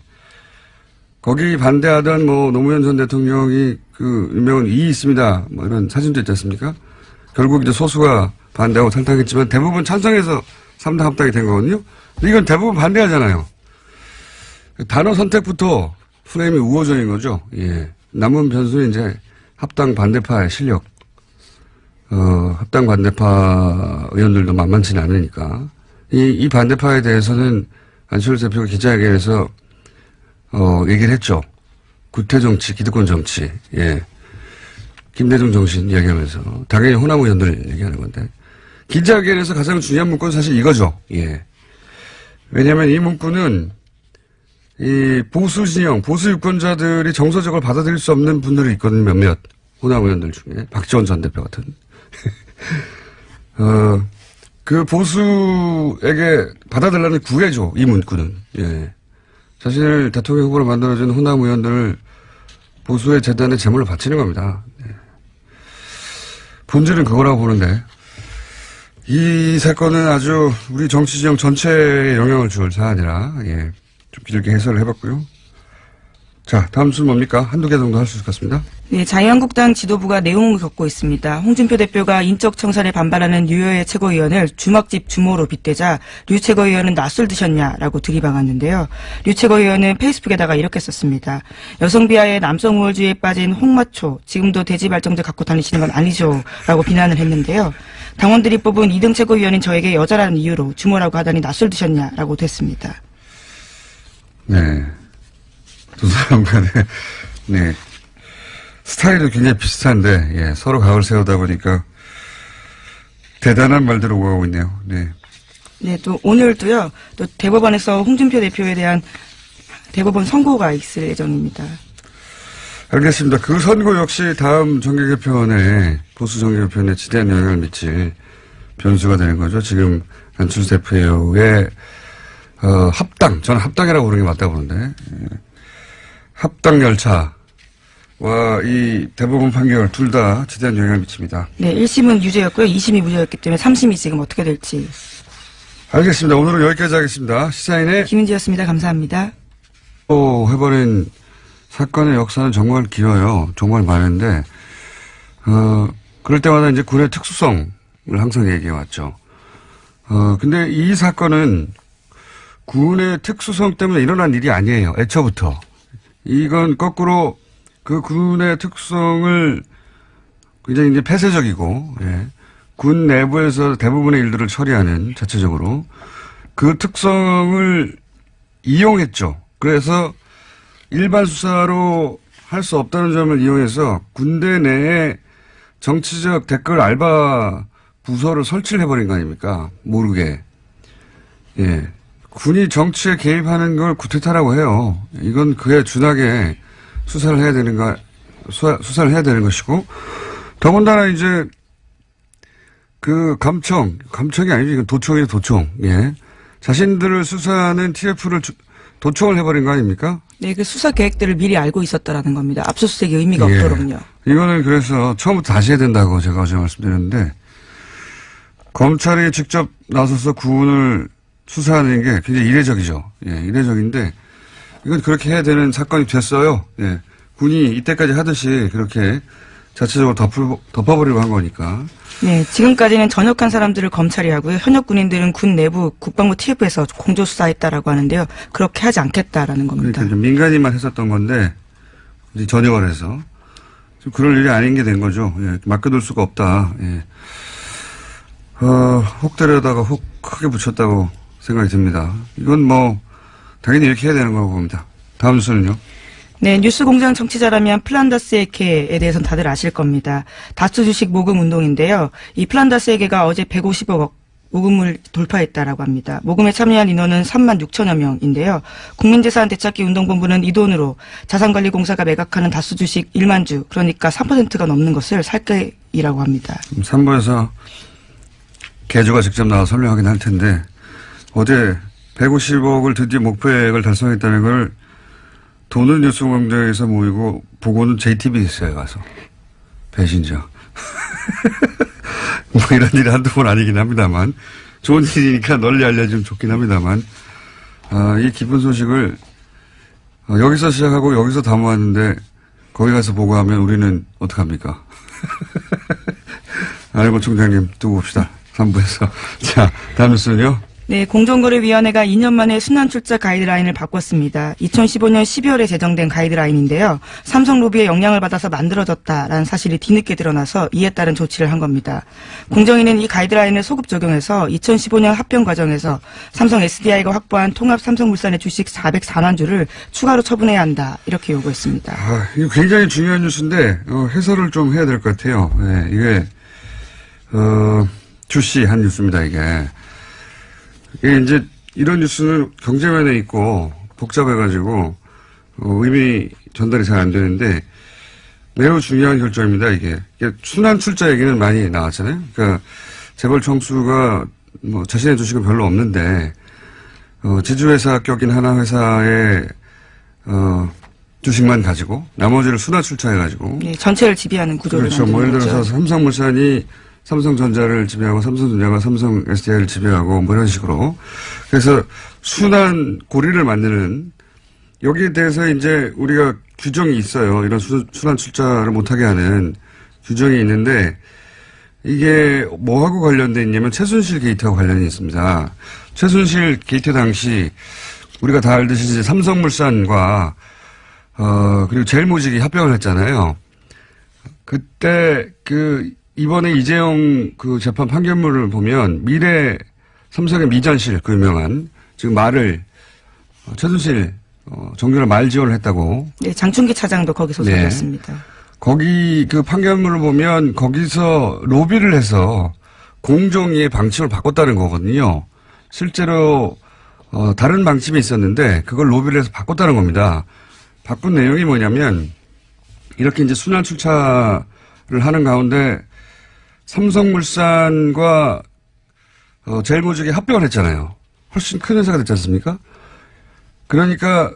거기 반대하던 뭐 노무현 전 대통령이 그 유명한 이 있습니다. 뭐 이런 사진도 있지 않습니까? 결국 이제 소수가 반대하고 탈당했지만 대부분 찬성해서 3당 합당이 된 거거든요. 근데 이건 대부분 반대하잖아요. 단어 선택부터 프레임이 우호적인 거죠. 예. 남은 변수는 이제 합당 반대파의 실력. 합당 반대파 의원들도 만만치는 않으니까. 이 반대파에 대해서는 안철수 대표가 기자회견에서 얘기를 했죠. 구태 정치, 기득권 정치, 예. 김대중 정신 이야기하면서. 당연히 호남 의원들 얘기하는 건데. 기자회견에서 가장 중요한 문구는 사실 이거죠. 예. 왜냐면 이 문구는 이 보수 진영, 보수 유권자들이 정서적으로 받아들일 수 없는 분들이 있거든요. 몇몇 호남 의원들 중에. 박지원 전 대표 같은. 그 보수에게 받아들라는 구애죠. 이 문구는. 예. 자신을 대통령 후보로 만들어준 호남 의원들을 보수의 재단에 재물로 바치는 겁니다. 네. 본질은 그거라고 보는데 이 사건은 아주 우리 정치 지형 전체에 영향을 줄 사안이라 예, 좀 길게 해설을 해봤고요. 자, 다음 순 뭡니까? 한두 개 정도 할 수 있을 것 같습니다. 네, 자유한국당 지도부가 내용을 겪고 있습니다. 홍준표 대표가 인적 청산에 반발하는 류여의 최고위원을 주먹집 주모로 빗대자 류 최고위원은 낯설 드셨냐라고 들이박았는데요. 류 최고위원은 페이스북에다가 이렇게 썼습니다. 여성 비하에 남성 우월주의에 빠진 홍마초, 지금도 대지 발정제 갖고 다니시는 건 아니죠? 라고 비난을 했는데요. 당원들이 뽑은 2등 최고위원인 저에게 여자라는 이유로 주모라고 하다니 낯설 드셨냐라고 됐습니다. 네. 두 사람 간에, 네. 스타일도 굉장히 비슷한데, 예, 서로 각을 세우다 보니까 대단한 말들을 오가고 있네요. 네. 네, 또 오늘도요, 또 대법원에서 홍준표 대표에 대한 대법원 선고가 있을 예정입니다. 알겠습니다. 그 선고 역시 다음 정계 개편에, 보수 정계 개편에 지대한 영향을 미칠 변수가 되는 거죠. 지금 안철수 대표의, 합당, 저는 합당이라고 부르는 게 맞다고 보는데, 합당 열차와 이 대법원 판결 둘 다 지대한 영향을 미칩니다. 네, 1심은 유죄였고요. 2심이 무죄였기 때문에 3심이 지금 어떻게 될지. 알겠습니다. 오늘은 여기까지 하겠습니다. 시사인의 김은지였습니다. 감사합니다. 해버린 사건의 역사는 정말 길어요. 정말 많은데, 그럴 때마다 이제 군의 특수성을 항상 얘기해왔죠. 근데 이 사건은 군의 특수성 때문에 일어난 일이 아니에요. 애초부터. 이건 거꾸로 그 군의 특성을 굉장히 이제 폐쇄적이고, 예. 군 내부에서 대부분의 일들을 처리하는 자체적으로 그 특성을 이용했죠. 그래서 일반 수사로 할 수 없다는 점을 이용해서 군대 내에 정치적 댓글 알바 부서를 설치를 해버린 거 아닙니까? 모르게. 예. 군이 정치에 개입하는 걸 구태타라고 해요. 이건 그에 준하게 수사를 해야 수사를 해야 되는 것이고, 더군다나 이제, 감청이 아니죠. 이건 도청이에요, 도청. 예. 자신들을 수사하는 TF를 도청을 해버린 거 아닙니까? 네, 그 수사 계획들을 미리 알고 있었다라는 겁니다. 압수수색이 의미가 예. 없도록요. 이거는 그래서 처음부터 다시 해야 된다고 제가 어제 말씀드렸는데, 검찰이 직접 나서서 군을 수사하는 게 굉장히 이례적이죠. 예, 이례적인데, 이건 그렇게 해야 되는 사건이 됐어요. 예. 군이 이때까지 하듯이 그렇게 자체적으로 덮어버리려고 한 거니까. 네, 지금까지는 전역한 사람들을 검찰이 하고요. 현역 군인들은 군 내부 국방부 TF에서 공조수사했다라고 하는데요. 그렇게 하지 않겠다라는 겁니다. 그러니까 좀 민간인만 했었던 건데, 이제 전역을 해서. 좀 그럴 일이 아닌 게 된 거죠. 예, 맡겨둘 수가 없다. 예. 혹 때려다가 혹 크게 붙였다고 생각이 듭니다. 이건 뭐, 당연히 이렇게 해야 되는 거라고 봅니다. 다음 뉴스는요? 네, 뉴스공장 청취자라면 플란다스 에케에 대해서는 다들 아실 겁니다. 다스 주식 모금 운동인데요. 이 플란다스 에케가 어제 150억 모금을 돌파했다라고 합니다. 모금에 참여한 인원은 3만 6천여 명인데요. 국민재산 되찾기 운동본부는 이 돈으로 자산관리공사가 매각하는 다스 주식 1만 주, 그러니까 3%가 넘는 것을 살 계획이라고 합니다. 3부에서 개주가 직접 나와 설명하긴 할 텐데, 어제 150억을 드디어 목표액을 달성했다는 걸 돈은 뉴스공장에서 모이고 보고는 JTBC에 가서 배신자. 뭐 이런 일이 한두 번 아니긴 합니다만, 좋은 일이니까 널리 알려주면 좋긴 합니다만, 이 기쁜 소식을 여기서 시작하고 여기서 다 모았는데 거기 가서 보고하면 우리는 어떡합니까? 알고 총장님 두고 봅시다. 3부에서. 자, 다음 뉴스는요. 네, 공정거래위원회가 2년 만에 순환출자 가이드라인을 바꿨습니다. 2015년 12월에 제정된 가이드라인인데요. 삼성 로비의 영향을 받아서 만들어졌다라는 사실이 뒤늦게 드러나서 이에 따른 조치를 한 겁니다. 공정위는 이 가이드라인을 소급 적용해서 2015년 합병 과정에서 삼성 SDI가 확보한 통합 삼성물산의 주식 404만 주를 추가로 처분해야 한다. 이렇게 요구했습니다. 이거 굉장히 중요한 뉴스인데 해설을 좀 해야 될 것 같아요. 네, 이게 주시한 뉴스입니다. 이게 이제 이런 뉴스는 경제면에 있고 복잡해가지고 의미 전달이 잘 안 되는데 매우 중요한 결정입니다. 이게 순환 출자 얘기는 많이 나왔잖아요. 그러니까 재벌 총수가 뭐 자신의 주식은 별로 없는데 지주회사 격인 하나 회사의 주식만 가지고 나머지를 순환 출자해가지고 네, 전체를 지배하는 구조를 그렇죠. 뭐 예를 들어서 삼성물산이 삼성전자를 지배하고 삼성전자가 삼성 SDI를 지배하고 뭐 이런 식으로. 그래서 순환 고리를 만드는 여기에 대해서 이제 우리가 규정이 있어요. 이런 순환 출자를 못하게 하는 규정이 있는데 이게 뭐하고 관련돼 있냐면 최순실 게이트하고 관련이 있습니다. 최순실 게이트 당시 우리가 다 알듯이 이제 삼성물산과 그리고 제일모직이 합병을 했잖아요. 그때 이번에 이재용 재판 판결문을 보면 삼성의 미전실 유명한 지금 말을 최순실 정규를 말 지원을 했다고. 네, 장충기 차장도 거기서 소개했습니다. 네. 거기 판결문을 보면 거기서 로비를 해서 공정위의 방침을 바꿨다는 거거든요. 실제로 다른 방침이 있었는데 그걸 로비를 해서 바꿨다는 겁니다. 바꾼 내용이 뭐냐면 이렇게 이제 순환 출차를 하는 가운데 삼성물산과 제일모직이 합병을 했잖아요. 훨씬 큰 회사가 됐지 않습니까? 그러니까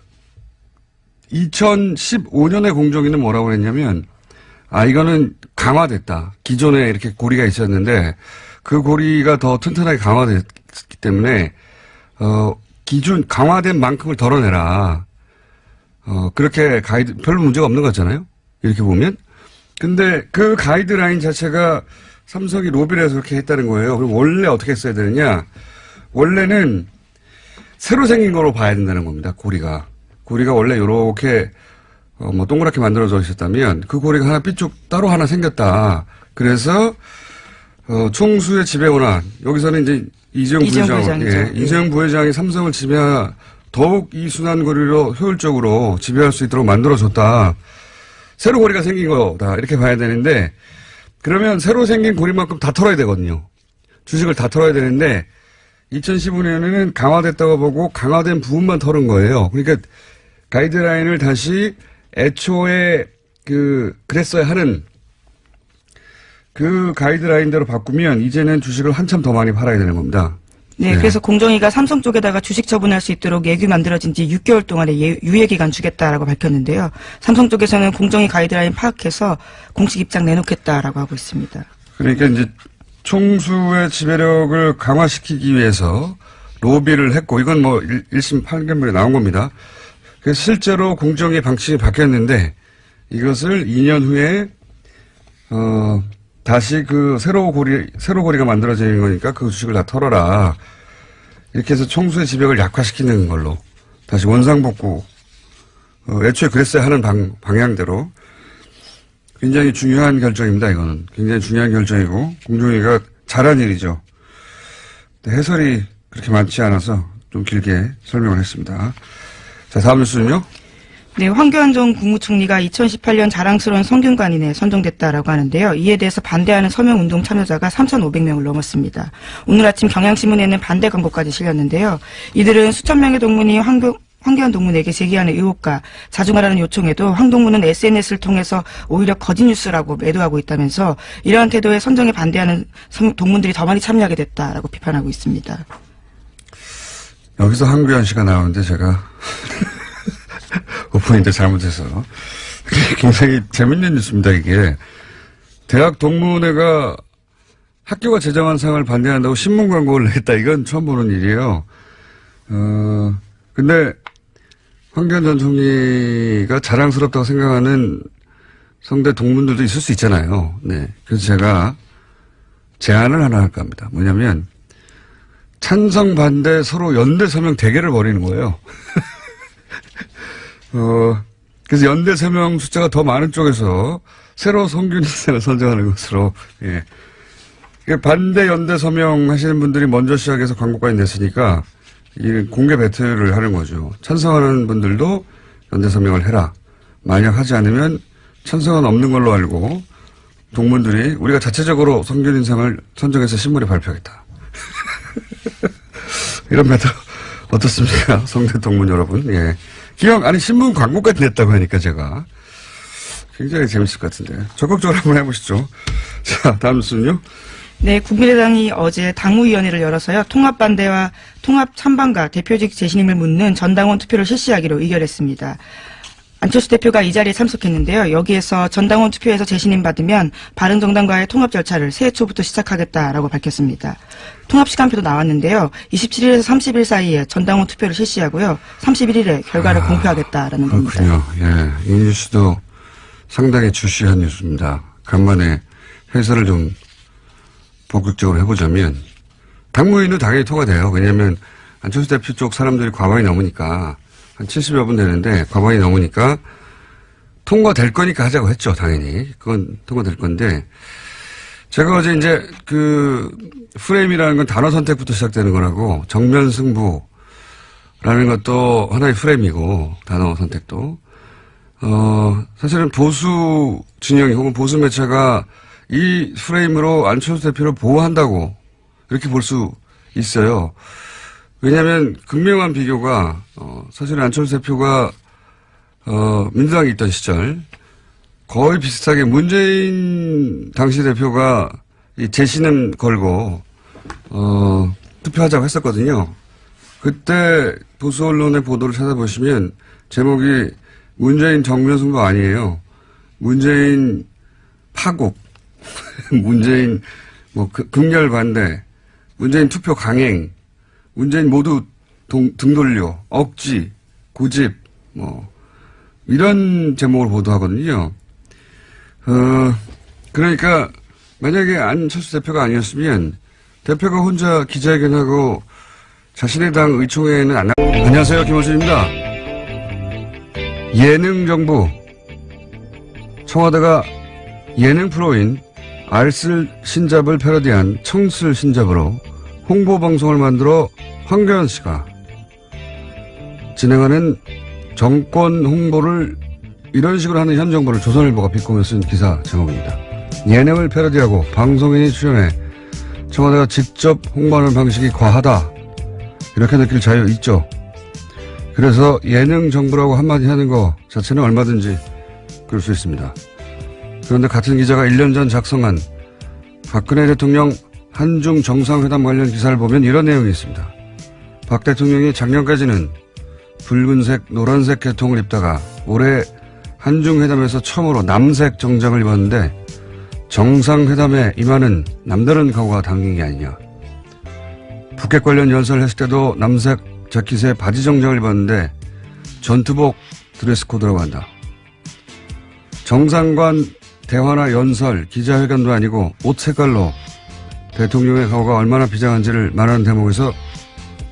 2015년에 공정위는 뭐라고 그랬냐면 이거는 강화됐다. 기존에 이렇게 고리가 있었는데 그 고리가 더 튼튼하게 강화됐기 때문에 기준 강화된 만큼을 덜어내라. 그렇게 별로 문제가 없는 것 같잖아요. 이렇게 보면. 근데 그 가이드라인 자체가 삼성이 로비를 해서 그렇게 했다는 거예요. 그럼 원래 어떻게 했어야 되느냐. 원래는 새로 생긴 거로 봐야 된다는 겁니다. 고리가 원래 요렇게 동그랗게 만들어져 있었다면 그 고리가 하나 삐쭉 따로 하나 생겼다. 그래서 총수의 지배 원한 여기서는 이제 이재용 부회장, 이재용 부회장이 삼성을 지배하 더욱 이 순환 고리로 효율적으로 지배할 수 있도록 만들어줬다. 새로 고리가 생긴 거다. 이렇게 봐야 되는데 그러면 새로 생긴 고리만큼 다 털어야 되거든요. 주식을 다 털어야 되는데 2015년에는 강화됐다고 보고 강화된 부분만 털은 거예요. 그러니까 가이드라인을 다시 애초에 그랬어야 하는 그 가이드라인대로 바꾸면 이제는 주식을 한참 더 많이 팔아야 되는 겁니다. 네, 그래서 공정위가 삼성 쪽에다가 주식 처분할 수 있도록 예규 만들어진 지 6개월 동안의 유예기간 주겠다라고 밝혔는데요. 삼성 쪽에서는 공정위 가이드라인 파악해서 공식 입장 내놓겠다라고 하고 있습니다. 그러니까 이제 총수의 지배력을 강화시키기 위해서 로비를 했고 이건 1심 판결문에 나온 겁니다. 그래서 실제로 공정위 방침이 바뀌었는데 이것을 2년 후에 다시 새로 고리가 만들어지는 거니까 그 주식을 다 털어라. 이렇게 해서 총수의 지배력을 약화시키는 걸로 다시 원상복구. 애초에 그랬어야 하는 방향대로 굉장히 중요한 결정입니다. 이거는 굉장히 중요한 결정이고 공정위가 잘한 일이죠. 해설이 그렇게 많지 않아서 좀 길게 설명을 했습니다. 자, 다음 뉴스는요. 네, 황교안 전 국무총리가 2018년 자랑스러운 성균관인에 선정됐다라고 하는데요. 이에 대해서 반대하는 서명운동 참여자가 3,500명을 넘었습니다. 오늘 아침 경향신문에는 반대 광고까지 실렸는데요. 이들은 수천 명의 동문이 황교안 동문에게 제기하는 의혹과 자중하라는 요청에도 황 동문은 SNS를 통해서 오히려 거짓 뉴스라고 매도하고 있다면서 이러한 태도에 선정에 반대하는 동문들이 더 많이 참여하게 됐다라고 비판하고 있습니다. 여기서 황교안 씨가 나오는데 제가 오프닝 잘못해서 굉장히 재밌는 뉴스입니다. 이게 대학 동문회가 학교가 제정한 상을 반대한다고 신문 광고를 냈다. 이건 처음 보는 일이에요. 근데 황교안 전 총리가 자랑스럽다고 생각하는 성대 동문들도 있을 수 있잖아요. 네. 그래서 제가 제안을 하나 할까 합니다. 뭐냐면 찬성 반대 서로 연대 서명 대결을 벌이는 거예요. 그래서 연대 서명 숫자가 더 많은 쪽에서 새로 성균인생을 선정하는 것으로, 예. 반대 연대 서명 하시는 분들이 먼저 시작해서 광고까지 냈으니까, 이 공개 배틀을 하는 거죠. 찬성하는 분들도 연대 서명을 해라. 만약 하지 않으면 찬성은 없는 걸로 알고, 동문들이 우리가 자체적으로 성균인상을 선정해서 신문에 발표하겠다. 이런 배틀 어떻습니까? 성대 동문 여러분, 예. 신문 광고까지 냈다고 하니까 제가 굉장히 재밌을 것 같은데. 적극적으로 한번 해보시죠. 자, 다음 뉴스는요. 네, 국민의당이 어제 당무위원회를 열어서요. 통합반대와 통합 찬반가 대표직 재신임을 묻는 전당원 투표를 실시하기로 의결했습니다. 안철수 대표가 이 자리에 참석했는데요. 여기에서 전당원 투표에서 재신임 받으면 바른정당과의 통합 절차를 새해 초부터 시작하겠다라고 밝혔습니다. 통합 시간표도 나왔는데요. 27일에서 30일 사이에 전당원 투표를 실시하고요. 31일에 결과를 공표하겠다라는 겁니다. 그렇군요. 예, 이 뉴스도 상당히 주시한 뉴스입니다. 간만에 해설을 좀 본격적으로 해보자면 당무위는 당연히 통과돼요. 왜냐하면 안철수 대표 쪽 사람들이 과반이 넘으니까 한 70여 분 되는데 과반이 넘으니까 통과될 거니까 하자고 했죠. 당연히. 그건 통과될 건데 제가 어제 이제 그 프레임이라는 건 단어 선택부터 시작되는 거라고 정면 승부라는 것도 하나의 프레임이고 단어 선택도 사실은 보수 진영이 혹은 보수 매체가 이 프레임으로 안철수 대표를 보호한다고 이렇게 볼 수 있어요. 왜냐하면 극명한 비교가 사실은 안철수 대표가 민주당에 있던 시절 거의 비슷하게 문재인 당시 대표가 이 재신임 걸고 투표하자고 했었거든요. 그때 보수 언론의 보도를 찾아보시면 제목이 문재인 정면 승부 아니에요. 문재인 파국, 문재인 뭐 극렬 반대, 문재인 투표 강행, 문재인 모두 등 돌려, 억지, 고집, 뭐 이런 제목을 보도하거든요. 그러니까 만약에 안철수 대표가 아니었으면 대표가 혼자 기자회견하고 자신의 당 의총회에는 안 안녕하세요, 김호준입니다. 예능 정부 청와대가 예능 프로인 알쓸 신잡을 패러디한 청쓸 신잡으로 홍보 방송을 만들어 황교안 씨가 진행하는 정권 홍보를 이런 식으로 하는 현 정부를 조선일보가 비꼬며 쓴 기사 제목입니다. 예능을 패러디하고 방송인이 출연해 청와대가 직접 홍보하는 방식이 과하다. 이렇게 느낄 자유 있죠. 그래서 예능 정부라고 한마디 하는 거 자체는 얼마든지 그럴 수 있습니다. 그런데 같은 기자가 1년 전 작성한 박근혜 대통령 한중 정상회담 관련 기사를 보면 이런 내용이 있습니다. 박 대통령이 작년까지는 붉은색, 노란색 계통을 입다가 올해 한중회담에서 처음으로 남색 정장을 입었는데 정상회담에 임하는 남다른 각오가 담긴 게 아니냐. 북핵 관련 연설을 했을 때도 남색 자켓에 바지 정장을 입었는데 전투복 드레스 코드라고 한다. 정상관 대화나 연설, 기자회견도 아니고 옷 색깔로 대통령의 각오가 얼마나 비장한지를 말하는 대목에서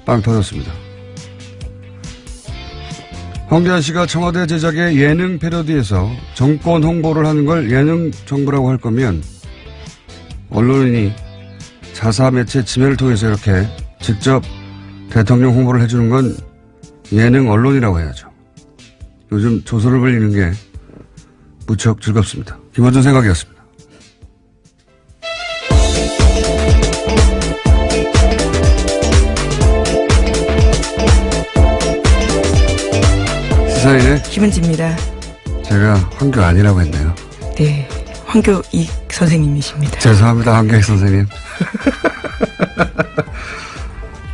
빵 터졌습니다. 황교안 씨가 청와대 제작의 예능 패러디에서 정권 홍보를 하는 걸 예능 정부라고 할 거면 언론인이 자사 매체 지면을 통해서 이렇게 직접 대통령 홍보를 해주는 건 예능 언론이라고 해야죠. 요즘 조선을 벌리는 게 무척 즐겁습니다. 김원준 생각이었습니다. 시사인의 김은지입니다. 제가 황교 아니라고 했네요. 네, 황교익 선생님이십니다. 죄송합니다, 황교익 선생님.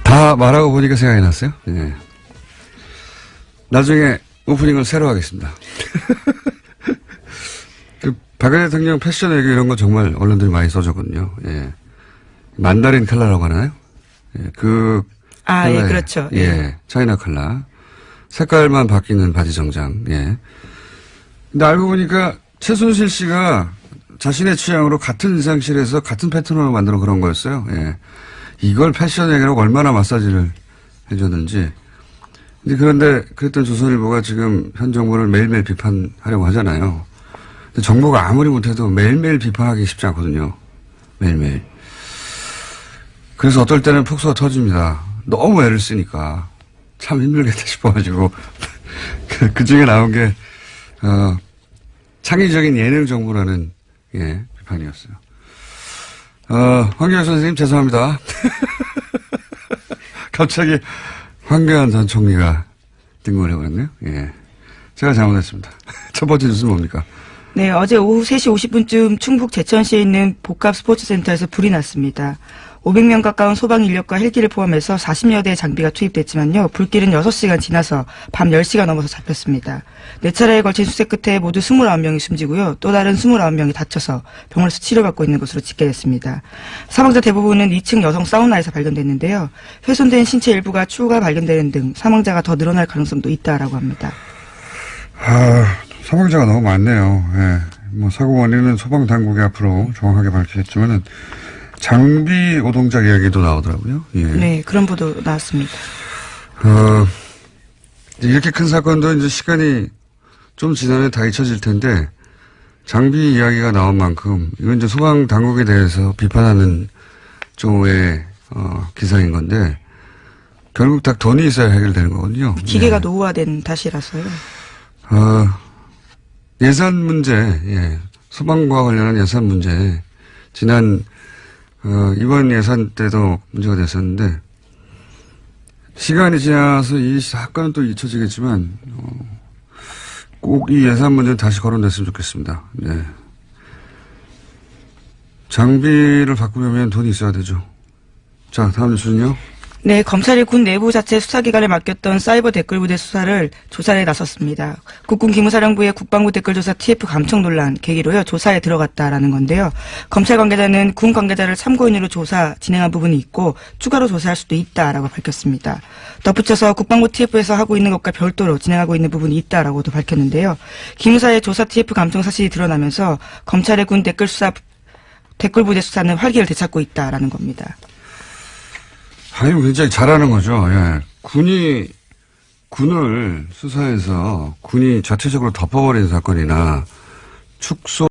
다 말하고 보니까 생각이 났어요. 네. 나중에 오프닝을 새로 하겠습니다. 그 박근혜 대통령 패션 외교 이런 거 정말 언론들이 많이 써줬거든요. 예. 만다린 컬러라고 하나요? 예. 그 예, 그렇죠. 예. 차이나 컬러. 색깔만 바뀌는 바지 정장. 예. 근데 알고 보니까 최순실 씨가 자신의 취향으로 같은 의상실에서 같은 패턴으로 만들어 그런 거였어요. 예. 이걸 패션 얘기라고 얼마나 마사지를 해줬는지. 그런데 그랬던 조선일보가 지금 현 정부를 매일매일 비판하려고 하잖아요. 근데 정부가 아무리 못해도 매일매일 비판하기 쉽지 않거든요. 매일매일. 그래서 어떨 때는 폭소가 터집니다. 너무 애를 쓰니까. 참 힘들겠다 싶어가지고. 그 중에 나온 게, 창의적인 예능 정부라는, 예, 비판이었어요. 황교안 선생님 죄송합니다. 갑자기 황교안 전 총리가 등극을 해버렸네요. 예. 제가 잘못했습니다. 첫 번째 뉴스는 뭡니까? 네, 어제 오후 3시 50분쯤 충북 제천시에 있는 복합 스포츠센터에서 불이 났습니다. 500명 가까운 소방 인력과 헬기를 포함해서 40여 대의 장비가 투입됐지만요. 불길은 6시간 지나서 밤 10시가 넘어서 잡혔습니다. 4차례에 걸친 수색 끝에 모두 29명이 숨지고요. 또 다른 29명이 다쳐서 병원에서 치료받고 있는 것으로 집계됐습니다. 사망자 대부분은 2층 여성 사우나에서 발견됐는데요. 훼손된 신체 일부가 추가 발견되는 등 사망자가 더 늘어날 가능성도 있다라고 합니다. 사망자가 너무 많네요. 예. 뭐 사고 원인은 소방 당국이 앞으로 정확하게 밝히겠지만은 장비 오동작 이야기도 나오더라고요. 예. 네, 그런 보도 나왔습니다. 이렇게 큰 사건도 이제 시간이 좀 지나면 다 잊혀질 텐데 장비 이야기가 나온 만큼 이건 이제 소방 당국에 대해서 비판하는 쪽의 기사인 건데 결국 다 돈이 있어야 해결되는 거거든요. 기계가 노후화된 탓이라서요. 예산 문제, 예. 소방과 관련한 예산 문제, 지난, 이번 예산 때도 문제가 됐었는데, 시간이 지나서 이 사건은 또 잊혀지겠지만, 꼭 이 예산 문제는 다시 거론됐으면 좋겠습니다. 네. 장비를 바꾸려면 돈이 있어야 되죠. 자, 다음 뉴스는요. 네, 검찰이 군 내부 자체 수사기관에 맡겼던 사이버 댓글부대 수사를 조사에 나섰습니다. 국군 기무사령부의 국방부 댓글조사 TF 감청 논란 계기로요, 조사에 들어갔다라는 건데요. 검찰 관계자는 군 관계자를 참고인으로 조사 진행한 부분이 있고 추가로 조사할 수도 있다라고 밝혔습니다. 덧붙여서 국방부 TF에서 하고 있는 것과 별도로 진행하고 있는 부분이 있다라고도 밝혔는데요. 기무사의 조사 TF 감청 사실이 드러나면서 검찰의 군 댓글부대 수사는 활기를 되찾고 있다라는 겁니다. 아유, 굉장히 잘하는 거죠. 예. 군을 수사해서 군이 자체적으로 덮어버린 사건이나 축소